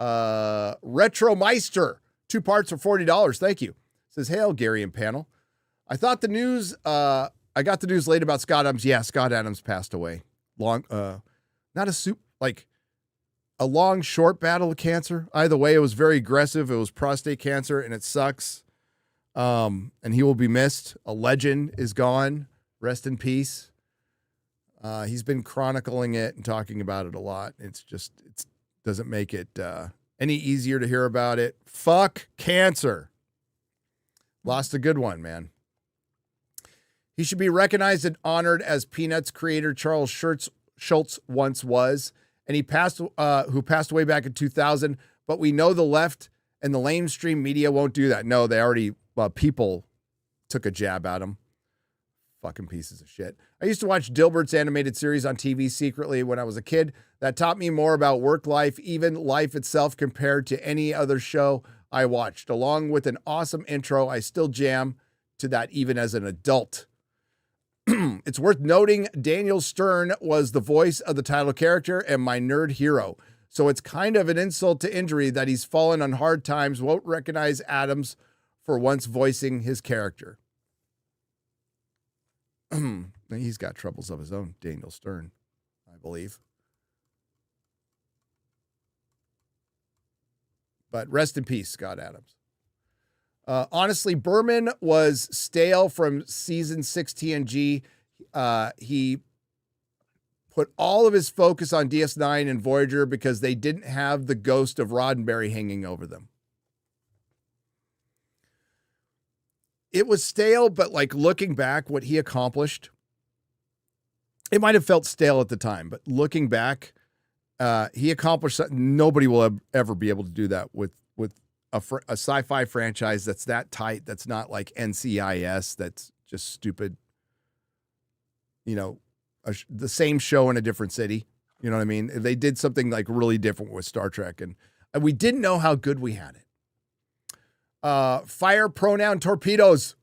Retro Meister, 2 parts for $40. Thank you. Says, hail, Gary and panel. I thought the news, I got the news late about Scott Adams. Yeah, Scott Adams passed away. Not a long, short battle of cancer. Either way, it was very aggressive. It was prostate cancer, and it sucks. And he will be missed. A legend is gone. Rest in peace. He's been chronicling it and talking about it a lot. It doesn't make it any easier to hear about it. Fuck cancer. Lost a good one, man. He should be recognized and honored as Peanuts creator Charles Schultz once was, and who passed away back in 2000. But we know the left and the mainstream media won't do that. No, they already, people took a jab at him. Fucking pieces of shit. I used to watch Dilbert's animated series on TV secretly when I was a kid. That taught me more about work life, even life itself, compared to any other show I watched. Along with an awesome intro, I still jam to that even as an adult. It's worth noting Daniel Stern was the voice of the title character and my nerd hero. So it's kind of an insult to injury that he's fallen on hard times, won't recognize Adams for once voicing his character. He's got troubles of his own, Daniel Stern, I believe. But rest in peace, Scott Adams. Honestly, Berman was stale from season 6 TNG. He put all of his focus on DS9 and Voyager because they didn't have the ghost of Roddenberry hanging over them. It was stale, but like looking back, what he accomplished, it might have felt stale at the time, but looking back, he accomplished something. Nobody will ever be able to do that with a sci-fi franchise that's that tight. That's not like NCIS. That's just stupid. The same show in a different city. You know what I mean? They did something like really different with Star Trek, and we didn't know how good we had it. Fire pronoun torpedoes,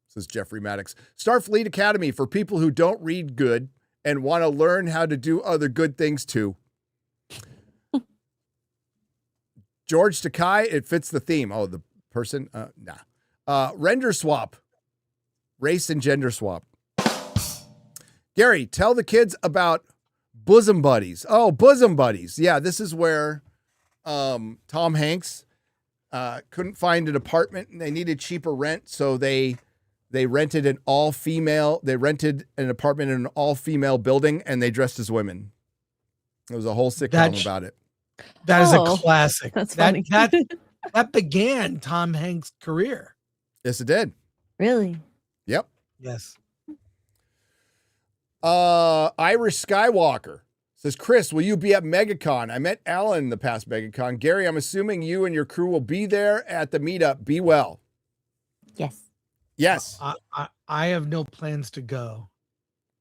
says Jeffrey Maddox. Starfleet Academy for people who don't read good and want to learn how to do other good things too. George Takai, it fits the theme. Oh, the person? Nah. Render swap. Race and gender swap. Gary, tell the kids about Bosom Buddies. Oh, Bosom Buddies. Yeah, this is where Tom Hanks couldn't find an apartment and they needed cheaper rent, so they rented an all-female. They rented an apartment in an all-female building and they dressed as women. There was a whole sitcom about it. That is a classic. That's funny. That began Tom Hanks' career. Yes, it did. Really? Yep. Yes. Irish Skywalker says, Chris, will you be at MegaCon? I met Alan in the past MegaCon. Gary, I'm assuming you and your crew will be there at the meetup. Be well. Yes. Yes. I have no plans to go.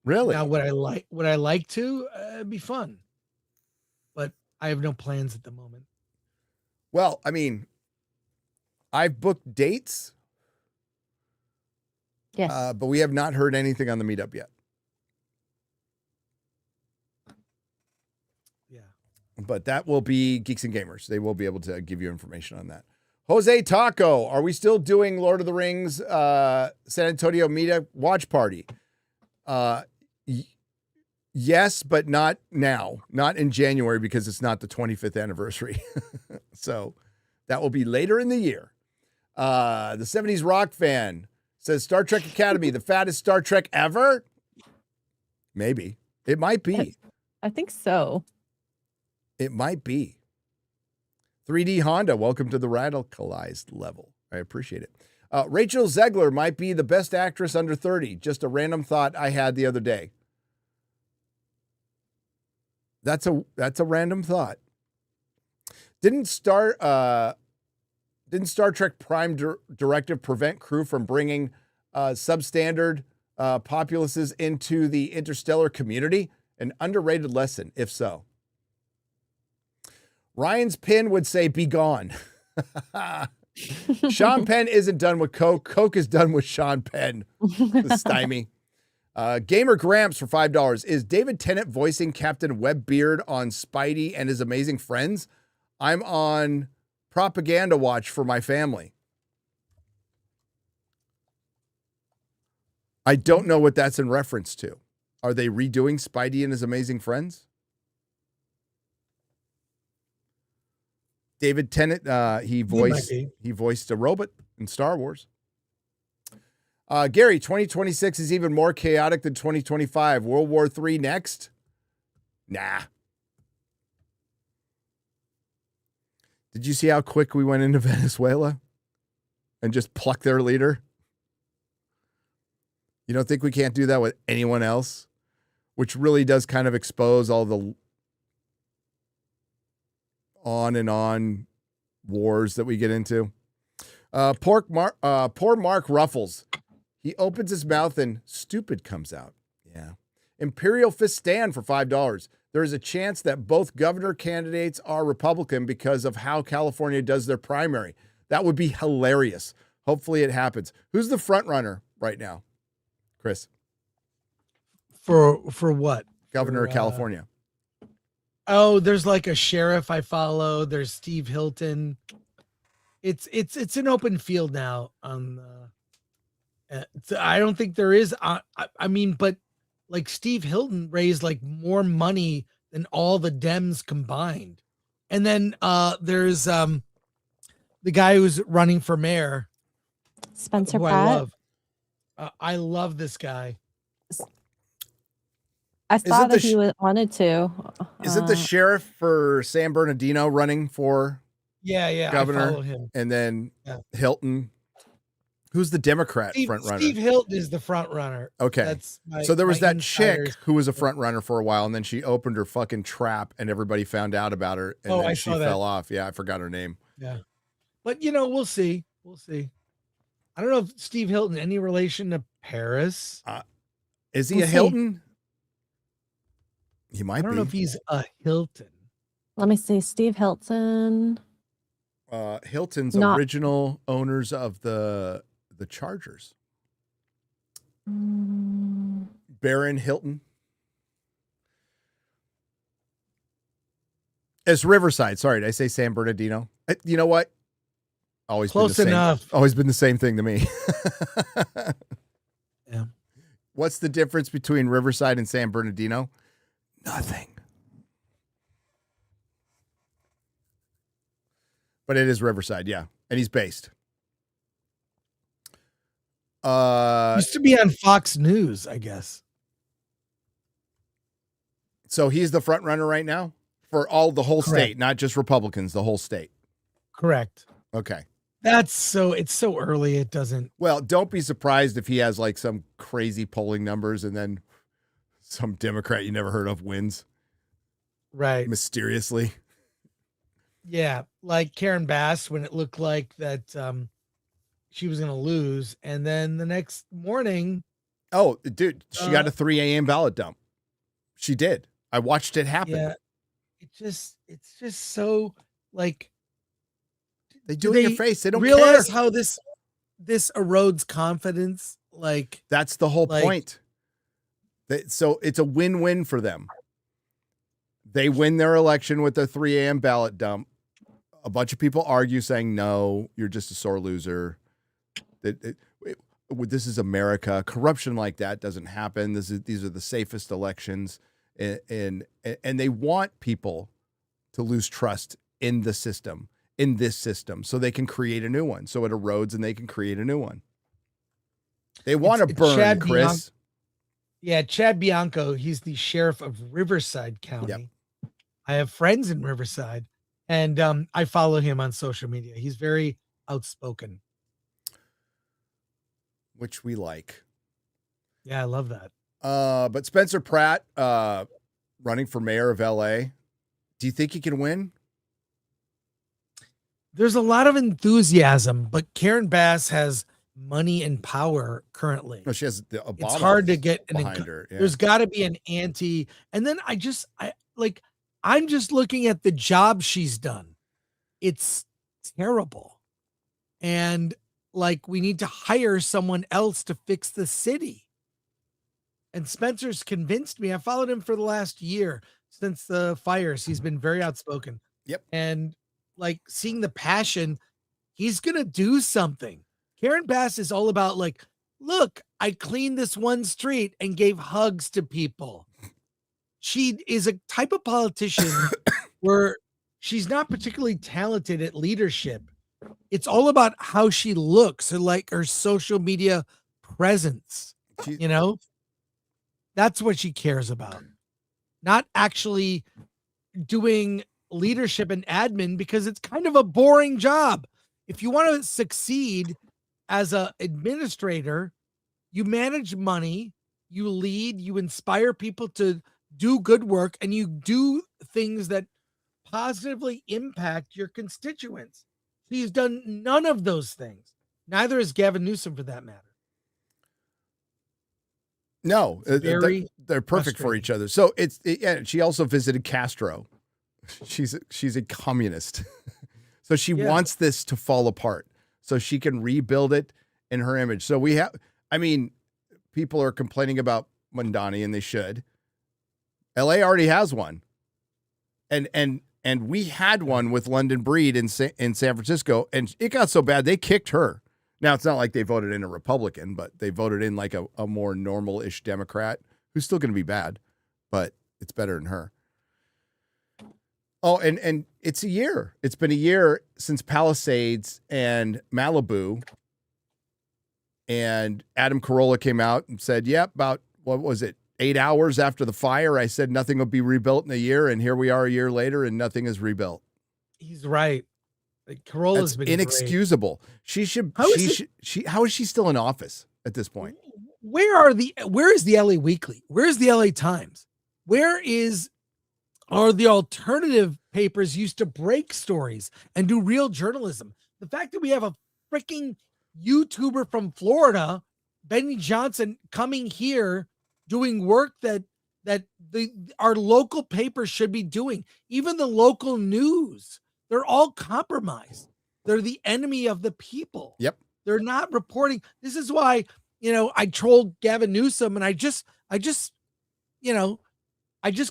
Really? Now, would I like to? It'd be fun. But I have no plans at the moment. Well, I mean, I've booked dates. Yes. But we have not heard anything on the meetup yet. Yeah. But that will be Geeks and Gamers. They will be able to give you information on that. Jose Taco, are we still doing Lord of the Rings San Antonio meetup watch party? Yes, but not now. Not in January because it's not the 25th anniversary. So that will be later in the year. The 70s rock fan says Star Trek Academy, the fattest Star Trek ever? Maybe. It might be. I think so. It might be. 3D Honda, welcome to the radicalized level. I appreciate it. Rachel Zegler might be the best actress under 30. Just a random thought I had the other day. That's a random thought. Didn't Star Trek Prime Directive prevent crew from bringing substandard populaces into the interstellar community? An underrated lesson, if so. Ryan's pin would say, "Be gone." Sean Penn isn't done with Coke. Coke is done with Sean Penn. The stymie. Gamer Gramps for $5. Is David Tennant voicing Captain Webbeard on Spidey and His Amazing Friends? I'm on propaganda watch for my family. I don't know what that's in reference to. Are they redoing Spidey and His Amazing Friends? David Tennant, he voiced a robot in Star Wars. Gary, 2026 is even more chaotic than 2025. World War III next? Nah. Did you see how quick we went into Venezuela and just plucked their leader? You don't think we can't do that with anyone else? Which really does kind of expose all the on and on wars that we get into. Poor Mark Ruffles. He opens his mouth and stupid comes out. Yeah. Imperial Fist Stand for $5. There is a chance that both governor candidates are Republican because of how California does their primary. That would be hilarious. Hopefully it happens. Who's the front runner right now, Chris? For what? Governor of California. Oh, there's like a sheriff I follow. There's Steve Hilton. It's an open field now. I don't think there is. I mean, but like Steve Hilton raised like more money than all the Dems combined. And then there's the guy who's running for mayor, Spencer who Pratt. I love this guy. I saw that he wanted to. Is it the sheriff for San Bernardino running for governor? I follow him. And then Hilton. Who's the Democrat front runner? Steve Hilton is the front runner. Okay. So there was that chick who was a front runner for a while, and then she opened her fucking trap, and everybody found out about her, and then she fell off. Yeah, I forgot her name. Yeah. But, we'll see. We'll see. I don't know if Steve Hilton, any relation to Paris? Is he a Hilton? He might be. I don't know if he's a Hilton. Let me see. Steve Hilton. Hilton's original owners of the Chargers. Baron Hilton. It's Riverside. Sorry, did I say San Bernardino? You know what? Always close been the enough. Same, always been the same thing to me. Yeah. What's the difference between Riverside and San Bernardino? Nothing. But it is Riverside, yeah. And he's based. Used to be on Fox News, I guess. So he's the front runner right now for the whole Correct. state, not just Republicans, the whole state. Correct. Okay. It's so early. It doesn't. Well, don't be surprised if he has like some crazy polling numbers and then some Democrat you never heard of wins. Right. Mysteriously. Yeah. Like Karen Bass, when it looked like that she was going to lose. And then the next morning. Oh, dude, she got a 3 a.m. ballot dump. She did. I watched it happen. Yeah. It's just so like. They do it in your face. They don't realize care. how this erodes confidence. Like that's the whole point. So it's a win-win for them. They win their election with their 3 a.m. ballot dump. A bunch of people argue saying, no, you're just a sore loser. This is America. Corruption like that doesn't happen. These are the safest elections. And they want people to lose trust in the system, in this system, so they can create a new one. So it erodes and they can create a new one. They want to burn, Chad Chris. Chad Bianco. He's the sheriff of Riverside County. Yep. I have friends in Riverside, and I follow him on social media. He's very outspoken. which we like. Yeah, I love that. But Spencer Pratt, running for mayor of LA. Do you think he can win? There's a lot of enthusiasm, but Karen Bass has money and power currently. No, she has the Obama. It's hard to get behind her. Yeah. There's got to be an anti. And then I'm just looking at the job she's done. It's terrible. And like, we need to hire someone else to fix the city. And Spencer's convinced me. I followed him for the last year since the fires. He's been very outspoken. Yep. And like, seeing the passion, he's going to do something. Karen Bass is all about like, look, I cleaned this one street and gave hugs to people. She is a type of politician where she's not particularly talented at leadership. It's all about how she looks and like her social media presence. You know, that's what she cares about. Not actually doing leadership and admin, because it's kind of a boring job. If you want to succeed as an administrator, you manage money, you lead, you inspire people to do good work, and you do things that positively impact your constituents. He's done none of those things. Neither is Gavin Newsom, for that matter. No, they're perfect for each other. So yeah, she also visited Castro. She's a communist. So she wants this to fall apart so she can rebuild it in her image. So people are complaining about Mondani, and they should. LA already has one. And we had one with London Breed in San Francisco, and it got so bad they kicked her. Now, it's not like they voted in a Republican, but they voted in like a more normal-ish Democrat who's still going to be bad, but it's better than her. Oh, and it's a year. It's been a year since Palisades and Malibu, and Adam Carolla came out and said, about, 8 hours after the fire, I said nothing will be rebuilt in a year, and here we are a year later, and nothing is rebuilt. He's right. Carolla's been inexcusable. Great. How is she still in office at this point? Where is the LA Weekly? Where's the LA Times? Are the alternative papers used to break stories and do real journalism? The fact that we have a freaking YouTuber from Florida, Benny Johnson, coming here doing work that our local papers should be doing, even the local news, they're all compromised. They're the enemy of the people. Yep. They're not reporting. This is why, I trolled Gavin Newsom, and I just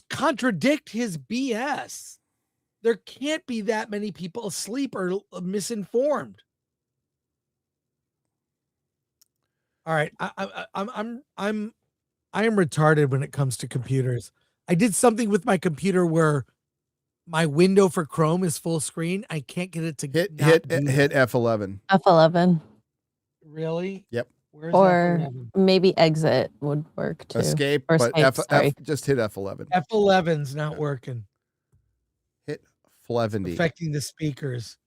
contradict his BS. There can't be that many people asleep or misinformed. All right. I am retarded when it comes to computers. I did something with my computer where my window for Chrome is full screen. I can't get it to hit F11. F11. Really? Yep. Where's or F11? Maybe exit would work too. Escape, or but escape, just hit F11. F11's not working. Hit F11. Affecting the speakers.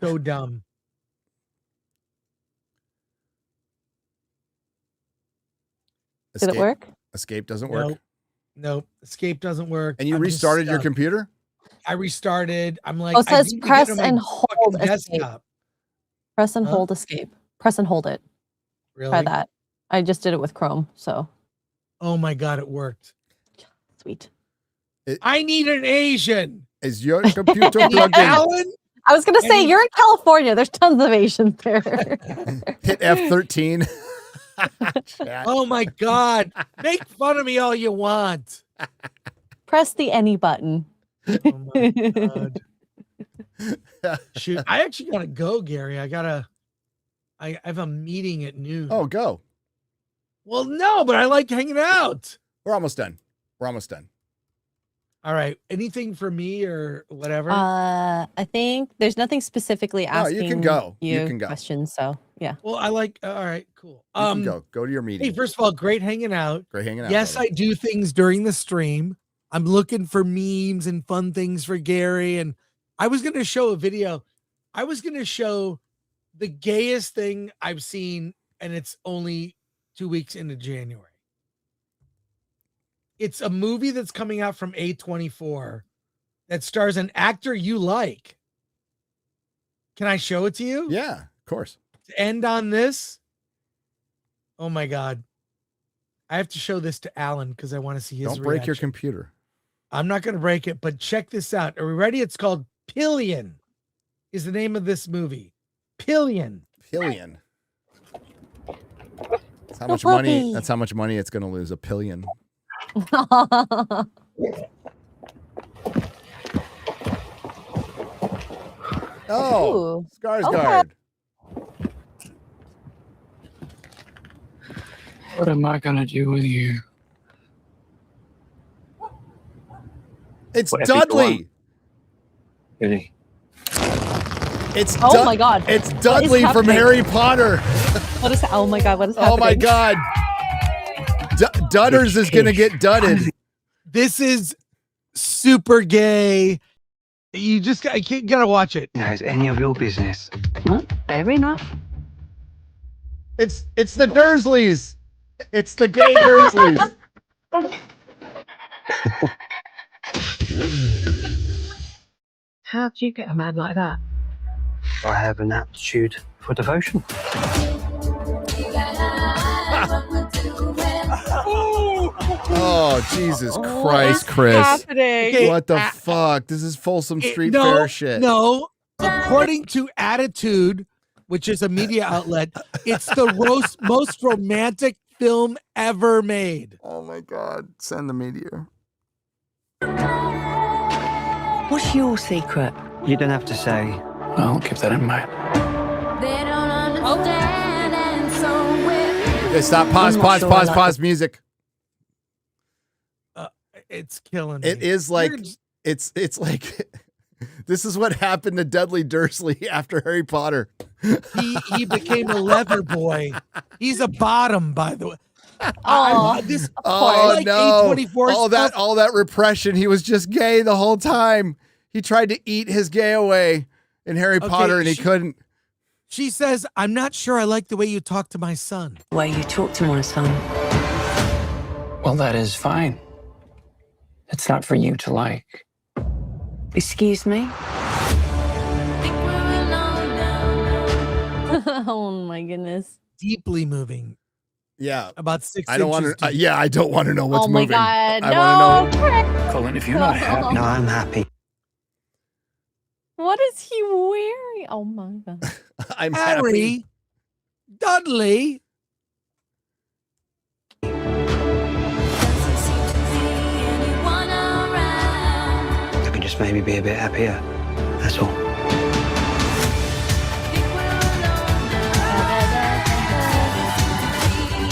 So dumb. Did it work? Escape doesn't work. Nope. Escape doesn't work. And you restarted your computer? I restarted. I'm like, it says press and hold escape. Desktop. Press and hold escape. Press and hold it. Really? Try that. I just did it with Chrome, so. Oh my God, it worked. Sweet. I need an Asian. Is your computer plugged in? Alan? I was going to say, you're in California. There's tons of Asians there. Hit F13. Oh my God. Make fun of me all you want. Press the any button. Oh my God. Shoot. I actually got to go, Gary. I have a meeting at noon. Oh, go. Well, no, but I like hanging out. We're almost done. All right. Anything for me or whatever? I think there's nothing specifically asking you can go. you You can go. questions. So yeah. Well, I like, all right, cool. You can go to your meeting. Hey, first of all, great hanging out. Great hanging out. Yes, brother. I do things during the stream. I'm looking for memes and fun things for Gary. And I was going to show a video. I was going to show the gayest thing I've seen and it's only 2 weeks into January. It's a movie that's coming out from A24 that stars an actor you like. Can I show it to you? Yeah, of course. To end on this. Oh my God. I have to show this to Alan because I want to see his Don't break your reaction. computer. I'm not going to break it, but check this out. Are we ready? It's called Pillion is the name of this movie. Pillion. Pillion. That's how much money. That's how much money it's going to lose. A pillion. Oh, Ooh, Skarsgård. What am I gonna do with you? It's Whatever you Dudley. Really? It's Oh my God. It's Dudley from happening? Harry Potter. What is that? Oh my God. What is happening? Oh my God. Dudders is going to get dudded. This is super gay. You just gotta watch it. Now, is any of your business? Fair enough. It's the Dursleys. It's the gay Dursleys. How do you get a man like that? I have an aptitude for devotion. Oh, Jesus Christ, Chris. Happening. What the fuck? This is Folsom Street no, Fair shit. No, according to Attitude, which is a media outlet, it's the most romantic film ever made. Oh my God. Send the media. What's your secret? You don't have to say. I'll keep that in mind. Okay, stop. Pause, I'm not pause, sure I pause, like pause. Music. It's killing me. It is like, You're- it's like, this is what happened to Dudley Dursley after Harry Potter. he became a leather boy. He's a bottom, by the way. Oh, This Oh like no! A24 All that repression. He was just gay the whole time. He tried to eat his gay away in Harry Potter, and he couldn't. She says, "I'm not sure I like the way you talk to my son." Way you talk to my son. Well, that is fine. It's not for you to like. Excuse me? oh my goodness. Deeply moving. Yeah, About 6 I don't want inches to. deep. Yeah, I don't want to know what's Oh my moving. God. I No. want to know. Chris. Colin, if you're not happy, No, I'm happy. What is he wearing? Oh my God. I'm happy. Harry Dudley. I can just maybe be a bit happier. That's all.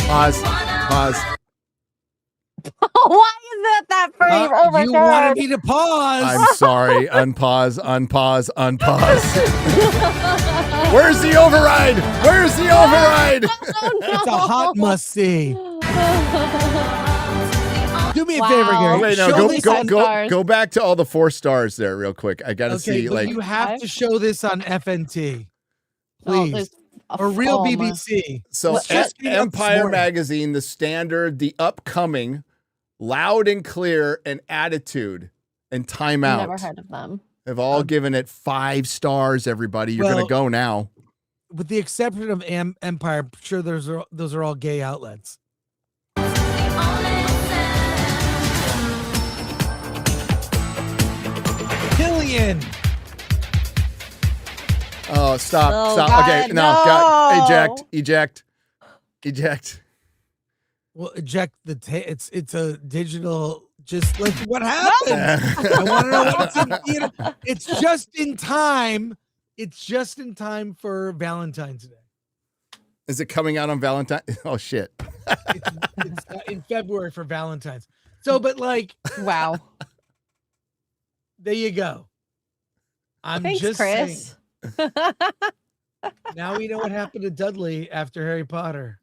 Pause. Pause. Why is that frame? Oh my you God. wanted me to pause. I'm sorry. Unpause. Unpause. Unpause. Where's the override? Where's the override? Oh, no. It's a hot must see. Do me a Wow. favor, Gary. Wait, no, Show go, this go, on- go, stars. go back to all the 4 stars there real quick. I got to Okay, see, but like, you have to show this on FNT, Oh, please, there's a or real film. BBC. so It's just came out this Empire morning. Magazine, The Standard, The Upcoming, Loud and Clear, and Attitude, and Time I've Out never heard of them. have all given it 5 stars, everybody. You're going Well- to go now. With the exception of Empire, I'm sure those are all gay outlets. Killian. Oh, stop. Oh, Stop. Okay, God, no. God, no. eject. Eject. Eject. Well, eject the. It's a digital. Just like what happened. I want to know what's in theater. It's just in time. It's just in time for Valentine's Day. Is it coming out on Valentine? Oh, shit. It's in February for Valentine's. So, but like, Wow. there you go. I'm Thanks, just Chris. saying. Now we know what happened to Dudley after Harry Potter.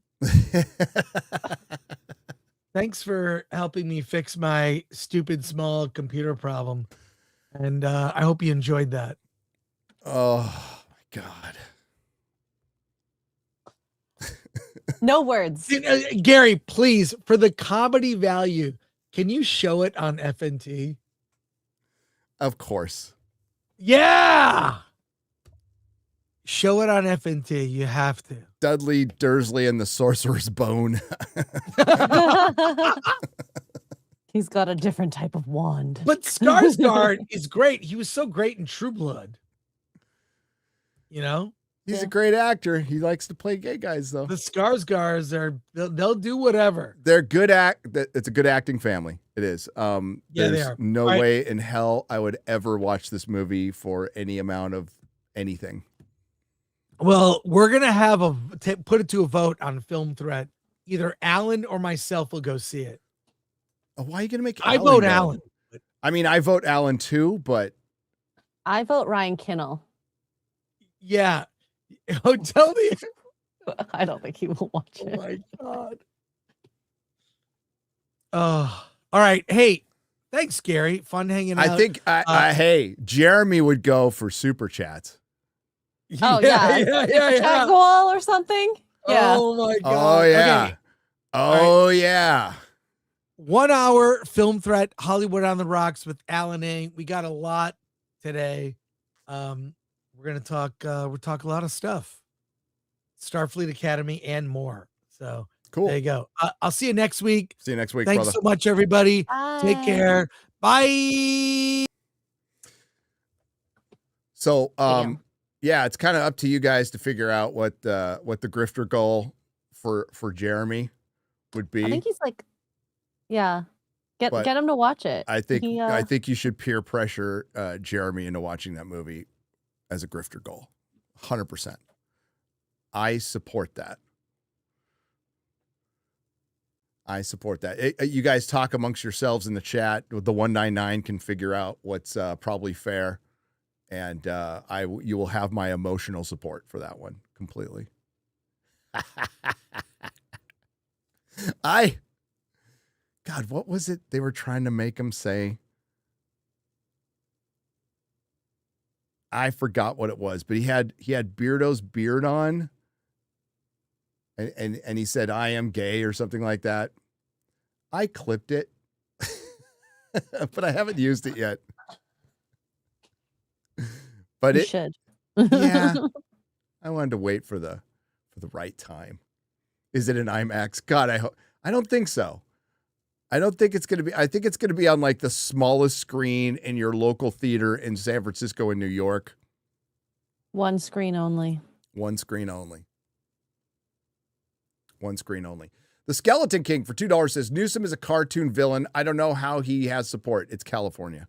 Thanks for helping me fix my stupid small computer problem. And I hope you enjoyed that. Oh, my God. No words. Gary, please, for the comedy value, can you show it on FNT? Of course. Yeah. Show it on FNT. You have to. Dudley Dursley and the Sorcerer's Bone. He's got a different type of wand. But Skarsgård is great. He was so great in True Blood. You know? He's a great actor. He likes to play gay guys, though. The Skarsgårds they'll do whatever. They're good it's a good acting family. It is. Yeah, they There's are. no All right. way in hell I would ever watch this movie for any amount of anything. Well, we're gonna have put it to a vote on Film Threat. Either Alan or myself will go see it. Why are you gonna make? I Alan vote go? Alan. I mean, I vote Alan too, but I vote Ryan Kinnell. Yeah. Oh, tell me. I don't think he will watch Oh it. my God. Oh, all right. Hey, thanks, Gary. Fun hanging out. I think hey, Jeremy would go for super chats. Oh yeah, Chat goal or something. Yeah. Oh my God. Oh yeah. Okay. Oh yeah. 1 hour Film Threat, Hollywood on the Rocks with Alan A. We got a lot today. We're gonna talk. We'll talk a lot of stuff. Starfleet Academy and more. So Cool. there you go. I'll see you next week. See you next week, Thanks brother. so much, everybody. Bye. Take care. Bye. So yeah, it's kind of up to you guys to figure out what the grifter goal for Jeremy would be. I think he's like, yeah. But Get him to watch it. I think He, I think you should peer pressure Jeremy into watching that movie as a grifter goal. 100%. I support that. I support that. You guys talk amongst yourselves in the chat. The 199 can figure out what's probably fair, and you will have my emotional support for that one completely. God, what was it they were trying to make him say? I forgot what it was, but he had Beardo's beard on, and he said, "I am gay" or something like that. I clipped it, but I haven't used it yet. But you should. Yeah, I wanted to wait for the right time. Is it an IMAX? God, I don't think so. I don't think it's going to be. I think it's going to be on like the smallest screen in your local theater in San Francisco and New York. One screen only. One screen only. One screen only. The Skeleton King for $2 says Newsom is a cartoon villain. I don't know how he has support. It's California.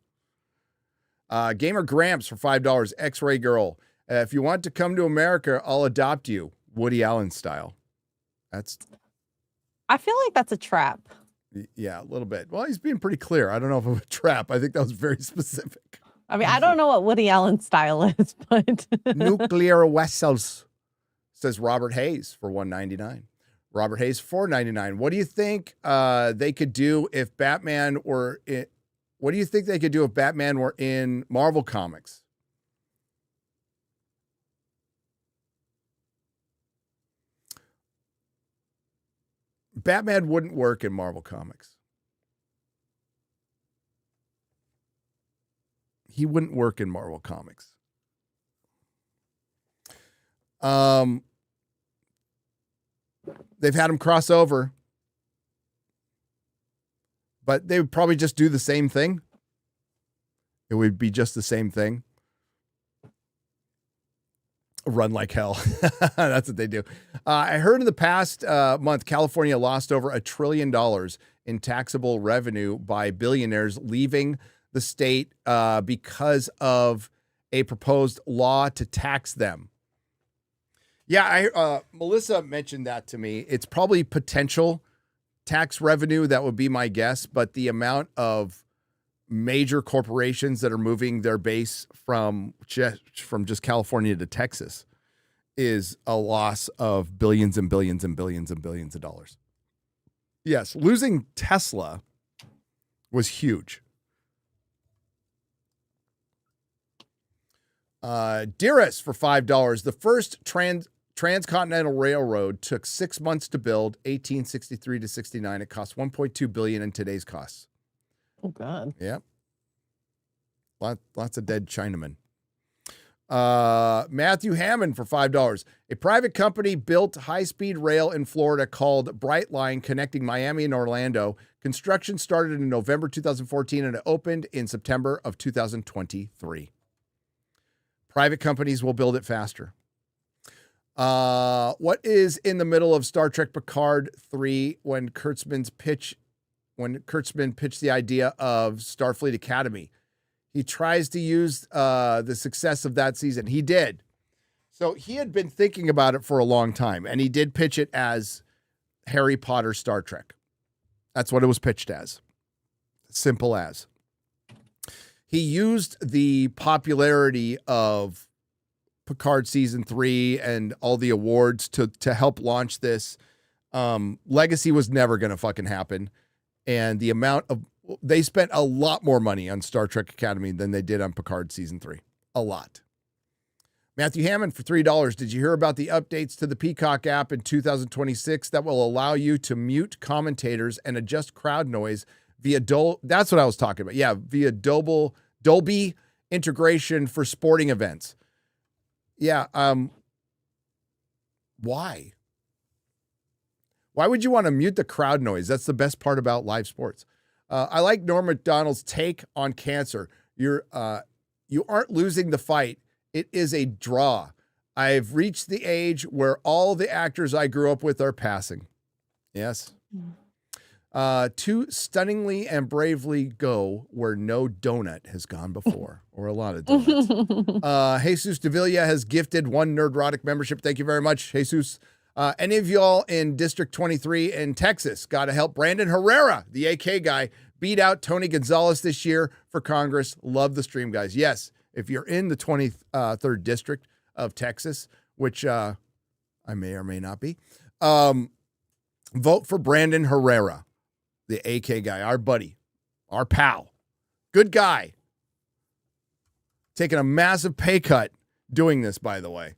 Gamer Gramps for $5. X-Ray Girl. If you want to come to America, I'll adopt you. Woody Allen style. I feel like that's a trap. Yeah, a little bit. Well, he's being pretty clear. I don't know if it was a trap. I think that was very specific. I mean, I don't know what Woody Allen's style is, but Nuclear vessels, says Robert Hayes for $1.99. Robert Hayes $4.99. What do you think they could do if Batman were in? What do you think they could do if Batman were in Marvel Comics? Batman wouldn't work in Marvel Comics. He wouldn't work in Marvel Comics. They've had him cross over, but they would probably just do the same thing. It would be just the same thing. Run like hell. That's what they do. I heard in the past month, California lost over $1 trillion in taxable revenue by billionaires leaving the state because of a proposed law to tax them. Yeah, Melissa mentioned that to me. It's probably potential tax revenue. That would be my guess. But the amount of major corporations that are moving their base from just California to Texas is a loss of billions and billions and billions and billions of dollars. Yes, losing Tesla was huge. Dearest for $5. The first Transcontinental Railroad took 6 months to build, 1863 to 69. It cost $1.2 billion in today's costs. Oh God. Yep. Lots of dead Chinamen. Matthew Hammond for $5. A private company built high-speed rail in Florida called Brightline, connecting Miami and Orlando. Construction started in November 2014 and it opened in September of 2023. Private companies will build it faster. What is in the middle of Star Trek Picard 3 when Kurtzman pitched the idea of Starfleet Academy? He tries to use the success of that season. He did. So he had been thinking about it for a long time, and he did pitch it as Harry Potter Star Trek. That's what it was pitched as. Simple as. He used the popularity of Picard Season 3 and all the awards to help launch this. Legacy was never going to fucking happen. And the amount of they spent a lot more money on Star Trek Academy than they did on Picard Season 3. A lot. Matthew Hammond for $3. Did you hear about the updates to the Peacock app in 2026 that will allow you to mute commentators and adjust crowd noise via that's what I was talking about. Yeah, via Dolby integration for sporting events. Yeah, why? Why would you want to mute the crowd noise? That's the best part about live sports. I like Norm Macdonald's take on cancer. You aren't losing the fight. It is a draw. I've reached the age where all the actors I grew up with are passing. Yes. To stunningly and bravely go where no donut has gone before, or a lot of donuts. Jesus Davila has gifted 1 Nerdrotic membership. Thank you very much, Jesus. Any of y'all in District 23 in Texas got to help Brandon Herrera, the AK guy, beat out Tony Gonzalez this year for Congress. Love the stream, guys. Yes, if you're in the 23rd District of Texas, which I may or may not be, vote for Brandon Herrera, the AK guy, our buddy, our pal. Good guy. Taking a massive pay cut doing this, by the way.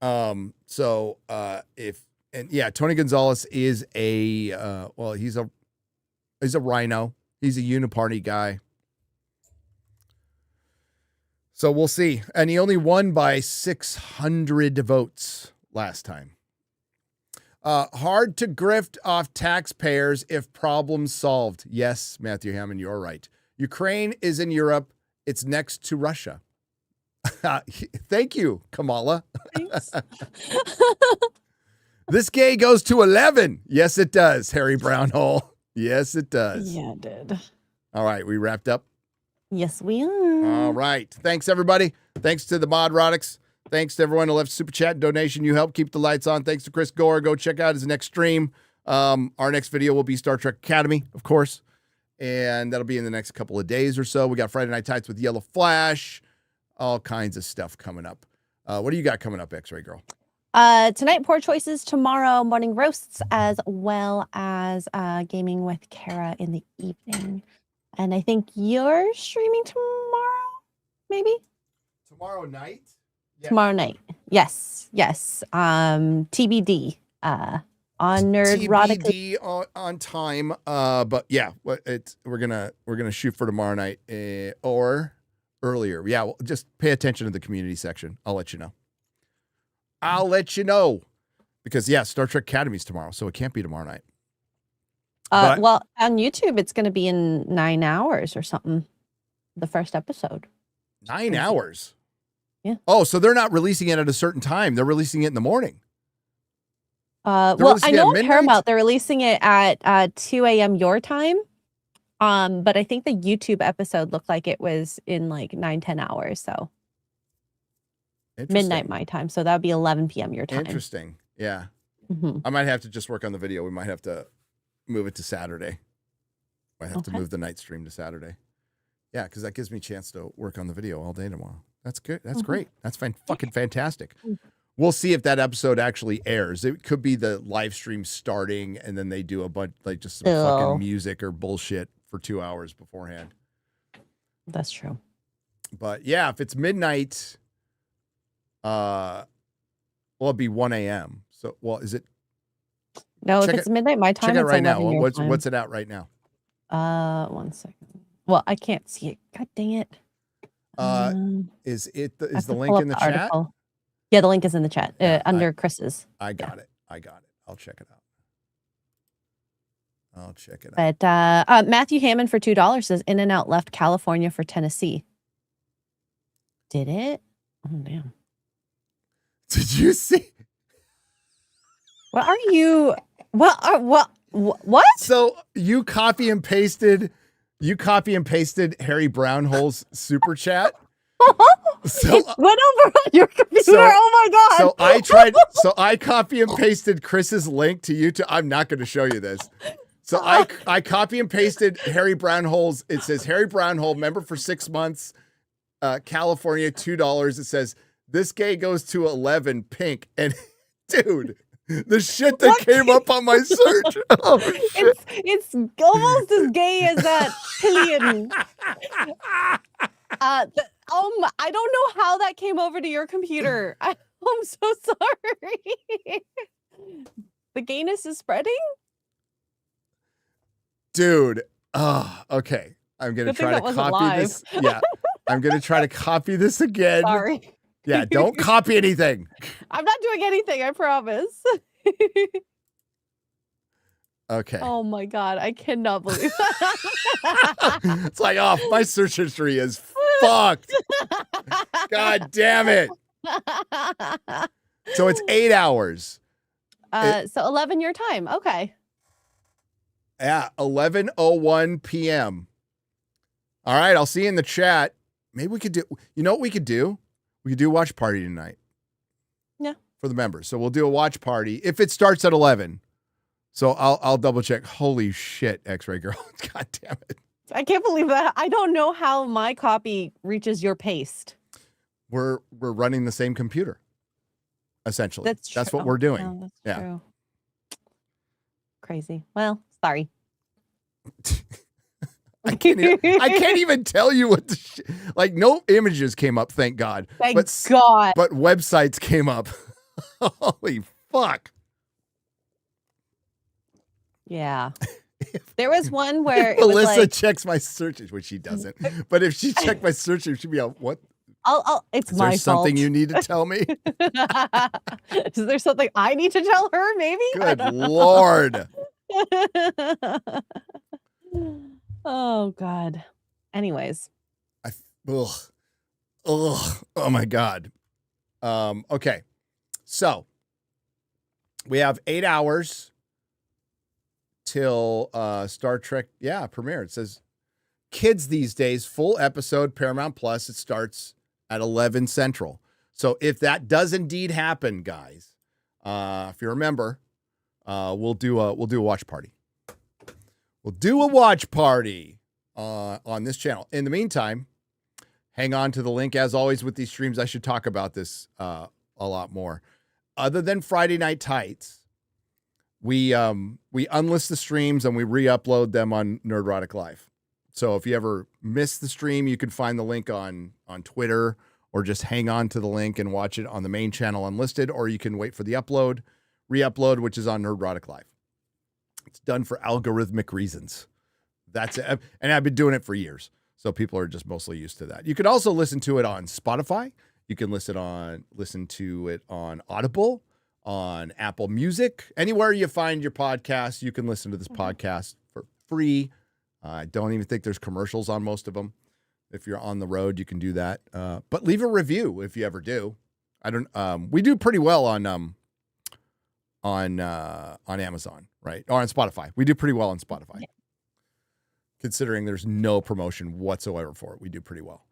Tony Gonzalez is he's a rhino. He's a uniparty guy. So we'll see. And he only won by 600 votes last time. Hard to grift off taxpayers if problems solved. Yes, Matthew Hammond, you're right. Ukraine is in Europe. It's next to Russia. Thank you, Kamala. Thanks. This gay goes to 11. Yes, it does, Harry Brownhole. Yes, it does. Yeah, it did. All right, we wrapped up. Yes, we are. All right. Thanks, everybody. Thanks to the Modrotics. Thanks to everyone who left Super Chat donation. You help keep the lights on. Thanks to Chris Gore. Go check out his next stream. Our next video will be Star Trek Academy, of course. And that'll be in the next couple of days or so. We got Friday Night Tights with Yellow Flash. All kinds of stuff coming up. What do you got coming up, X-Ray Girl? Tonight, Poor Choices. Tomorrow, morning roasts, as well as gaming with Kara in the evening. And I think you're streaming tomorrow, maybe? Tomorrow night? Yeah. Tomorrow night. Yes. TBD. On Nerdrotic. TBD on time. But yeah, we're gonna shoot for tomorrow night or earlier. Yeah, well, just pay attention to the community section. I'll let you know. Because yeah, Star Trek Academy's tomorrow, so it can't be tomorrow night. Well, on YouTube, it's going to be in 9 hours or something. The first episode. 9 hours? Yeah. Oh, so they're not releasing it at a certain time. They're releasing it in the morning. Well, I know on Paramount, they're releasing it at 2 a.m. your time. But I think the YouTube episode looked like it was in like 9-10 hours. So midnight my time. So that would be 11 p.m. your time. Interesting. Yeah. Mm-hmm. I might have to just work on the video. We might have to move it to Saturday. Might have to move the night stream to Saturday. Yeah, because that gives me a chance to work on the video all day tomorrow. That's good. That's great. That's fucking fantastic. We'll see if that episode actually airs. It could be the live stream starting and then they do a bunch, like just some fucking music or bullshit for 2 hours beforehand. That's true. But yeah, if it's midnight, Well, it'd be 1 a.m. So, well, is it? No, Check if it's midnight my time, Check it it's right now. 11 your time. What's it at right now? 1 second. Well, I can't see it. God dang it. Is I the have to link pull in the up chat? article. Yeah, the link is in the chat under Chris's. I got it. I'll check it out. But Matthew Hammond for $2 says In-N-Out left California for Tennessee. Did it? Oh, damn. Did you see? What are you? What? So you copy and pasted Harry Brownhole's super chat. So It went over on your computer. Oh my god. So I copy and pasted Chris's link to YouTube. I'm not going to show you this. So I copy and pasted Harry Brownhole's. It says Harry Brownhole, member for 6 months, California, $2. It says this gay goes to 11 pink. And dude, the shit that came up on my search. Oh, shit. It's almost as gay as that pillion. I don't know how that came over to your computer. I'm so sorry. The gayness is spreading? Dude. Okay. I'm going to try to copy this. Yeah. I'm going to try to copy this again. Sorry. Yeah, don't copy anything. I'm not doing anything, I promise. Okay. Oh my god, I cannot believe that. It's like, oh, my search history is fucked. God damn it. So it's 8 hours. So 11 your time. Okay. Yeah, 11:01 p.m. All right, I'll see you in the chat. Maybe we could do, you know what we could do? We could do a watch party tonight. Yeah. For the members. So we'll do a watch party if it starts at 11. So I'll double check. Holy shit, X-Ray Girl. God damn it. I can't believe that. I don't know how my copy reaches your paste. We're running the same computer. Essentially. That's true. That's what we're doing. Oh, that's true. Crazy. Well, sorry. I can't even tell you what the like no images came up, thank God. Thank God. But websites came up. Holy fuck. Yeah. There was one where it Melissa was like, checks my searches, which she doesn't. But if she checked my searches, she'd be like, what? It's Is my there something fault. you need to tell me? Is there something I need to tell her, maybe? Good Lord. Oh, God. Anyways. Oh my God. Okay. So we have 8 hours till Star Trek, premiere. It says kids these days, full episode, Paramount Plus. It starts at 11 Central. So if that does indeed happen, guys, if you remember, we'll do a watch party. We'll do a watch party on this channel. In the meantime, hang on to the link. As always with these streams, I should talk about this a lot more. Other than Friday Night Tights, we unlist the streams and we re-upload them on Nerdrotic Live. So if you ever miss the stream, you can find the link on Twitter, or just hang on to the link and watch it on the main channel unlisted, or you can wait for the re-upload, which is on Nerdrotic Live. It's done for algorithmic reasons. That's it. And I've been doing it for years. So people are just mostly used to that. You can also listen to it on Spotify. You can listen to it on Audible, on Apple Music. Anywhere you find your podcast, you can listen to this podcast for free. I don't even think there's commercials on most of them. If you're on the road, you can do that. But leave a review if you ever do. We do pretty well on Amazon, right? Or on Spotify. We do pretty well on Spotify. Yeah. Considering there's no promotion whatsoever for it, we do pretty well.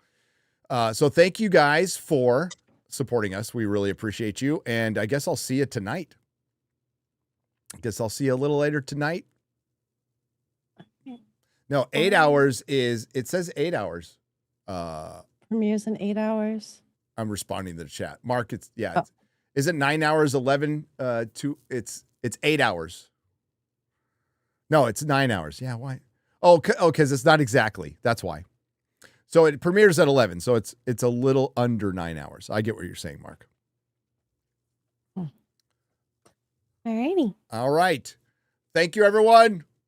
So thank you guys for supporting us. We really appreciate you. And I guess I'll see you tonight. I guess I'll see you a little later tonight. No, 8 hours it says 8 hours. Premieres in 8 hours. I'm responding to the chat. Mark, is it 9 hours, 11, it's 8 hours. No, it's 9 hours. Yeah, why? Oh, because it's not exactly. That's why. So it premieres at 11. So it's a little under 9 hours. I get what you're saying, Mark. Alrighty. All right. Thank you, everyone.